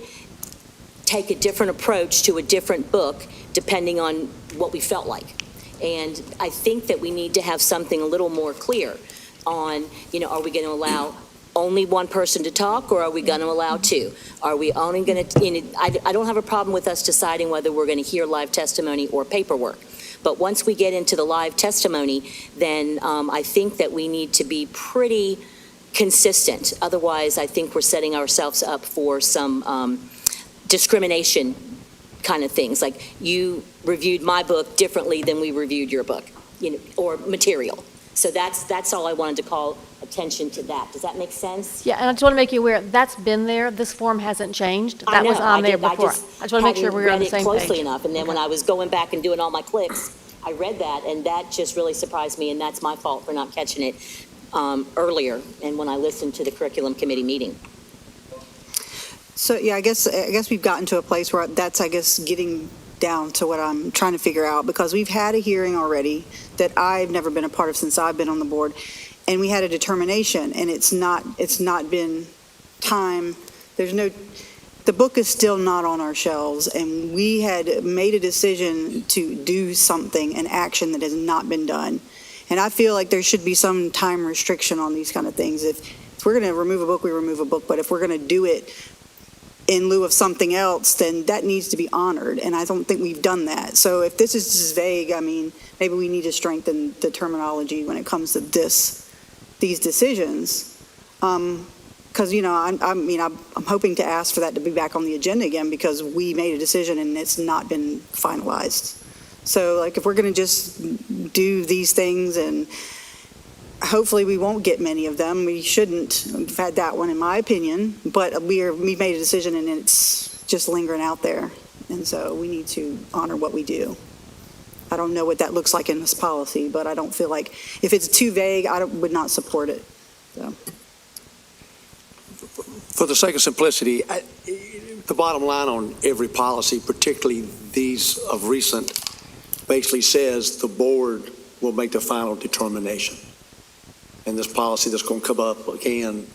take a different approach to a different book depending on what we felt like. And I think that we need to have something a little more clear on, are we going to allow only one person to talk, or are we going to allow two? Are we only going to, I don't have a problem with us deciding whether we're going to hear live testimony or paperwork. But once we get into the live testimony, then I think that we need to be pretty consistent. Otherwise, I think we're setting ourselves up for some discrimination kind of things. Like, you reviewed my book differently than we reviewed your book, or material. So that's all I wanted to call attention to that. Does that make sense? Yeah, and I just want to make you aware, that's been there. This form hasn't changed. That was on there before. I just want to make sure we're on the same page. I read it closely enough, and then when I was going back and doing all my clicks, I read that, and that just really surprised me, and that's my fault for not catching it earlier, and when I listened to the curriculum committee meeting. So, yeah, I guess we've gotten to a place where that's, getting down to what I'm trying to figure out, because we've had a hearing already that I've never been a part of since I've been on the board, and we had a determination, and it's not been time. The book is still not on our shelves, and we had made a decision to do something, an action that has not been done. And I feel like there should be some time restriction on these kind of things. If we're going to remove a book, we remove a book, but if we're going to do it in lieu of something else, then that needs to be honored, and I don't think we've done that. So if this is just vague, maybe we need to strengthen the terminology when it comes to these decisions. Because, I'm hoping to ask for that to be back on the agenda again, because we made a decision and it's not been finalized. So, if we're going to just do these things, and hopefully we won't get many of them, we shouldn't. We've had that one, in my opinion, but we made a decision and it's just lingering out there. And so we need to honor what we do. I don't know what that looks like in this policy, but I don't feel like, if it's too vague, I would not support it. So. For the sake of simplicity, the bottom line on every policy, particularly these of recent, basically says the board will make the final determination. And this policy that's going to come up again,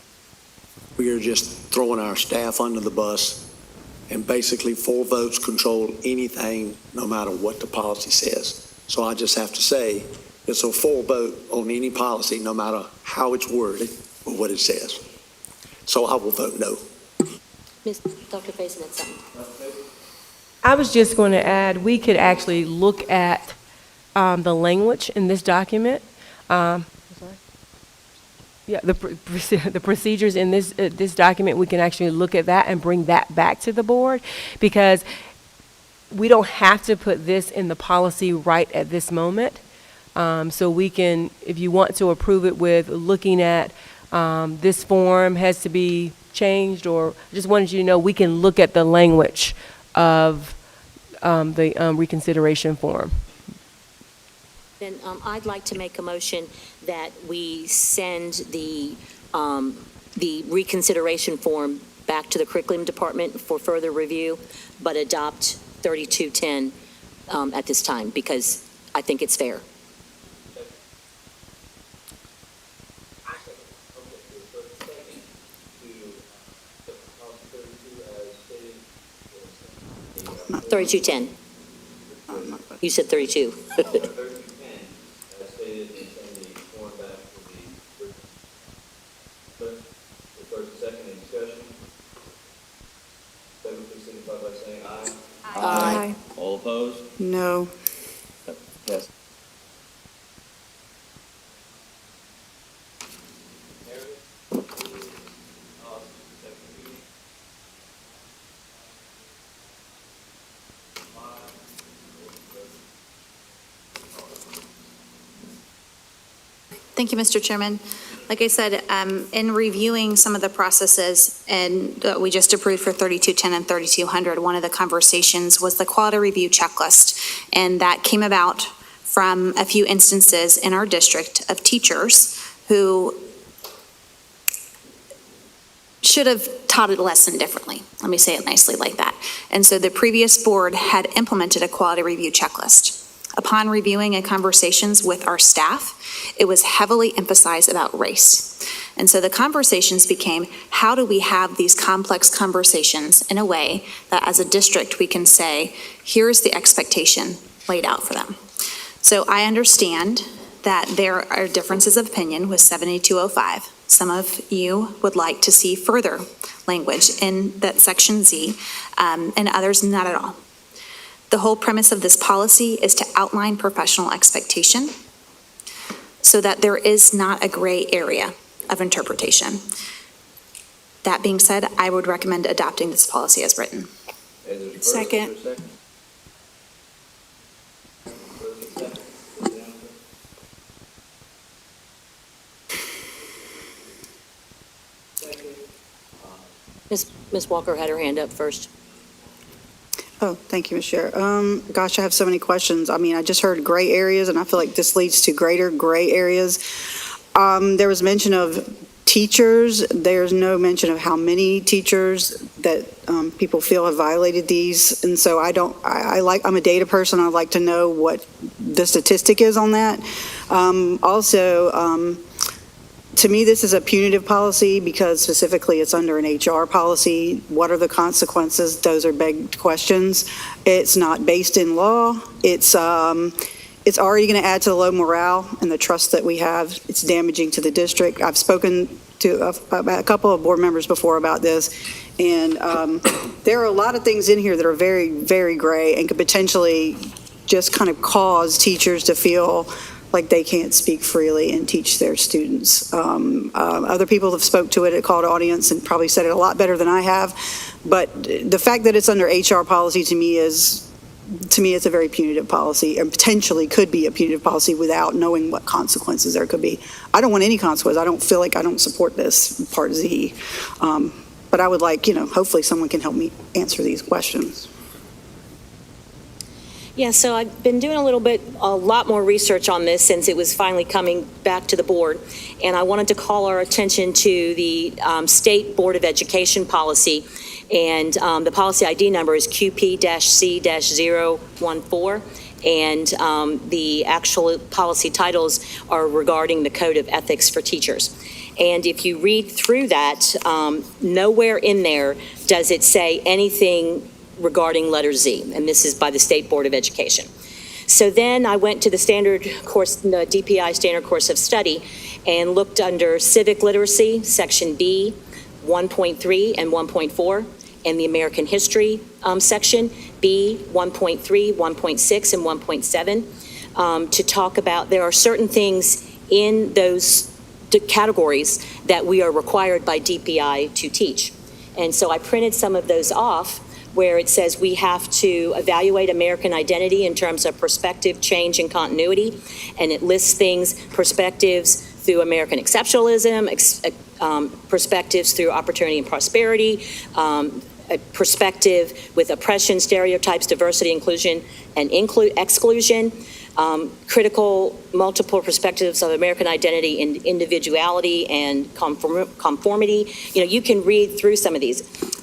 we are just throwing our staff under the bus, and basically 4 votes control anything, no matter what the policy says. So I just have to say, it's a 4 vote on any policy, no matter how it's worded or what it says. So I will vote no. Dr. Faison had something. I was just going to add, we could actually look at the language in this document. The procedures in this document, we can actually look at that and bring that back to the board, because we don't have to put this in the policy right at this moment. So we can, if you want to approve it with looking at this form has to be changed, or just wanted you to know, we can look at the language of the reconsideration form. Then I'd like to make a motion that we send the reconsideration form back to the curriculum department for further review, but adopt 3210 at this time, because I think it's fair. $32.10. You said 32. Aye. All opposed? No. Yes. Thank you, Mr. Chairman. Like I said, in reviewing some of the processes and that we just approved for 3210 and 3200, one of the conversations was the quality review checklist. And that came about from a few instances in our district of teachers who should have taught a lesson differently. Let me say it nicely like that. And so the previous board had implemented a quality review checklist. Upon reviewing and conversations with our staff, it was heavily emphasized about race. And so the conversations became, how do we have these complex conversations in a way that as a district we can say, here's the expectation laid out for them. So I understand that there are differences of opinion with 7205. Some of you would like to see further language in that section Z, and others not at all. The whole premise of this policy is to outline professional expectation so that there is not a gray area of interpretation. That being said, I would recommend adopting this policy as written. Second. Ms. Walker had her hand up first. Oh, thank you, Ms. Chair. Gosh, I have so many questions. I mean, I just heard gray areas, and I feel like this leads to greater gray areas. There was mention of teachers. There's no mention of how many teachers that people feel have violated these. And so I'm a data person. I'd like to know what the statistic is on that. To me, this is a punitive policy because specifically it's under an HR policy. What are the consequences? Those are begged questions. It's not based in law. It's already going to add to the low morale and the trust that we have. It's damaging to the district. I've spoken to a couple of board members before about this, and there are a lot of things in here that are very, very gray and could potentially just kind of cause teachers to feel like they can't speak freely and teach their students. Other people have spoke to it at called audience and probably said it a lot better than I have. But the fact that it's under HR policy to me it's a very punitive policy, and potentially could be a punitive policy without knowing what consequences there could be. I don't want any consequences. I don't feel like I don't support this Part Z. But I would like, hopefully someone can help me answer these questions. Yeah, so I've been doing a lot more research on this since it was finally coming back to the board. And I wanted to call our attention to the State Board of Education policy. And the policy ID number is QP-C-014. And the actual policy titles are regarding the Code of Ethics for Teachers. And if you read through that, nowhere in there does it say anything regarding letter Z, and this is by the State Board of Education. So then I went to the standard course, the DPI standard course of study, and looked under civic literacy, section B, 1.3 and 1.4, and the American history section, B, 1.3, 1.6, and 1.7, to talk about there are certain things in those categories that we are required by DPI to teach. And so I printed some of those off where it says we have to evaluate American identity in terms of perspective, change, and continuity. And it lists things, perspectives through American exceptionalism, perspectives through opportunity and prosperity, a perspective with oppression, stereotypes, diversity, inclusion, and exclusion, critical multiple perspectives of American identity and individuality and conformity. You can read through some of these.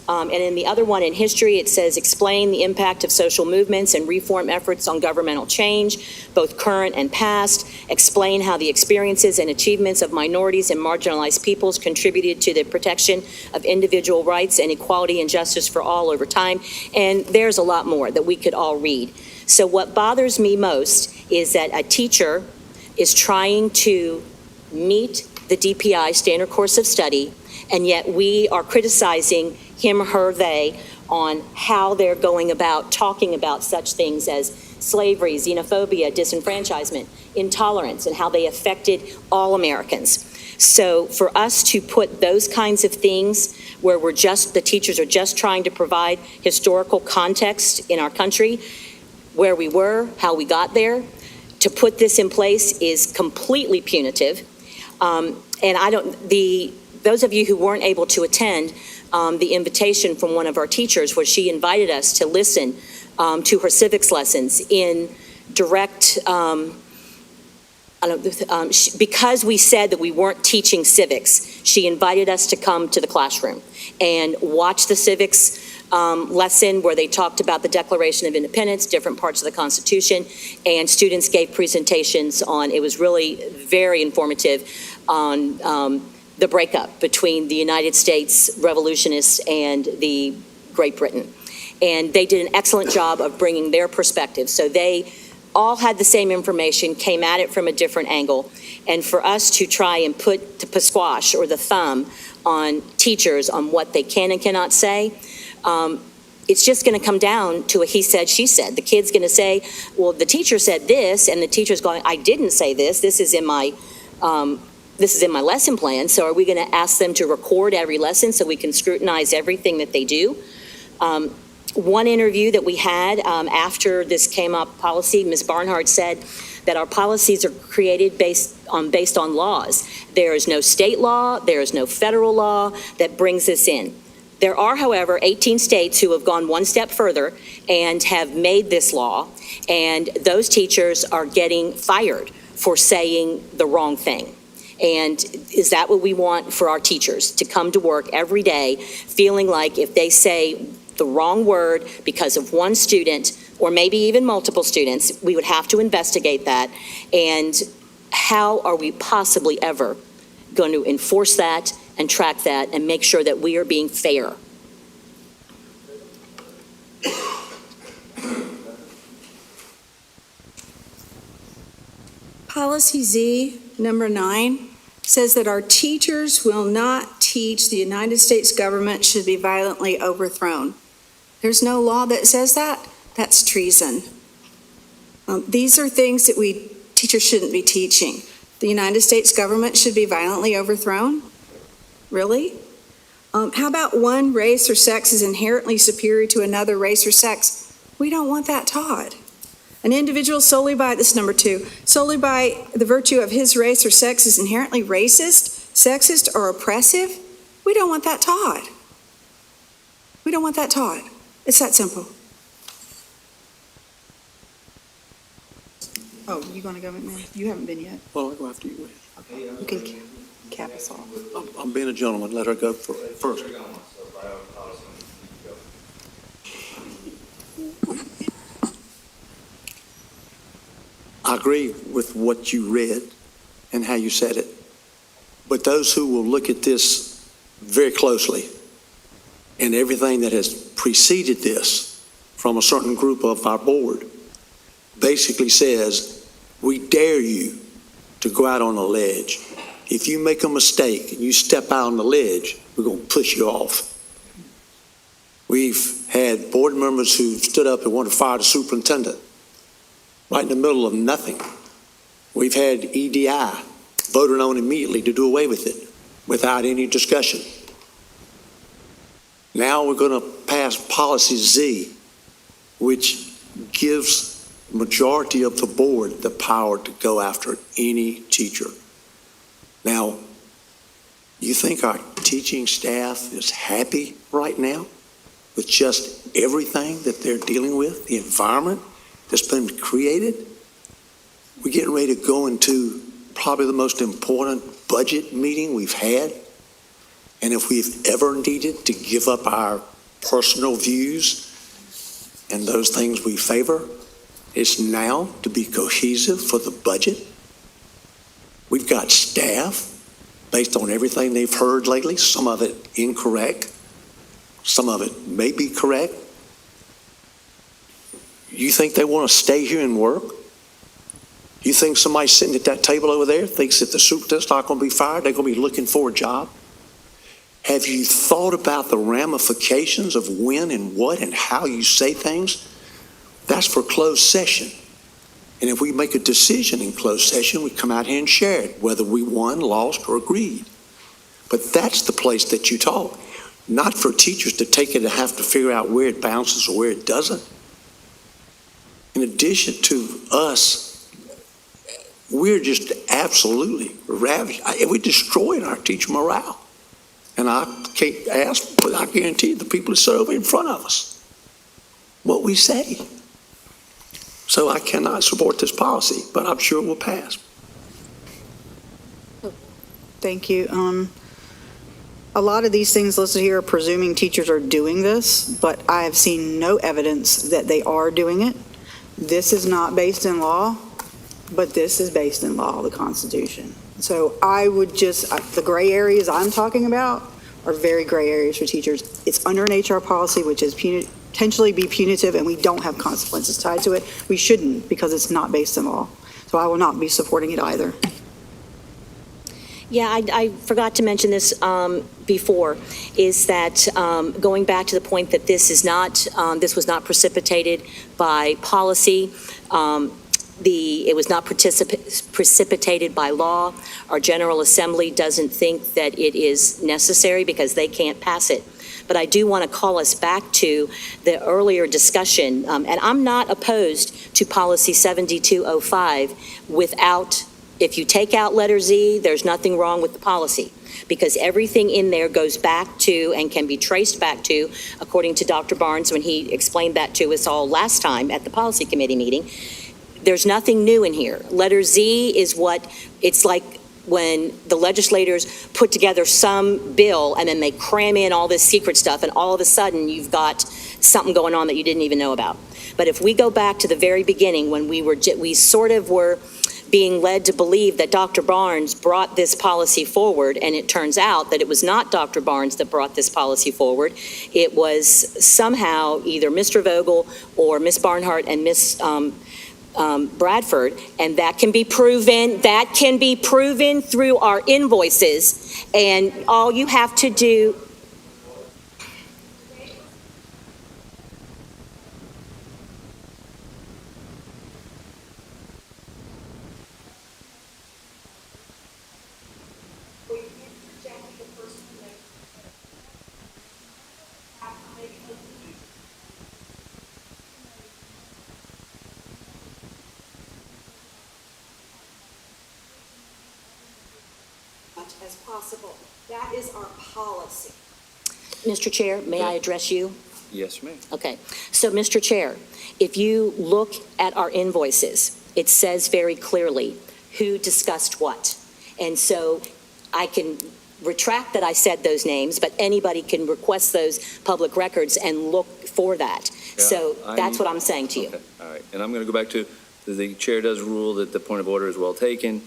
And in the other one in history, it says explain the impact of social movements and reform efforts on governmental change, both current and past. Explain how the experiences and achievements of minorities and marginalized peoples contributed to the protection of individual rights and equality and justice for all over time. And there's a lot more that we could all read. So what bothers me most is that a teacher is trying to meet the DPI standard course of study, and yet we are criticizing him, her, they on how they're going about talking about such things as slavery, xenophobia, disenfranchisement, intolerance, and how they affected all Americans. So for us to put those kinds of things where the teachers are just trying to provide historical context in our country, where we were, how we got there, to put this in place is completely punitive. And those of you who weren't able to attend, the invitation from one of our teachers where she invited us to listen to her civics lessons in direct, because we said that we weren't teaching civics, she invited us to come to the classroom and watch the civics lesson where they talked about the Declaration of Independence, different parts of the Constitution, and students gave presentations on, it was really very informative on the breakup between the United States revolutionists and the Great Britain. And they did an excellent job of bringing their perspective. So they all had the same information, came at it from a different angle. And for us to try and put the pasquash or the thumb on teachers on what they can and cannot say, it's just going to come down to a he said, she said. The kid's going to say, well, the teacher said this, and the teacher's going, I didn't say this. This is in my lesson plan. So are we going to ask them to record every lesson so we can scrutinize everything that they do? One interview that we had after this came up policy, Ms. Barnhart said that our policies are created based on laws. There is no state law, there is no federal law that brings this in. There are, however, 18 states who have gone one step further and have made this law, and those teachers are getting fired for saying the wrong thing. And is that what we want for our teachers, to come to work every day feeling like if they say the wrong word because of one student, or maybe even multiple students, we would have to investigate that? And how are we possibly ever going to enforce that and track that and make sure that we are being fair? Policy Z, number 9, says that our teachers will not teach the United States government should be violently overthrown. There's no law that says that. That's treason. These are things that teachers shouldn't be teaching. The United States government should be violently overthrown? Really? How about one race or sex is inherently superior to another race or sex? We don't want that taught. An individual solely by, this is number 2, solely by the virtue of his race or sex is inherently racist, sexist, or oppressive? We don't want that taught. We don't want that taught. It's that simple. Oh, you going to go, McMahon? You haven't been yet. Well, I'll go after you. Okay. You can cap us off. I'm being a gentleman. Let her go first. I agree with what you read and how you said it. But those who will look at this very closely and everything that has preceded this from a certain group of our board basically says, we dare you to go out on a ledge. If you make a mistake and you step out on the ledge, we're going to push you off. We've had board members who stood up and wanted to fire the superintendent right in the middle of nothing. We've had EDI voted on immediately to do away with it without any discussion. Now we're going to pass Policy Z, which gives majority of the board the power to go after any teacher. Now, you think our teaching staff is happy right now with just everything that they're dealing with, the environment that's been created? We're getting ready to go into probably the most important budget meeting we've had. And if we've ever needed to give up our personal views and those things we favor, it's now to be cohesive for the budget. We've got staff, based on everything they've heard lately, some of it incorrect, some of it may be correct. You think they want to stay here and work? You think somebody sitting at that table over there thinks that the superintendent's not going to be fired? They're going to be looking for a job? Have you thought about the ramifications of when and what and how you say things? That's for closed session. And if we make a decision in closed session, we come out here and share it, whether we won, lost, or agreed. But that's the place that you talk, not for teachers to take it and have to figure out where it bounces or where it doesn't. In addition to us we're just absolutely ravaged. We're destroying our teacher morale. And I can't ask, but I guarantee the people that sit over in front of us what we say. So I cannot support this policy, but I'm sure it will pass. Thank you. A lot of these things listed here are presuming teachers are doing this, but I have seen no evidence that they are doing it. This is not based in law, but this is based in law, the Constitution. So I would just, the gray areas I'm talking about are very gray areas for teachers. It's under an HR policy, which is potentially be punitive, and we don't have consequences tied to it. We shouldn't, because it's not based in law. So I will not be supporting it either. Yeah, I forgot to mention this before, is that going back to the point that this was not precipitated by policy. It was not precipitated by law. Our General Assembly doesn't think that it is necessary because they can't pass it. But I do want to call us back to the earlier discussion, and I'm not opposed to Policy 7205 without, if you take out letter Z, there's nothing wrong with the policy, because everything in there goes back to and can be traced back to, according to Dr. Barnes when he explained that to us all last time at the policy committee meeting. There's nothing new in here. Letter Z is what, it's like when the legislators put together some bill and then they cram in all this secret stuff and all of a sudden you've got something going on that you didn't even know about. But if we go back to the very beginning when we sort of were being led to believe that Dr. Barnes brought this policy forward, and it turns out that it was not Dr. Barnes that brought this policy forward. It was somehow either Mr. Vogel or Ms. Barnhart and Ms. Bradford, and that can be proven through our invoices, and all you have to do. As possible. That is our policy. Mr. Chair, may I address you? Yes, ma'am. Okay. So, Mr. Chair, if you look at our invoices, it says very clearly who discussed what. And so I can retract that I said those names, but anybody can request those public records and look for that. Yeah, so that's what I'm saying to you. Okay, all right. And I'm going to go back to, the chair does rule that the point of order is well taken.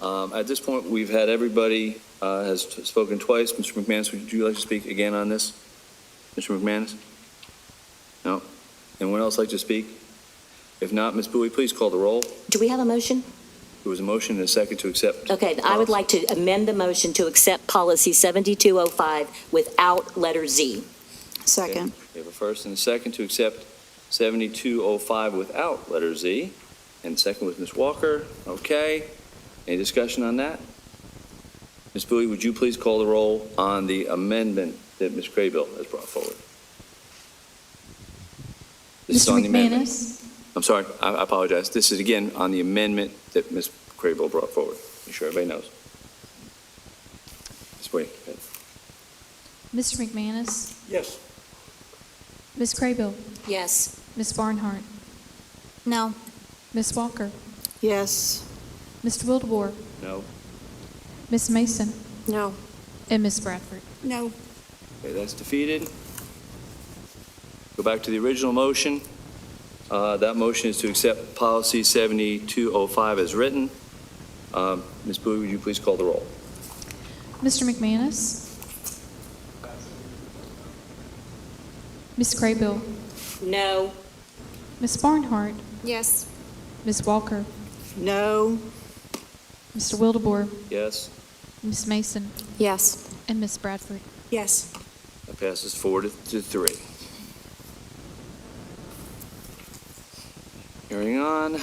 At this point, we've had everybody has spoken twice. Mr. McManus, would you like to speak again on this? Mr. McManus? No? Anyone else like to speak? If not, Ms. Bowie, please call the roll. Do we have a motion? There was a motion and a second to accept. Okay, I would like to amend the motion to accept policy 7205 without letter Z. Second. Okay. We have a first and a second to accept 7205 without letter Z. And second with Ms. Walker. Okay. Any discussion on that? Ms. Bowie, would you please call the roll on the amendment that Ms. Craybill has brought forward? This is Mr. on the amendment. McManus? I'm sorry, I apologize. This is again on the amendment that Ms. Craybill brought forward. Make sure everybody knows. Ms. Bowie, go ahead. Mr. McManus? Yes. Ms. Craybill? Yes. Ms. Barnhart? No. Ms. Walker? Yes. Mr. Wildebohr? No. Ms. Mason? No. And Ms. Bradford? No. Okay, that's defeated. Go back to the original motion. That motion is to accept policy 7205 as written. Ms. Bowie, would you please call the roll? Mr. McManus? Ms. Craybill? No. Ms. Barnhart? Yes. Ms. Walker? No. Mr. Wildebohr? Yes. Ms. Mason? Yes. And Ms. Bradford? Yes. That passes 4-3. Carrying on.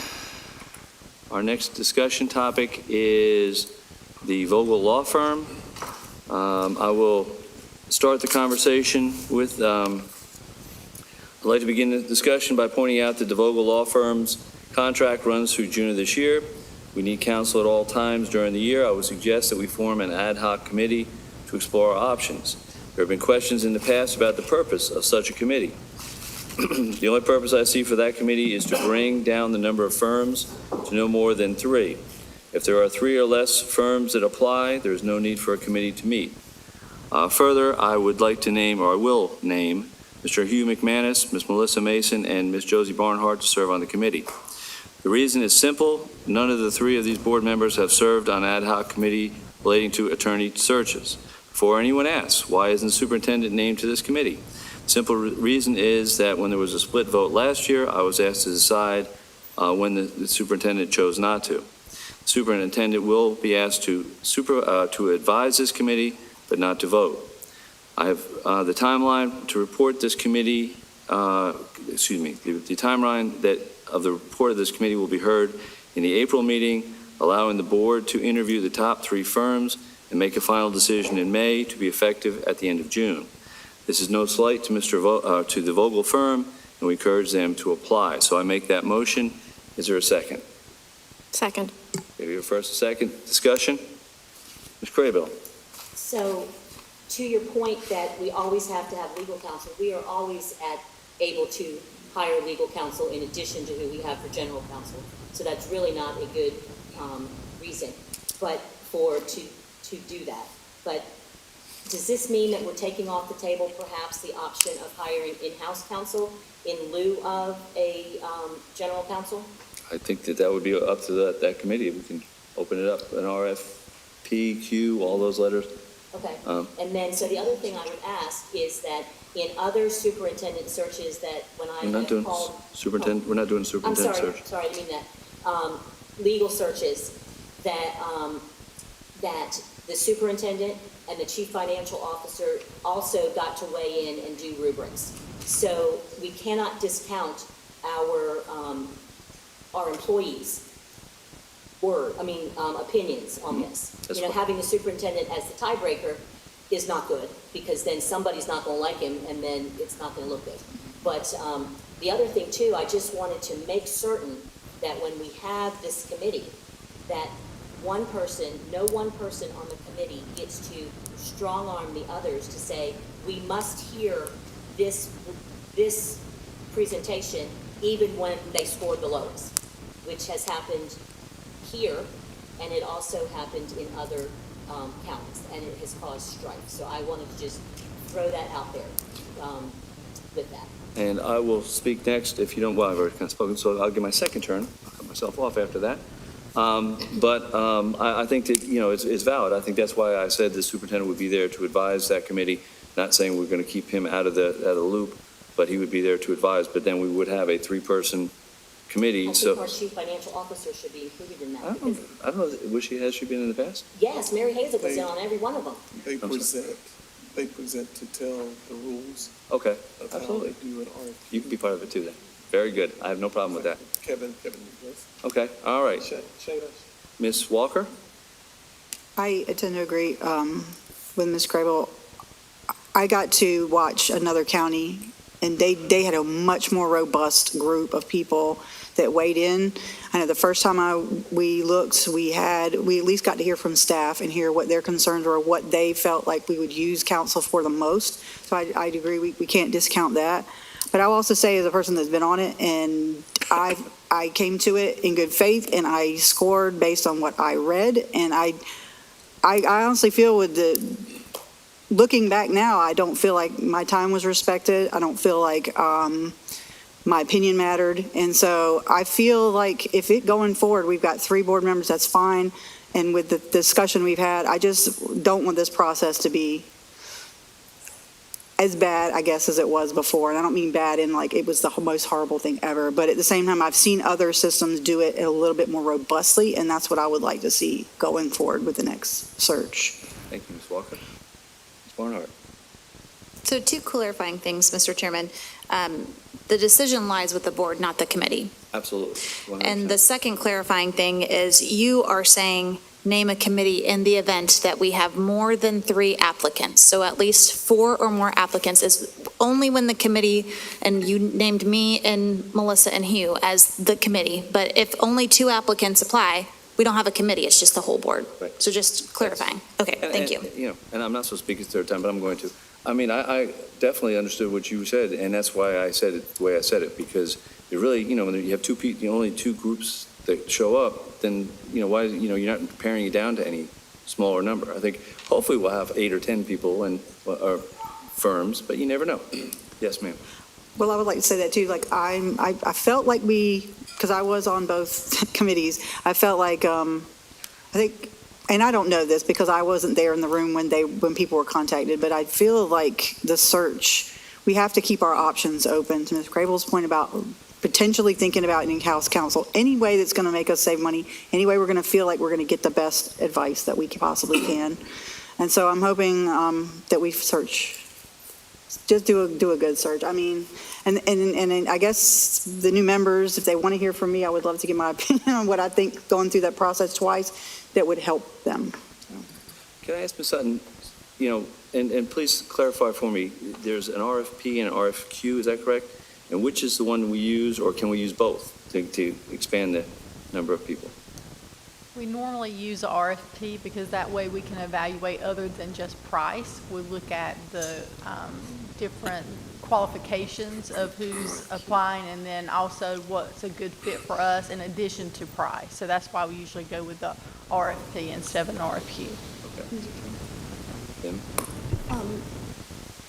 Our next discussion topic is the Vogel Law Firm. I will start the conversation with, I'd like to begin the discussion by pointing out that the Vogel Law Firm's contract runs through June of this year. We need counsel at all times during the year. I would suggest that we form an ad hoc committee to explore our options. There have been questions in the past about the purpose of such a committee. The only purpose I see for that committee is to bring down the number of firms to no more than 3. If there are 3 or less firms that apply, there is no need for a committee to meet. Further, I would like to name, or I will name, Mr. Hugh McManus, Ms. Melissa Mason, and Ms. Josie Barnhart to serve on the committee. The reason is simple. None of the 3 of these board members have served on ad hoc committee relating to attorney searches. Before anyone asks, why isn't the superintendent named to this committee? Simple reason is that when there was a split vote last year, I was asked to decide when the superintendent chose not to. The superintendent will be asked to advise this committee, but not to vote. I have the timeline to report this committee, the timeline of the report of this committee will be heard in the April meeting, allowing the board to interview the top 3 firms and make a final decision in May to be effective at the end of June. This is no slight to to the Vogel firm, and we encourage them to apply. So I make that motion. Is there a second? Second. Maybe a first, a second. Discussion? Ms. Craybill. So, to your point that we always have to have legal counsel, we are always able to hire legal counsel in addition to who we have for general counsel. So that's really not a good reason, but to do that. But does this mean that we're taking off the table perhaps the option of hiring in-house counsel in lieu of a general counsel? I think that would be up to that committee. We can open it up, an RFP, Q, all those letters. Okay. And then, so the other thing I would ask is that in other superintendent searches that when I We're not doing superintendent. We're not doing superintendent search. I'm sorry, I didn't mean that. Legal searches that that the superintendent and the chief financial officer also got to weigh in and do rubrics. So we cannot discount our employees' opinions on this. That's you know, fine. having the superintendent as the tiebreaker is not good, because then somebody's not going to like him, and then it's not going to look good. But the other thing, too, I just wanted to make certain that when we have this committee, that no one person on the committee gets to strong-arm the others to say, we must hear this presentation even when they scored the lowest, which has happened here, and it also happened in other counties, and it has caused strife. So I wanted to just throw that out there with that. And I will speak next if you don't, well, I've already kind of spoken, so I'll give my second turn. I'll cut myself off after that. I think that, it's valid. I think that's why I said the superintendent would be there to advise that committee, not saying we're going to keep him out of the loop, but he would be there to advise. But then we would have a 3-person committee. I think our chief financial officer should be included in that. I don't know, has she been in the past? Yes, Mary Hazel was in on every one of them. They present to tell the rules. Okay, of absolutely. How they do an RFP. You can be part of it too then. Very good. I have no problem with that. Kevin Nicholas. Okay, all right. Shayla. Ms. Walker? I tend to agree with Ms. Crable. I got to watch another county, and they had a much more robust group of people that weighed in. I know the first time we looked, we at least got to hear from staff and hear what their concerns were, what they felt like we would use counsel for the most. So I'd agree, we can't discount that. But I'll also say, as a person that's been on it, and I came to it in good faith, and I scored based on what I read, and I honestly feel looking back now, I don't feel like my time was respected. I don't feel like my opinion mattered. And so I feel like if going forward, we've got 3 board members, that's fine. And with the discussion we've had, I just don't want this process to be as bad, I guess, as it was before. And I don't mean bad in like it was the most horrible thing ever. But at the same time, I've seen other systems do it a little bit more robustly. And that's what I would like to see going forward with the next search. Thank you, Ms. Walker. Ms. Barnhart? So 2 clarifying things, Mr. Chairman. The decision lies with the board, not the committee. Absolutely. 100%. And the second clarifying thing is you are saying name a committee in the event that we have more than 3 applicants. So at least 4 or more applicants is only when the committee, and you named me and Melissa and Hugh as the committee. But if only 2 applicants apply, we don't have a committee, it's just the whole board. Right. So just clarifying. Okay, thank you. You know, and I'm not supposed to speak a third time, but I'm going to. I mean, I definitely understood what you said, and that's why I said it the way I said it, because it really, you know, when you have two people, only two groups that show up, then, you know, why, you know, you're not paring it down to any smaller number. I think hopefully we'll have 8 or 10 people and, or firms, but you never know. Yes, ma'am. Well, I would like to say that too, like, I felt like because I was on both committees, I felt like, I think, and I don't know this because I wasn't there in the room when people were contacted, but I feel like the search, we have to keep our options open. To Ms. Crable's point about potentially thinking about an in-house counsel, any way that's going to make us save money, any way we're going to feel like we're going to get the best advice that we possibly can. And so I'm hoping that we search, just do a good search. I mean, and I guess the new members, if they want to hear from me, I would love to give my opinion on what I think going through that process twice that would help them. Can I ask Ms. Sutton, you know, and please clarify for me, there's an RFP and an RFQ, is that correct? And which is the one we use, or can we use both to expand the number of people? We normally use a RFP because that way we can evaluate other than just price. We look at the different qualifications of who's applying and then also what's a good fit for us in addition to price. So that's why we usually go with the RFP instead of an RFQ. Tim?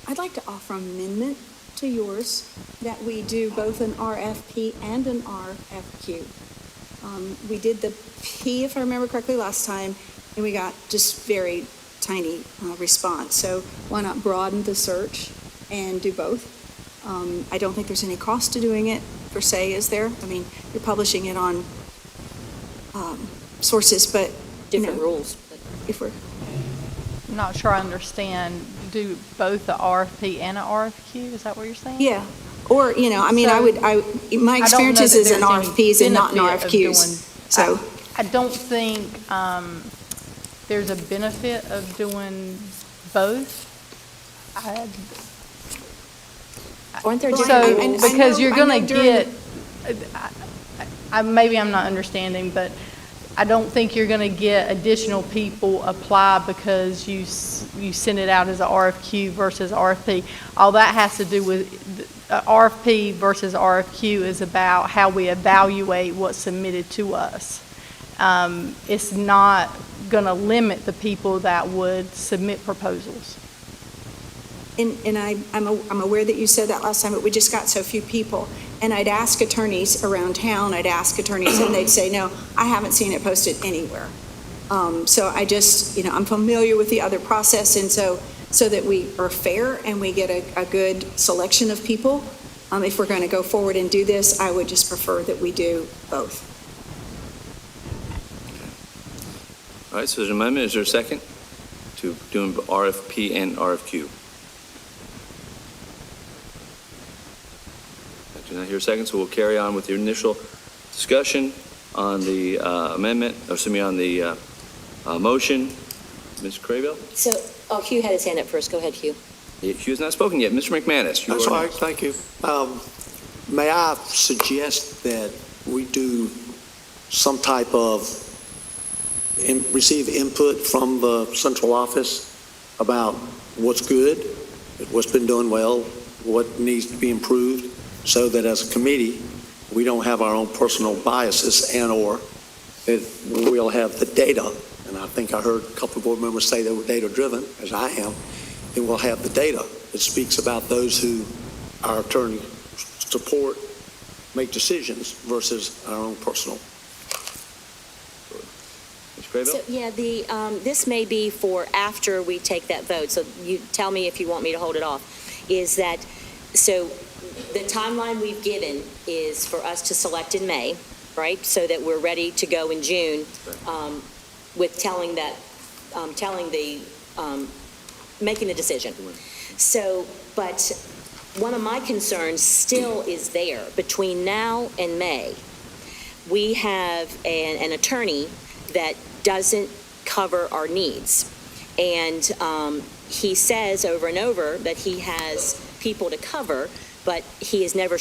I'd like to offer an amendment to yours that we do both an RFP and an RFQ. We did the P, if I remember correctly, last time, and we got just very tiny response. So why not broaden the search and do both? I don't think there's any cost to doing it per se, is there? I mean, you're publishing it on sources, but Different rules. if we're I'm not sure I understand, do both the RFP and an RFQ? Is that what you're saying? Yeah, or, you know, I mean, So, my experiences is in RFPs and not in RFQs, so. I don't think there's a benefit of doing both. Aren't there So, because you're going to get, during- maybe I'm not understanding, but I don't think you're going to get additional people apply because you send it out as a RFQ versus RFP. All that has to do with RFP versus RFQ is about how we evaluate what's submitted to us. It's not going to limit the people that would submit proposals. And I'm aware that you said that last time, but we just got so few people. And I'd ask attorneys around town, and they'd say, no, I haven't seen it posted anywhere. So I just, you know, I'm familiar with the other process, and so that we are fair and we get a good selection of people. If we're going to go forward and do this, I would just prefer that we do both. All right, so there's an amendment. Is there a second to doing RFP and RFQ? I do not hear a second, so we'll carry on with the initial discussion on the amendment, or excuse me, on the motion. Ms. Craybill? So, Hugh had his hand up first. Go ahead, Hugh. Hugh has not spoken yet. Mr. McManus, you That's are all right, next. thank you. May I suggest that we do some type of, receive input from the central office about what's good, what's been doing well, what needs to be improved, so that as a committee, we don't have our own personal biases and/or that we'll have the data. And I think I heard a couple of board members say they were data-driven, as I am, and we'll have the data that speaks about those who our attorney support, make decisions versus our own personal. Ms. Craybill? So, yeah, this may be for after we take that vote, so you tell me if you want me to hold it off, is that, so the timeline we've given is for us to select in May, right? So that we're ready to go in June, with making the decision. So, but one of my concerns still is there. Between now and May, we have an attorney that doesn't cover our needs. And he says over and over that he has people to cover, but he has never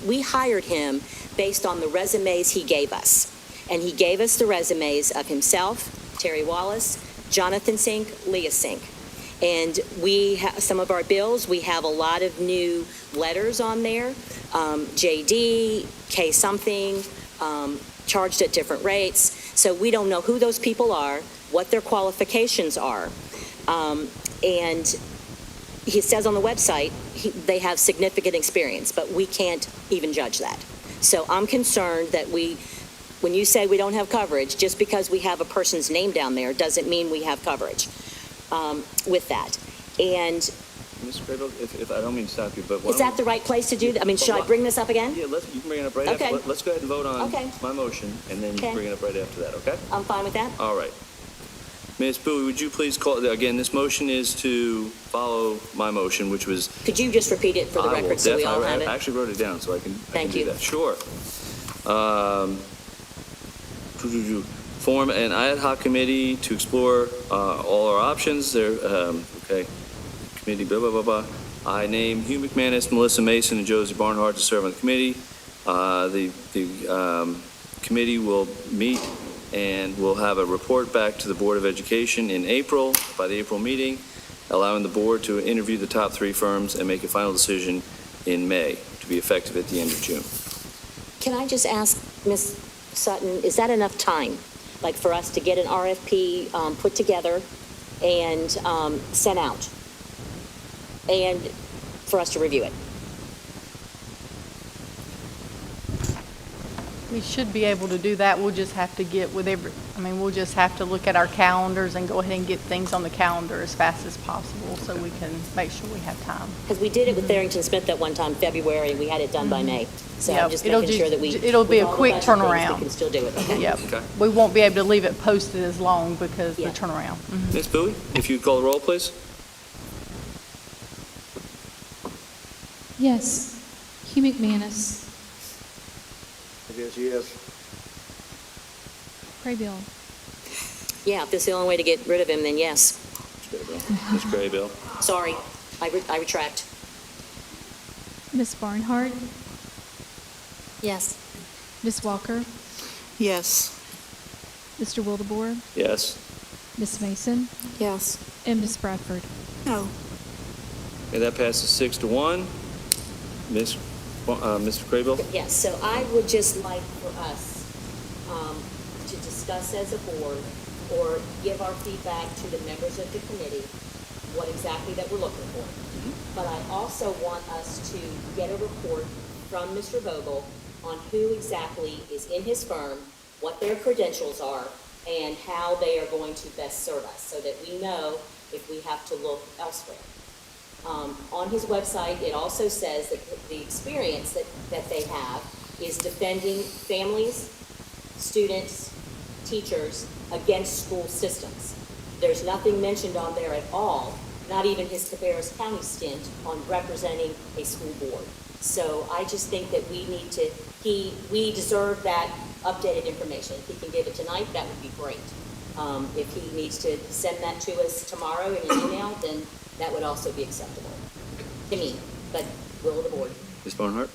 we hired him based on the resumes he gave us. And he gave us the resumes of himself, Terry Wallace, Jonathan Sink, Leah Sink. And we have some of our bills, we have a lot of new letters on there, JD, K something, charged at different rates. So we don't know who those people are, what their qualifications are. And he says on the website, they have significant experience, but we can't even judge that. So I'm concerned that when you say we don't have coverage, just because we have a person's name down there doesn't mean we have coverage with that. And Ms. Crable, if I don't mean to stop you, but is that the right place to do that? I mean, should I bring this up again? Yeah, you can bring it up right Okay. after. Let's go ahead and vote on Okay. my motion, and then you Okay. can bring it up right after that, okay? I'm fine with that. All right. Ms. Bowie, would you please call, again, this motion is to follow my motion, which was... Could you just repeat it for the I will record so we all definitely- have I it? actually wrote it down, so I can Thank do you. that. Sure. Form an ad hoc committee to explore all our options. There, okay. Committee, blah, blah, blah, blah. I name Hugh McManus, Melissa Mason, and Josie Barnhart to serve on the committee. The committee will meet and we'll have a report back to the Board of Education in April, by the April meeting, allowing the board to interview the top 3 firms and make a final decision in May to be effective at the end of June. Can I just ask, Ms. Sutton, is that enough time? Like for us to get an RFP put together and sent out? And for us to review it? We should be able to do that. We'll just have to get with we'll just have to look at our calendars and go ahead and get things on the calendar as fast as possible so we can make sure we have time. Because we did it with Barrington Smith at one time, February, and we had it done by May. So Yep, I'm just making sure that it'll be with a all the quick budget things, turnaround. We can still do it, okay? Yep. Okay. We won't be able to leave it posted as long because the turnaround. Ms. Bowie, if you'd call the roll, please. Yes. Hugh McManus. I guess yes. Craybill. Yeah, if this is the only way to get rid of him, then yes. Ms. Craybill. Sorry, I retract. Miss Barnhart. Yes. Miss Walker. Yes. Mr. Wildebohr. Yes. Miss Mason. Yes. And Miss Bradford. No. Okay, that passes 6-1. Mr. Craybill? Yes, so I would just like for us to discuss as a board or give our feedback to the members of the committee what exactly that we're looking for. But I also want us to get a report from Mr. Vogel on who exactly is in his firm, what their credentials are, and how they are going to best serve us so that we know if we have to look elsewhere. On his website, it also says that the experience that they have is defending families, students, teachers against school systems. There's nothing mentioned on there at all, not even his Cabarrus County stint on representing a school board. So I just think that we deserve that updated information. If he can give it tonight, that would be great. If he needs to send that to us tomorrow in an email, then that would also be acceptable to me, but will of the board. Ms. Barnhart?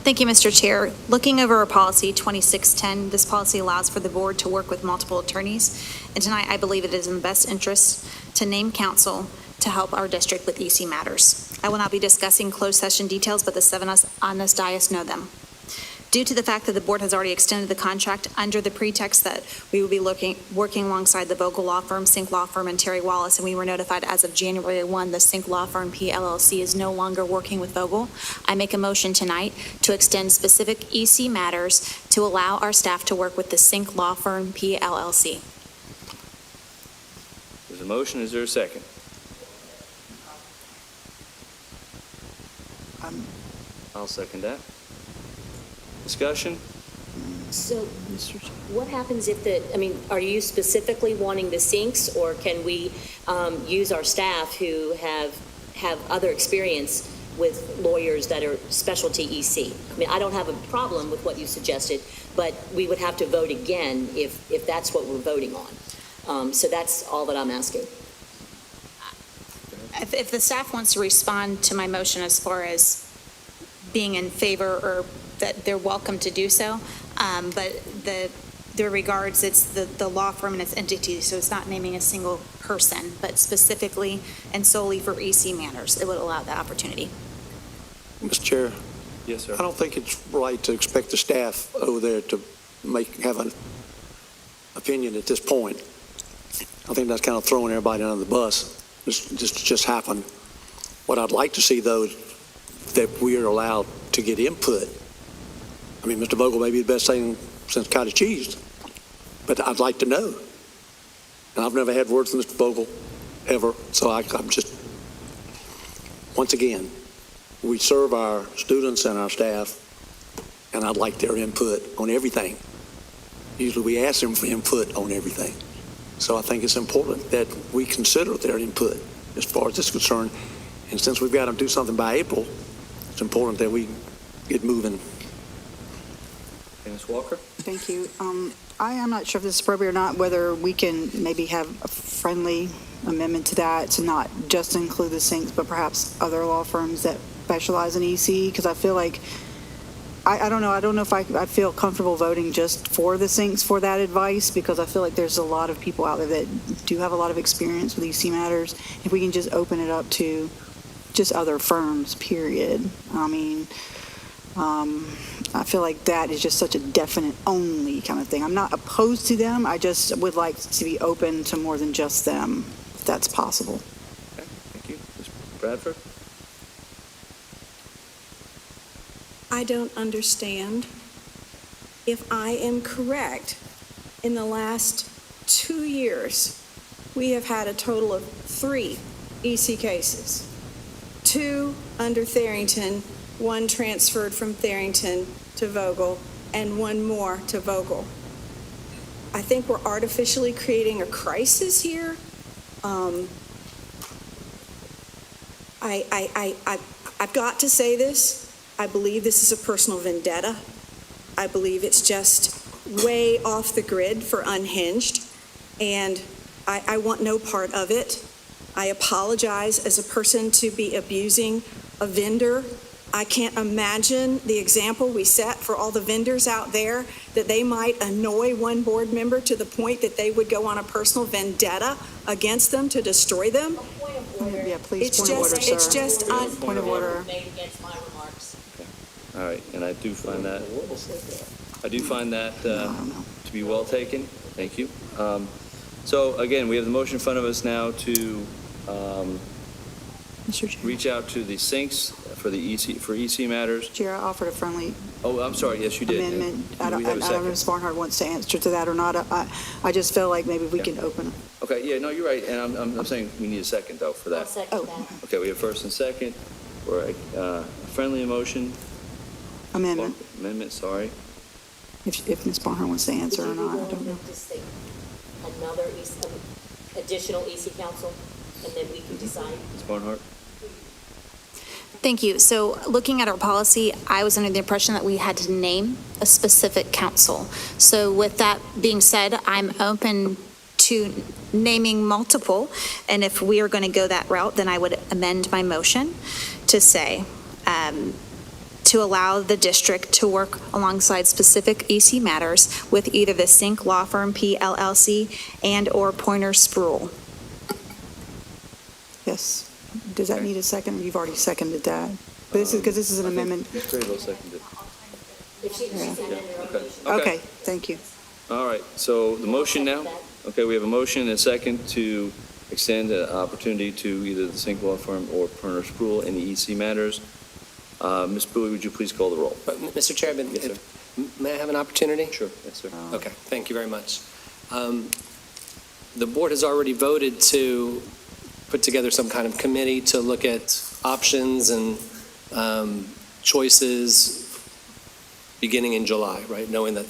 Thank you, Mr. Chair. Looking over our policy 2610, this policy allows for the board to work with multiple attorneys. And tonight, I believe it is in the best interest to name counsel to help our district with EC matters. I will not be discussing closed session details, but the 7 of us on this dais know them. Due to the fact that the board has already extended the contract under the pretext that we will be working alongside the Vogel Law Firm, Sink Law Firm, and Terry Wallace, and we were notified as of January 1, the Sink Law Firm PLLC is no longer working with Vogel. I make a motion tonight to extend specific EC matters to allow our staff to work with the Sink Law Firm PLLC. There's a motion. Is there a second? I'll second that. Discussion? So what happens if are you specifically wanting the sinks, or can we use our staff who have other experience with lawyers that are specialty EC? I mean, I don't have a problem with what you suggested, but we would have to vote again if that's what we're voting on. So that's all that I'm asking. If the staff wants to respond to my motion as far as being in favor or that they're welcome to do so, But the regards, it's the law firm and its entity, so it's not naming a single person, but specifically and solely for EC matters. It would allow that opportunity. Mr. Chair, Yes, sir. I don't think it's right to expect the staff over there to have an opinion at this point. I think that's kind of throwing everybody under the bus. This just happened. What I'd like to see, though, is that we are allowed to get input. I mean, Mr. Vogel may be the best thing since cottage cheese, but I'd like to know. And I've never had words from Mr. Vogel ever, so I'm just, once again, we serve our students and our staff, and I'd like their input on everything. Usually we ask them for input on everything. So I think it's important that we consider their input as far as this is concerned. And since we've got to do something by April, it's important that we get moving. Ms. Walker? Thank you. I am not sure if this is appropriate or not, whether we can maybe have a friendly amendment to that to not just include the sinks, but perhaps other law firms that specialize in EC, because I feel like, I don't know if I feel comfortable voting just for the sinks for that advice, because I feel like there's a lot of people out there that do have a lot of experience with EC matters. If we can just open it up to just other firms, period. I mean, I feel like that is just such a definite only kind of thing. I'm not opposed to them. I just would like to be open to more than just them, if that's possible. Okay, thank you. Ms. Bradford? I don't understand. If I am correct, in the last 2 years, we have had a total of 3 EC cases. 2 under Tharrington, 1 transferred from Tharrington to Vogel, and 1 more to Vogel. I think we're artificially creating a crisis here. I've got to say this. I believe this is a personal vendetta. I believe it's just way off the grid for unhinged, and I want no part of it. I apologize as a person to be abusing a vendor. I can't imagine the example we set for all the vendors out there, that they might annoy one board member to the point that they would go on a personal vendetta against them to destroy them. Yeah, please, It's point of order, just, sir. it's just, Point of order. Made against my remarks. All right, and I do find that to be well taken. Thank you. So again, we have the motion in front of us now to Mr. Chair. reach out to the sinks for the EC matters. Chair, I offered a friendly Oh, I'm sorry. Yes, you did. amendment. I Do don't we know have a second? if Ms. Barnhart wants to answer to that or not. I just feel like maybe we can open. Okay, yeah, no, you're right, and I'm saying we need a second, though, for I'll that. second that. Okay, we have first and second for a friendly motion. Amendment, Amendment, sorry. if Ms. Barnhart wants to answer or Would you not, be I don't willing know. to state another additional EC council, and then we can decide? Ms. Barnhart? Thank you. So looking at our policy, I was under the impression that we had to name a specific council. So with that being said, I'm open to naming multiple, and if we are going to go that route, then I would amend my motion to say, to allow the district to work alongside specific EC matters with either the Sink Law Firm PLLC and/or Pointer Spruill. Yes. Does that need a second? You've already seconded that. But this is, because this is an amendment. Ms. Grable seconded. If she can amend her own motion. Okay, thank you. All right, so the motion now, okay, we have a motion and a second to extend an opportunity to either the Sink Law Firm or Pointer Spruill in the EC matters. Ms. Bowie, would you please call the roll? Mr. Chairman, Yes, sir. may I have an opportunity? Sure, yes, sir. Okay, thank you very much. The board has already voted to put together some kind of committee to look at options and choices beginning in July, right? Knowing that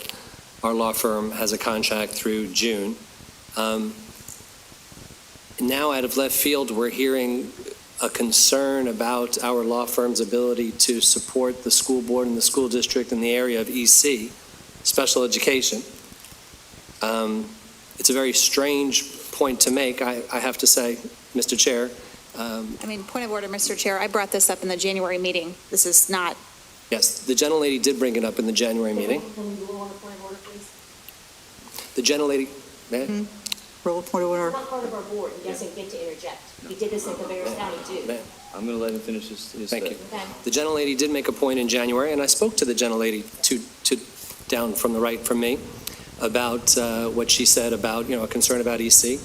our law firm has a contract through June. Now, out of left field, we're hearing a concern about our law firm's ability to support the school board and the school district in the area of EC, special education. It's a very strange point to make, I have to say, Mr. Chair. I mean, point of order, Mr. Chair, I brought this up in the January meeting. This is not Yes, the gentlelady did bring it up in the January meeting. Can we rule on a point of order, please? The gentlelady, may I? Roll point of He's order. not part of our board. He doesn't get to interject. He did this in Cabarrus County, too. Ma'am. I'm going to let him finish his Thank you. Okay. The gentlelady did make a point in January, and I spoke to the gentlelady down from the right from me about what she said about, a concern about EC.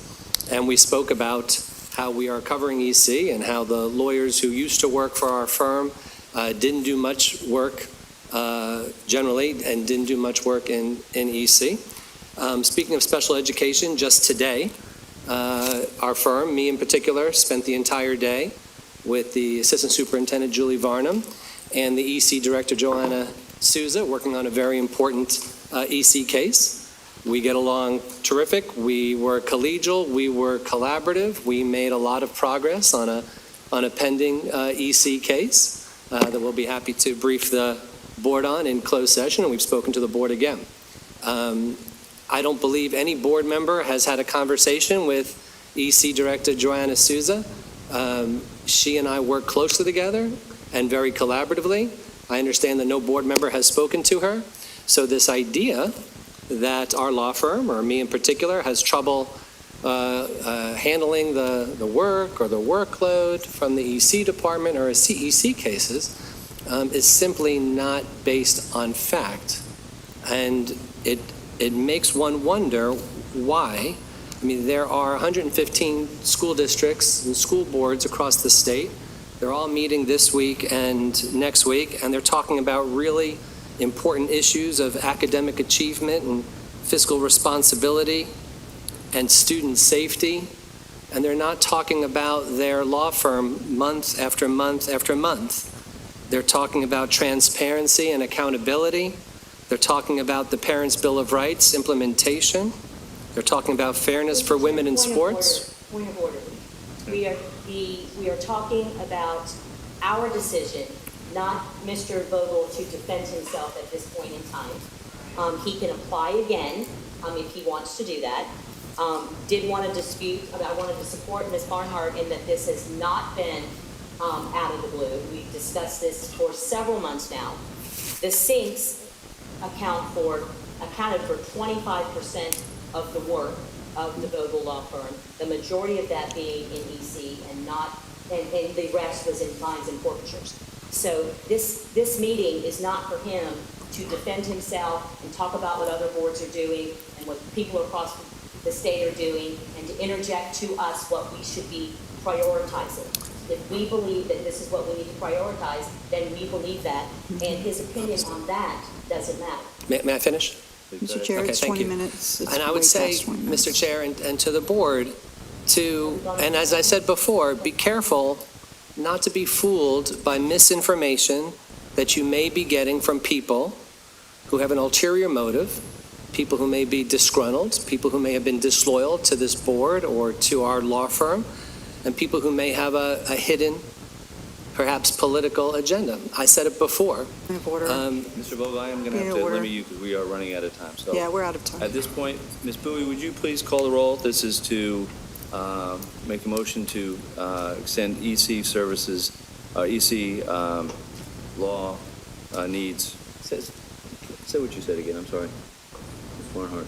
And we spoke about how we are covering EC and how the lawyers who used to work for our firm didn't do much work generally and didn't do much work in EC. Speaking of special education, just today, our firm, me in particular, spent the entire day with the Assistant Superintendent Julie Varnum and the EC Director Joanna Souza working on a very important EC case. We get along terrific. We were collegial. We were collaborative. We made a lot of progress on a pending EC case that we'll be happy to brief the board on in closed session, and we've spoken to the board again. I don't believe any board member has had a conversation with EC Director Joanna Souza. She and I work closely together and very collaboratively. I understand that no board member has spoken to her. So this idea that our law firm, or me in particular, has trouble handling the work or the workload from the EC department or CEC cases is simply not based on fact. And it makes one wonder why. I mean, there are 115 school districts and school boards across the state. They're all meeting this week and next week, and they're talking about really important issues of academic achievement and fiscal responsibility and student safety. And they're not talking about their law firm month after month after month. They're talking about transparency and accountability. They're talking about the Parents' Bill of Rights implementation. They're talking about fairness for women in sports. Point of order. We are talking about our decision, not Mr. Vogel to defend himself at this point in time. He can apply again if he wants to do that. Did want to dispute, I wanted to support Ms. Barnhart in that this has not been out of the blue. We've discussed this for several months now. The sinks accounted for 25% of the work of the Vogel Law Firm, the majority of that being in EC and the rest was in fines and forfeitures. So this meeting is not for him to defend himself and talk about what other boards are doing and what people across the state are doing and to interject to us what we should be prioritizing. If we believe that this is what we need to prioritize, then we believe that, and his opinion on that doesn't matter. May I finish? Mr. Chair, Okay, it's thank 20 you. minutes. It's And I way would say, past 20 minutes. Mr. Chair, and to the board, and as I said before, be careful not to be fooled by misinformation that you may be getting from people who have an ulterior motive, people who may be disgruntled, people who may have been disloyal to this board or to our law firm, and people who may have a hidden, perhaps political agenda. I said it before. Point of order. Mr. Vogel, I am going to have to limit you because we are running out of time. So Yeah, we're out of time. at this point, Ms. Bowie, would you please call the roll? This is to make a motion to extend EC services, EC law needs. Say what you said again, I'm sorry. Ms. Barnhart.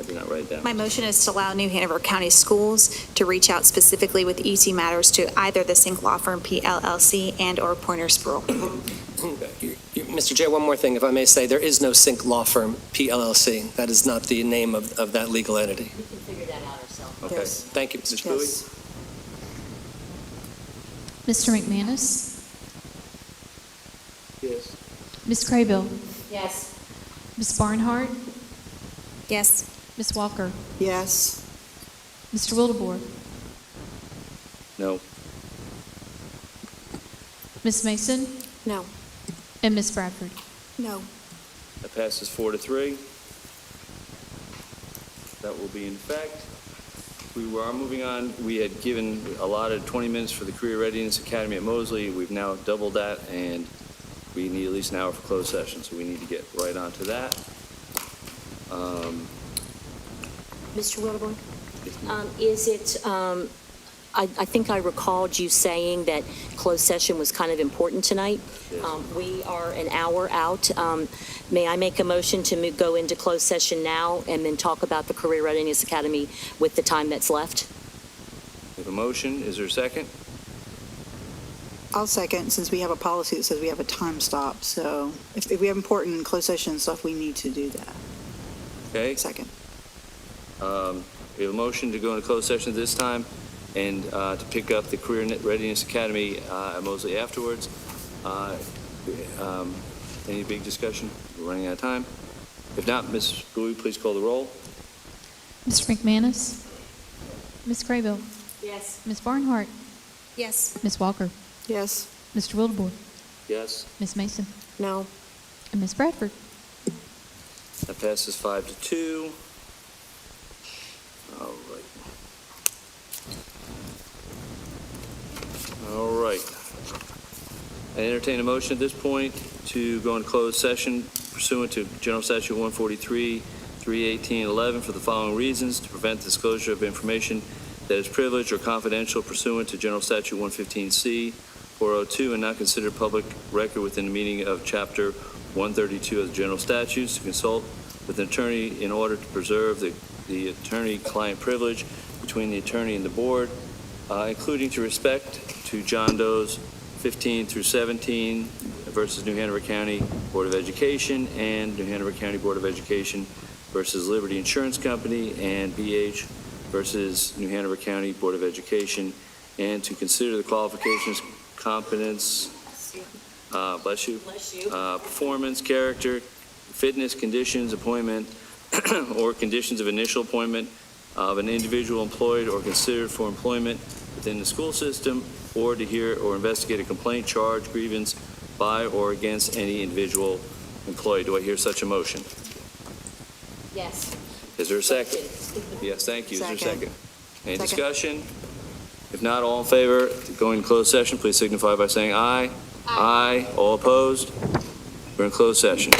I did not write it down. My motion is to allow New Hanover County Schools to reach out specifically with EC matters to either the Sink Law Firm PLLC and/or Pointer Spruill. Mr. Chair, one more thing, if I may say, there is no Sink Law Firm, PLLC. That is not the name of that legal entity. We can figure that out ourselves. Okay. Yes. Thank you, Mr. Bowie. Yes. Mr. McManus? Yes. Ms. Craybill? Yes. Ms. Barnhart? Yes. Ms. Walker? Yes. Mr. Wildebohr? No. Ms. Mason? No. And Ms. Bradford? No. That passes 4-3. That will be in effect. We are moving on. We had given allotted 20 minutes for the Career Readiness Academy at Mosley. We've now doubled that, and we need at least an hour for closed session, so we need to get right onto that. Mr. Wildebohr? Is it, I think I recalled you saying that closed session was kind of important tonight. We are an hour out. May I make a motion to go into closed session now and then talk about the Career Readiness Academy with the time that's left? We have a motion. Is there a second? I'll second, since we have a policy that says we have a time stop. So if we have important closed session stuff, we need to do that. Okay. Second. We have a motion to go into closed session this time and to pick up the Career Readiness Academy at Mosley afterwards. Any big discussion? We're running out of time. If not, Ms. Bowie, please call the roll. Mr. McManus? Ms. Craybill? Yes. Ms. Barnhart? Yes. Ms. Walker? Yes. Mr. Wildebohr? Yes. Ms. Mason? No. And Ms. Bradford? That passes 5-2. All right. All right. I entertain a motion at this point to go into closed session pursuant to General Statute 143, 318, 11 for the following reasons: to prevent disclosure of information that is privileged or confidential pursuant to General Statute 115C, 402, and not considered public record within the meaning of Chapter 132 of the General Statutes, to consult with an attorney in order to preserve the attorney-client privilege between the attorney and the board, including to respect to John Doe's 15 through 17 versus New Hanover County Board of Education and New Hanover County Board of Education versus Liberty Insurance Company and BH versus New Hanover County Board of Education, and to consider the qualifications, competence, bless you, performance, character, fitness, conditions, appointment, or conditions of initial appointment of an individual employed or considered for employment within the school system, or to hear or investigate a complaint, charge, grievance by or against any individual employee. Do I hear such a motion? Yes. Is there a second? Yes, thank you. Is there a Second. second? Any Second. discussion? If not, all in favor, going to closed session, please signify by saying aye. Aye. All opposed? We're in closed session.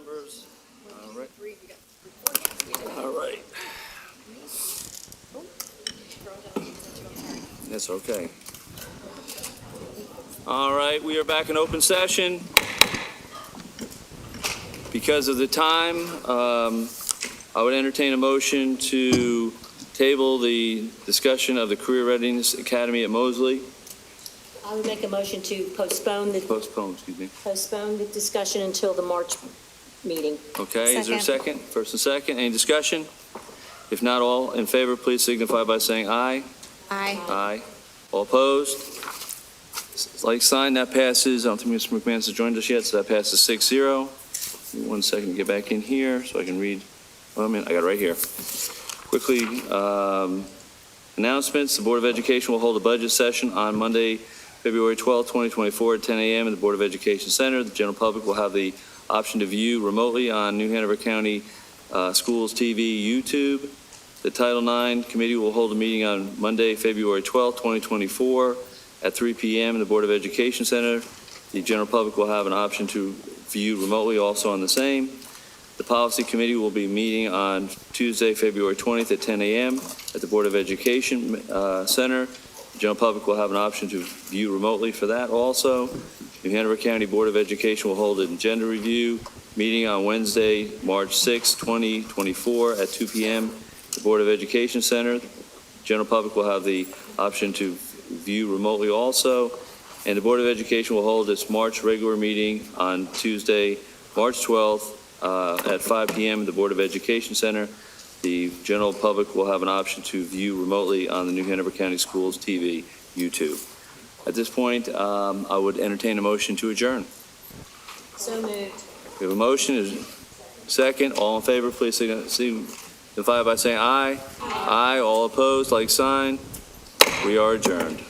members. All right. All right. That's okay. All right, we are back in open session. Because of the time, I would entertain a motion to table the discussion of the Career Readiness Academy at Mosley. I would make a motion to postpone the discussion until the March meeting. Okay, is there a second? First and second, any discussion? If not, all in favor, please signify by saying aye. Aye. Aye. All opposed? Like sign, that passes. I don't think Mr. McManus has joined us yet, so that passes 6-0. Give me 1 second to get back in here so I can read. Oh, I got it right here. Quickly, announcements. The Board of Education will hold a budget session on Monday, February 12, 2024 at 10 a.m. in the Board of Education Center. The general public will have the option to view remotely on New Hanover County Schools TV YouTube. The Title IX Committee will hold a meeting on Monday, February 12, 2024 at 3 p.m. in the Board of Education Center. The general public will have an option to view remotely also on the same. The Policy Committee will be meeting on Tuesday, February 20th at 10 a.m. at the Board of Education Center. The general public will have an option to view remotely for that also. New Hanover County Board of Education will hold an agenda review meeting on Wednesday, March 6, 2024 at 2 p.m. at the Board of Education Center. The general public will have the option to view remotely also. And the Board of Education will hold its March regular meeting on Tuesday, March 12th at 5 p.m. at the Board of Education Center. The general public will have an option to view remotely on the New Hanover County Schools TV YouTube. At this point, I would entertain a motion to adjourn. So moved. We have a motion. Is second. All in favor, please signify by saying aye. Aye. All opposed, like sign. We are adjourned.